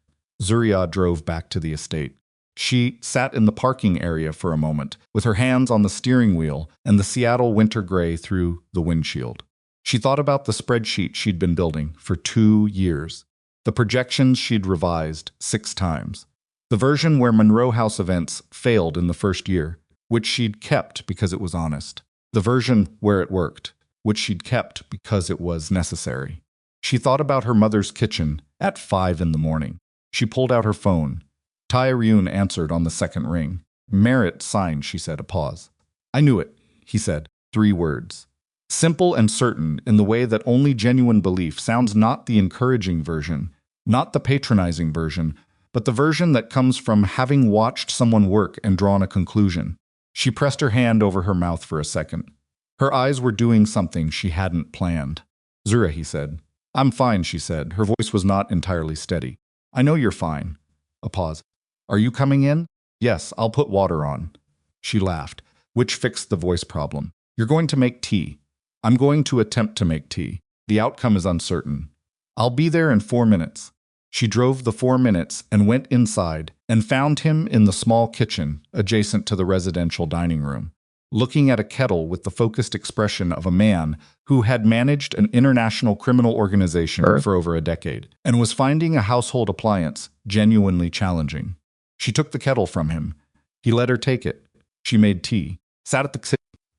Zuriya drove back to the estate. She sat in the parking area for a moment, with her hands on the steering wheel and the Seattle winter gray through the windshield. She thought about the spreadsheet she'd been building for 2 years, the projections she'd revised 6 times, the version where Monroe House Events failed in the first year, which she'd kept because it was honest, the version where it worked, which she'd kept because it was necessary. She thought about her mother's kitchen at 5 in the morning. She pulled out her phone. Tae-ryun answered on the second ring. Merritt signed, she said, a pause. I knew it, he said, 3 words. Simple and certain in the way that only genuine belief sounds, not the encouraging version, not the patronizing version, but the version that comes from having watched someone work and drawn a conclusion. She pressed her hand over her mouth for a second. Her eyes were doing something she hadn't planned. Zuriya, he said. I'm fine, she said. Her voice was not entirely steady. I know you're fine. A pause. Are you coming in? Yes, I'll put water on. She laughed, which fixed the voice problem. You're going to make tea. I'm going to attempt to make tea. The outcome is uncertain. I'll be there in 4 minutes. She drove the 4 minutes and went inside and found him in the small kitchen adjacent to the residential dining room, looking at a kettle with the focused expression of a man who had managed an international criminal organization for over a decade and was finding a household appliance genuinely challenging. She took the kettle from him. He let her take it. She made tea.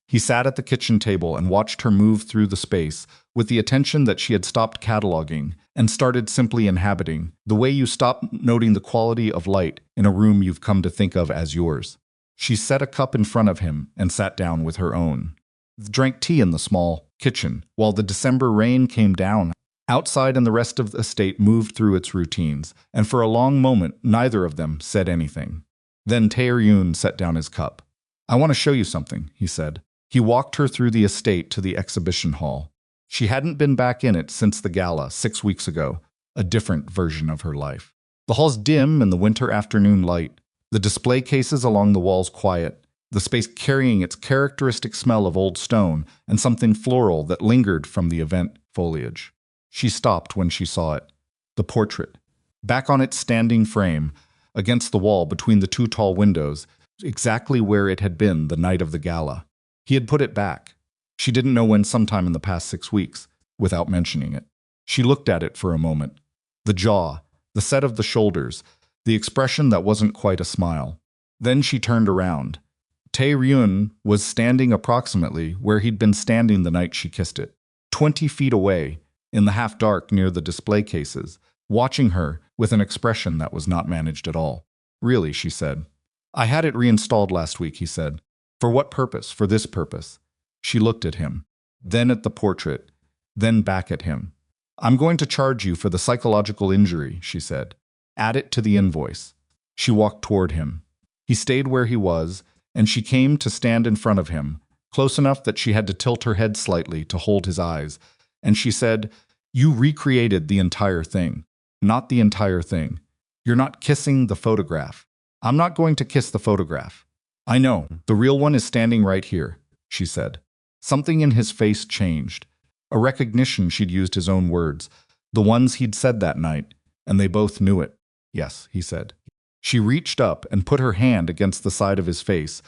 He sat at the kitchen table and watched her move through the space with the attention that she had stopped cataloging and started simply inhabiting, the way you stop noting the quality of light in a room you've come to think of as yours. She set a cup in front of him and sat down with her own. Drank tea in the small kitchen while the December rain came down outside and the rest of the estate moved through its routines, and for a long moment neither of them said anything. Then Tae-ryun set down his cup. "I want to show you something," he said. He walked her through the estate to the exhibition hall. She hadn't been back in it since the gala 6 weeks ago, a different version of her life. The hall's dim in the winter afternoon light, the display cases along the walls quiet, the space carrying its characteristic smell of old stone and something floral that lingered from the event foliage. She stopped when she saw it. The portrait, back on its standing frame, against the wall between the two tall windows, exactly where it had been the night of the gala. He had put it back. She didn't know when, sometime in the past 6 weeks, without mentioning it. She looked at it for a moment. The jaw, the set of the shoulders, the expression that wasn't quite a smile. Then she turned around. Tae-ryun was standing approximately where he'd been standing the night she kissed it, 20 feet away, in the half-dark near the display cases, watching her with an expression that was not managed at all. "Really," she said. "I had it reinstalled last week," he said. "For what purpose? For this purpose." She looked at him, then at the portrait, then back at him. "I'm going to charge you for the psychological injury," she said. "Add it to the invoice." She walked toward him. He stayed where he was, and she came to stand in front of him, close enough that she had to tilt her head slightly to hold his eyes, and she said, "You recreated the entire thing." "Not the entire thing. You're not kissing the photograph." "I'm not going to kiss the photograph." "I know. The real one is standing right here," she said. Something in his face changed. A recognition she'd used his own words, the ones he'd said that night, and they both knew it. "Yes," he said. She reached up and put her hand against the side of his face,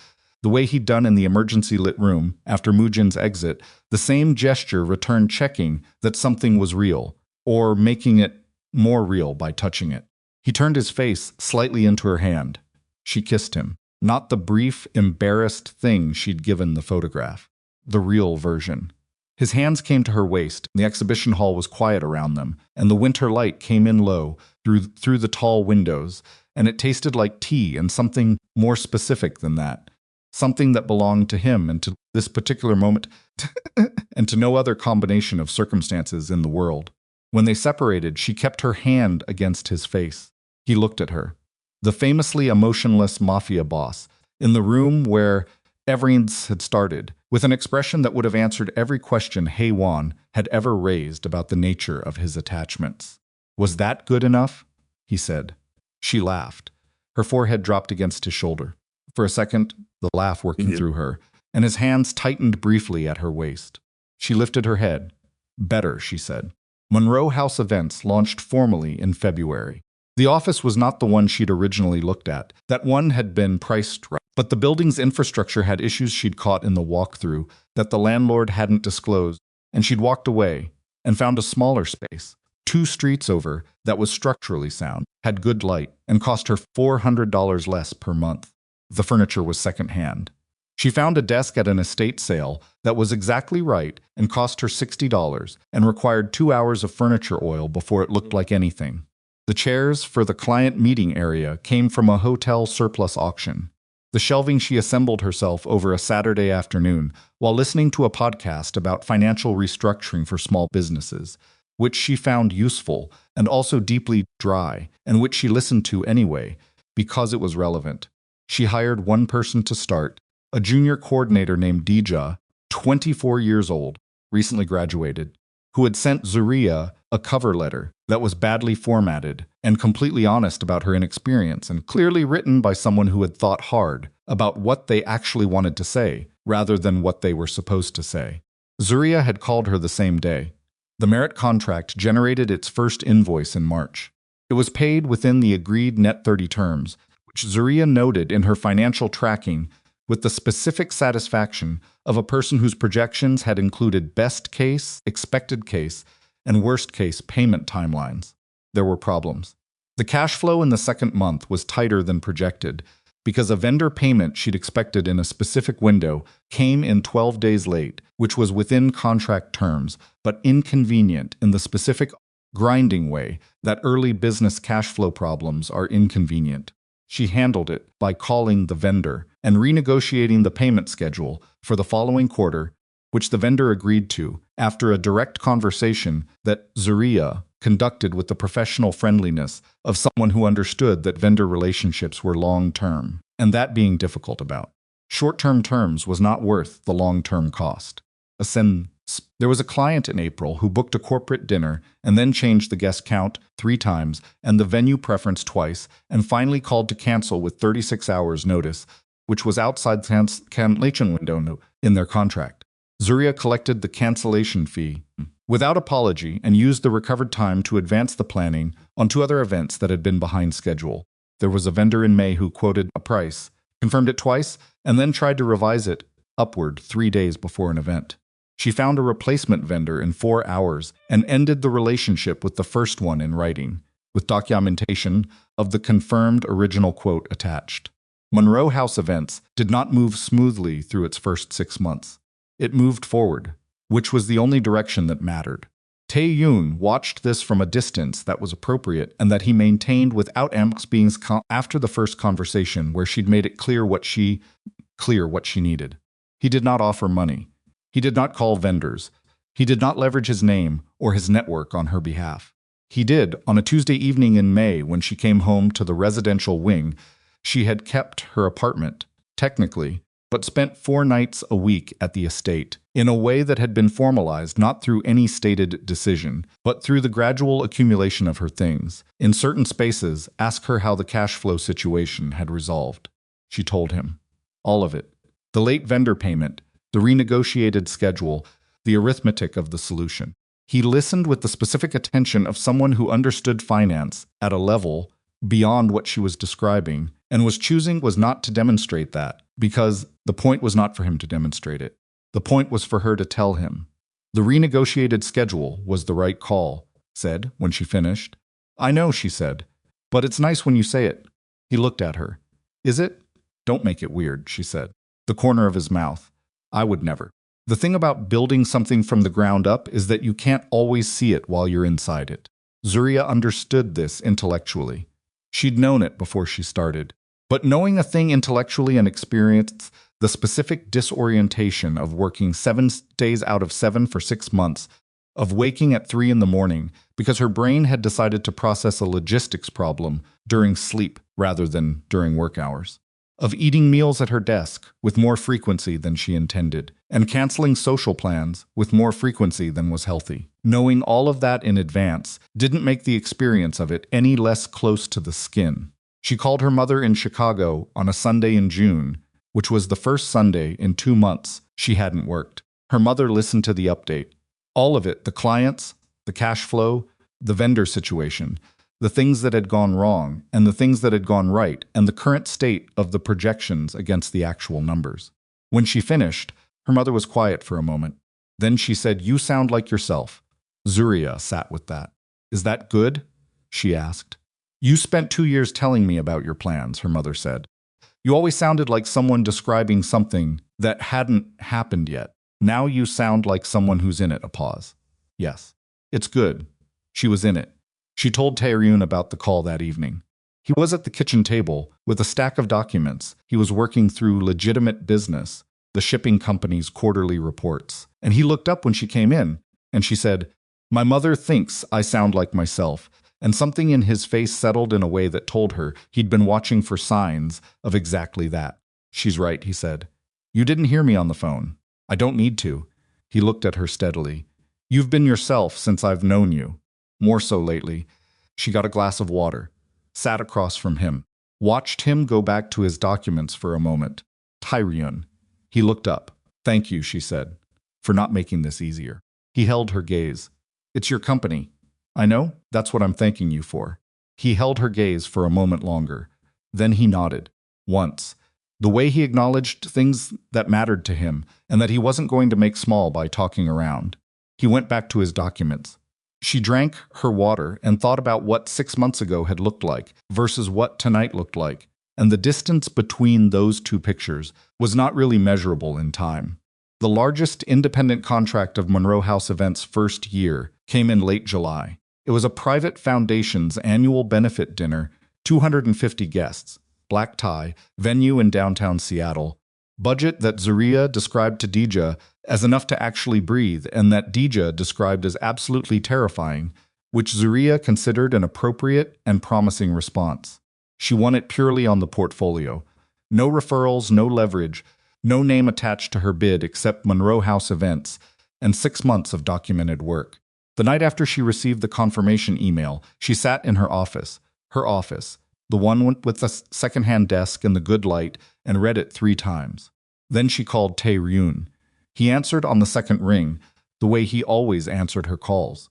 the way he'd done in the emergency lit room after Mujin's exit, the same gesture returned, checking that something was real, or making it more real by touching it. He turned his face slightly into her hand. She kissed him. Not the brief, embarrassed thing she'd given the photograph. The real version. His hands came to her waist. The exhibition hall was quiet around them, and the winter light came in low through the tall windows, and it tasted like tea and something more specific than that. Something that belonged to him and to this particular moment and to no other combination of circumstances in the world. When they separated, she kept her hand against his face. He looked at her. The famously emotionless Mafia Boss, in the room where everything had started, with an expression that would have answered every question Hae-won had ever raised about the nature of his attachments. "Was that good enough?" he said. She laughed. Her forehead dropped against his shoulder. For a second, the laugh working through her, and his hands tightened briefly at her waist. She lifted her head. "Better," she said. Monroe House Events launched formally in February. The office was not the one she'd originally looked at. That one had been priced right. But the building's infrastructure had issues she'd caught in the walkthrough that the landlord hadn't disclosed, and she'd walked away and found a smaller space, 2 streets over, that was structurally sound, had good light, and cost her $400 less per month. The furniture was secondhand. She found a desk at an estate sale that was exactly right and cost her $60 and required 2 hours of furniture oil before it looked like anything. The chairs for the client meeting area came from a hotel surplus auction. The shelving she assembled herself over a Saturday afternoon while listening to a podcast about financial restructuring for small businesses, which she found useful and also deeply dry, and which she listened to anyway because it was relevant. She hired one person to start, a junior coordinator named Dija, 24 years old, recently graduated, who had sent Zuriya a cover letter that was badly formatted and completely honest about her inexperience and clearly written by someone who had thought hard about what they actually wanted to say rather than what they were supposed to say. Zuriya had called her the same day. The merit contract generated its first invoice in March. It was paid within the agreed net 30 terms, which Zuriya noted in her financial tracking with the specific satisfaction of a person whose projections had included best case, expected case, and worst case payment timelines. There were problems. The cash flow in the second month was tighter than projected, because a vendor payment she'd expected in a specific window came in 12 days late, which was within contract terms, but inconvenient in the specific grinding way that early business cash flow problems are inconvenient. She handled it by calling the vendor and renegotiating the payment schedule for the following quarter, which the vendor agreed to after a direct conversation that Zuriya conducted with the professional friendliness of someone who understood that vendor relationships were long-term, and that being difficult about. Short-term terms was not worth the long-term cost. There was a client in April who booked a corporate dinner and then changed the guest count 3 times and the venue preference twice, and finally called to cancel with 36 hours notice, which was outside the cancellation window in their contract. Zuriya collected the cancellation fee without apology and used the recovered time to advance the planning on 2 other events that had been behind schedule. There was a vendor in May who quoted a price, confirmed it twice, and then tried to revise it upward 3 days before an event. She found a replacement vendor in 4 hours and ended the relationship with the first one in writing, with documentation of the confirmed original quote attached. Monroe House Events did not move smoothly through its first 6 months. It moved forward, which was the only direction that mattered. Tae-ryun watched this from a distance that was appropriate and that he maintained without angst being after the first conversation where she'd made it clear what she needed. He did not offer money. He did not call vendors. He did not leverage his name or his network on her behalf. He did on a Tuesday evening in May when she came home to the residential wing. She had kept her apartment, technically, but spent 4 nights a week at the estate, in a way that had been formalized not through any stated decision, but through the gradual accumulation of her things. In certain spaces, ask her how the cash flow situation had resolved. She told him. All of it. The late vendor payment, the renegotiated schedule, the arithmetic of the solution. He listened with the specific attention of someone who understood finance at a level beyond what she was describing, and was not to demonstrate that, because the point was not for him to demonstrate it. The point was for her to tell him. The renegotiated schedule was the right call, said, when she finished. I know, she said, but it's nice when you say it. He looked at her. Is it? Don't make it weird, she said. The corner of his mouth. I would never. The thing about building something from the ground up is that you can't always see it while you're inside it. Zuriya understood this intellectually. She'd known it before she started. But knowing a thing intellectually and experience the specific disorientation of working 7 days out of 7 for 6 months, of waking at 3 in the morning because her brain had decided to process a logistics problem during sleep rather than during work hours, of eating meals at her desk with more frequency than she intended, and canceling social plans with more frequency than was healthy. Knowing all of that in advance didn't make the experience of it any less close to the skin. She called her mother in Chicago on a Sunday in June, which was the first Sunday in 2 months she hadn't worked. Her mother listened to the update. All of it, the clients, the cash flow, the vendor situation, the things that had gone wrong, and the things that had gone right, and the current state of the projections against the actual numbers. When she finished, her mother was quiet for a moment. Then she said, "You sound like yourself." Zuriya sat with that. "Is that good?" she asked. "You spent 2 years telling me about your plans," her mother said. "You always sounded like someone describing something that hadn't happened yet. Now you sound like someone who's in it." A pause. "Yes. It's good." She was in it. She told Tae-ryun about the call that evening. He was at the kitchen table with a stack of documents. He was working through legitimate business, the shipping company's quarterly reports. And he looked up when she came in, and she said, "My mother thinks I sound like myself." And something in his face settled in a way that told her he'd been watching for signs of exactly that. "She's right," he said. "You didn't hear me on the phone. I don't need to." He looked at her steadily. "You've been yourself since I've known you. More so lately." She got a glass of water, sat across from him, watched him go back to his documents for a moment. Tae-ryun. He looked up. "Thank you," she said, "for not making this easier." He held her gaze. "It's your company." "I know, that's what I'm thanking you for." He held her gaze for a moment longer. Then he nodded. Once. The way he acknowledged things that mattered to him, and that he wasn't going to make small by talking around. He went back to his documents. She drank her water and thought about what 6 months ago had looked like versus what tonight looked like, and the distance between those two pictures was not really measurable in time. The largest independent contract of Monroe House Events' first year came in late July. It was a private foundation's annual benefit dinner, 250 guests, black tie, venue in downtown Seattle, budget that Zuriya described to Dija as enough to actually breathe and that Dija described as absolutely terrifying, which Zuriya considered an appropriate and promising response. She won it purely on the portfolio. No referrals, no leverage, no name attached to her bid except Monroe House Events, and 6 months of documented work. The night after she received the confirmation email, she sat in her office, the one with the second-hand desk and the good light, and read it 3 times. Then she called Tae-ryun. He answered on the second ring, the way he always answered her calls.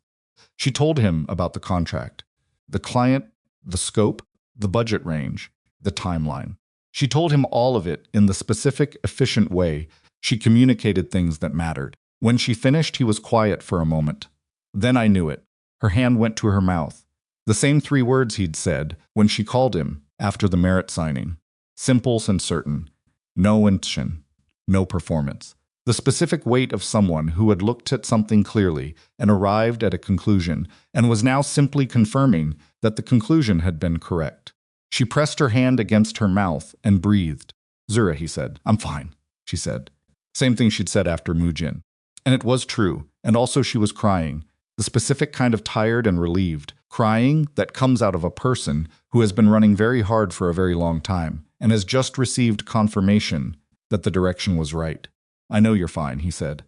She told him about the contract, the client, the scope, the budget range, the timeline. She told him all of it in the specific, efficient way. She communicated things that mattered. When she finished, he was quiet for a moment. Then I knew it. Her hand went to her mouth. The same 3 words he'd said when she called him after the merit signing. Simple and certain. No intention. No performance. The specific weight of someone who had looked at something clearly and arrived at a conclusion and was now simply confirming that the conclusion had been correct. She pressed her hand against her mouth and breathed. "Zura," he said. "I'm fine," she said. Same thing she'd said after Mujin. And it was true, and also she was crying, the specific kind of tired and relieved, crying that comes out of a person who has been running very hard for a very long time and has just received confirmation that the direction was right. "I know you're fine," he said.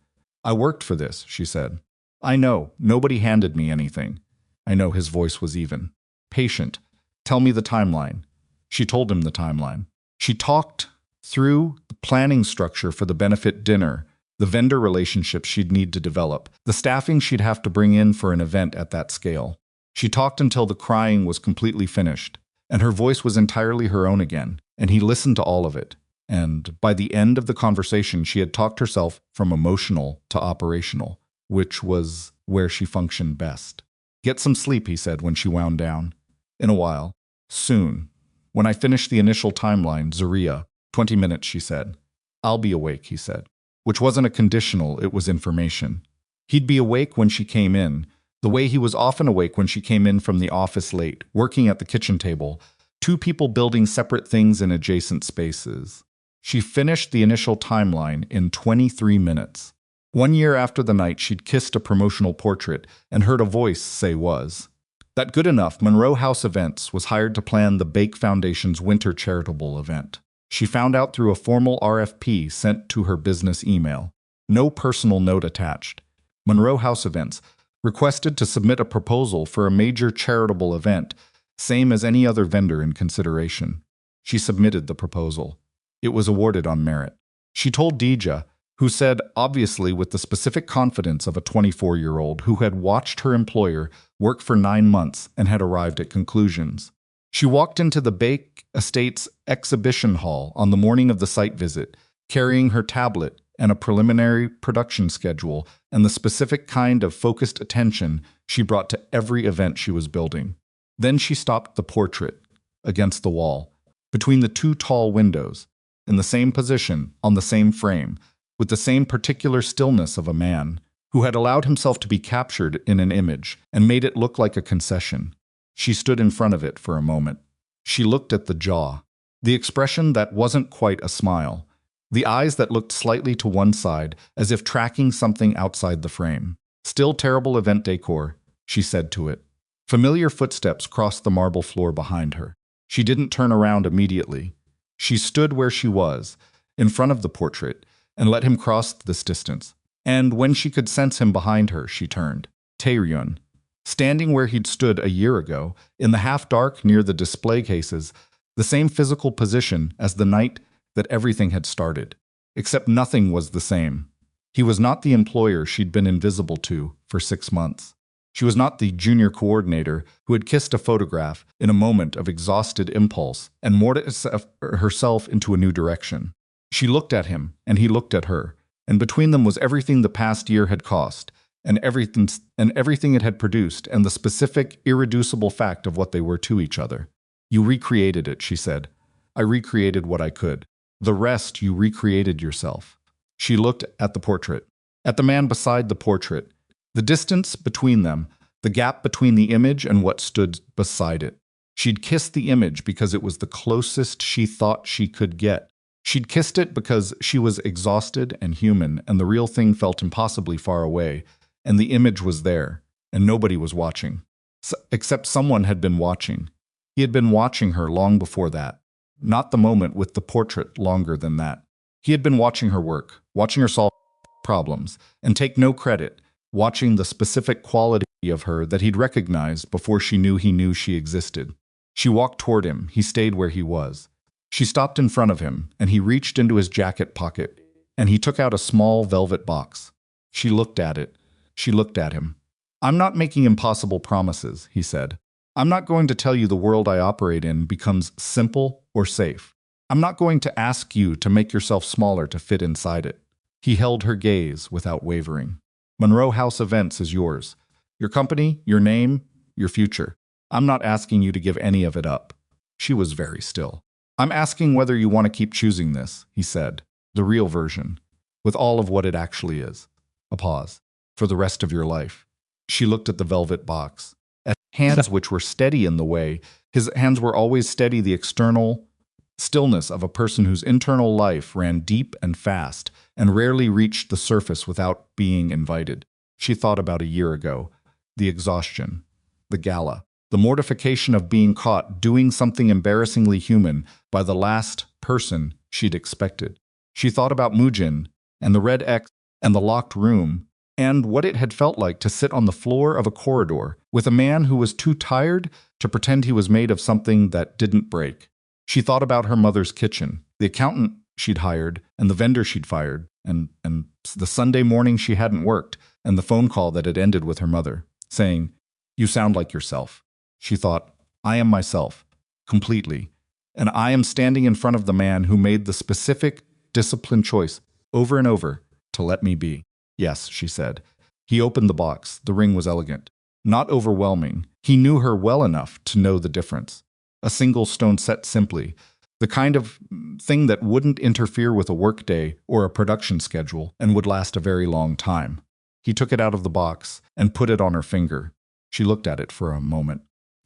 "I worked for this," she said. "I know, nobody handed me anything." I know, his voice was even. Patient. "Tell me the timeline." She told him the timeline. She talked through the planning structure for the benefit dinner, the vendor relationships she'd need to develop, the staffing she'd have to bring in for an event at that scale. She talked until the crying was completely finished, and her voice was entirely her own again, and he listened to all of it. And by the end of the conversation, she had talked herself from emotional to operational, which was where she functioned best. "Get some sleep," he said when she wound down. "In a while. Soon. When I finish the initial timeline, Zuriya." 20 minutes, she said. "I'll be awake," he said. Which wasn't a conditional, it was information. He'd be awake when she came in, the way he was often awake when she came in from the office late, working at the kitchen table, 2 people building separate things in adjacent spaces. She finished the initial timeline in 23 minutes. 1 year after the night she'd kissed a promotional portrait and heard a voice say was. That good enough, Monroe House Events was hired to plan the Baek Foundation's winter charitable event. She found out through a formal RFP sent to her business email. No personal note attached. Monroe House Events requested to submit a proposal for a major charitable event, same as any other vendor in consideration. She submitted the proposal. It was awarded on merit. She told Dija, who said, obviously with the specific confidence of a 24-year-old who had watched her employer work for 9 months and had arrived at conclusions. She walked into the Baek Estate's exhibition hall on the morning of the site visit, carrying her tablet and a preliminary production schedule and the specific kind of focused attention she brought to every event she was building. Then she stopped the portrait against the wall, between the 2 tall windows, in the same position, on the same frame, with the same particular stillness of a man who had allowed himself to be captured in an image and made it look like a concession. She stood in front of it for a moment. She looked at the jaw, the expression that wasn't quite a smile, the eyes that looked slightly to one side as if tracking something outside the frame. Still terrible event decor, she said to it. Familiar footsteps crossed the marble floor behind her. She didn't turn around immediately. She stood where she was, in front of the portrait, and let him cross this distance. And when she could sense him behind her, she turned. Tae-ryun, standing where he'd stood a year ago, in the half-dark near the display cases, the same physical position as the night that everything had started. Except nothing was the same. He was not the employer she'd been invisible to for 6 months. She was not the junior coordinator who had kissed a photograph in a moment of exhausted impulse and mortised herself into a new direction. She looked at him, and he looked at her, and between them was everything the past year had cost, and everything it had produced, and the specific, irreducible fact of what they were to each other. You recreated it, she said. I recreated what I could. The rest you recreated yourself. She looked at the portrait, at the man beside the portrait, the distance between them, the gap between the image and what stood beside it. She'd kissed the image because it was the closest she thought she could get. She'd kissed it because she was exhausted and human, and the real thing felt impossibly far away, and the image was there, and nobody was watching. Except someone had been watching. He had been watching her long before that. Not the moment with the portrait longer than that. He had been watching her work, watching her solve problems, and take no credit, watching the specific quality of her that he'd recognized before she knew he knew she existed. She walked toward him. He stayed where he was. She stopped in front of him, and he reached into his jacket pocket, and he took out a small velvet box. She looked at it. She looked at him. I'm not making impossible promises, he said. I'm not going to tell you the world I operate in becomes simple or safe. I'm not going to ask you to make yourself smaller to fit inside it. He held her gaze without wavering. Monroe House Events is yours. Your company, your name, your future. I'm not asking you to give any of it up. She was very still. I'm asking whether you want to keep choosing this, he said. The real version. With all of what it actually is. A pause. For the rest of your life. She looked at the velvet box. At hands which were steady in the way. His hands were always steady, the external stillness of a person whose internal life ran deep and fast and rarely reached the surface without being invited. She thought about a year ago. The exhaustion. The gala. The mortification of being caught doing something embarrassingly human by the last person she'd expected. She thought about Mujin and the red X and the locked room and what it had felt like to sit on the floor of a corridor with a man who was too tired to pretend he was made of something that didn't break. She thought about her mother's kitchen, the accountant she'd hired and the vendor she'd fired, and the Sunday morning she hadn't worked, and the phone call that had ended with her mother, saying, "You sound like yourself." She thought, I am myself, completely, and I am standing in front of the man who made the specific, disciplined choice over and over to let me be. Yes, she said. He opened the box. The ring was elegant, not overwhelming. He knew her well enough to know the difference. A single stone set simply, the kind of thing that wouldn't interfere with a workday or a production schedule and would last a very long time. He took it out of the box and put it on her finger. She looked at it for a moment.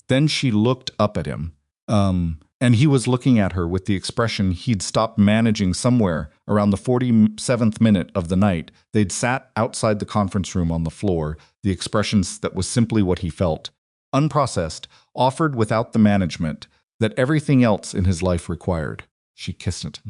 Then she looked up at him, and he was looking at her with the expression he'd stopped managing somewhere around the 47th minute of the night. They'd sat outside the conference room on the floor, the expressions that was simply what he felt, unprocessed, offered without the management that everything else in his life required. She kissed it.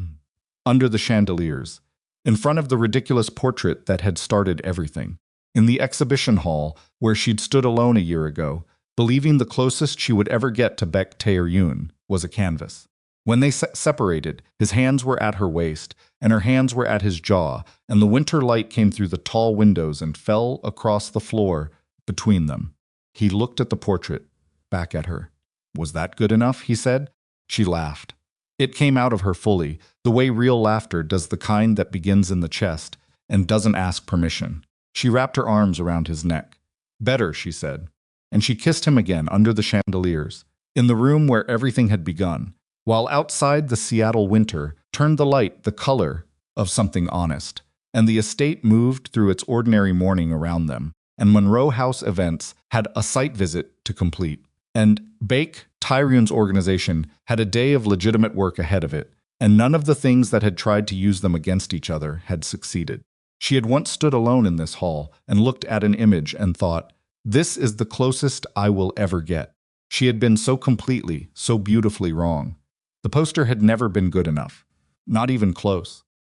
Under the chandeliers, in front of the ridiculous portrait that had started everything, in the exhibition hall where she'd stood alone a year ago, believing the closest she would ever get to Baek Tae-ryun was a canvas. When they separated, his hands were at her waist, and her hands were at his jaw, and the winter light came through the tall windows and fell across the floor between them. He looked at the portrait, back at her. Was that good enough? He said. She laughed. It came out of her fully, the way real laughter does, the kind that begins in the chest and doesn't ask permission. She wrapped her arms around his neck. Better, she said. And she kissed him again under the chandeliers, in the room where everything had begun, while outside the Seattle winter turned the light the color of something honest, and the estate moved through its ordinary morning around them, and Monroe House Events had a site visit to complete, and Baek Tae-ryun's organization had a day of legitimate work ahead of it, and none of the things that had tried to use them against each other had succeeded. She had once stood alone in this hall and looked at an image and thought, this is the closest I will ever get. She had been so completely, so beautifully wrong. The poster had never been good enough. Not even close.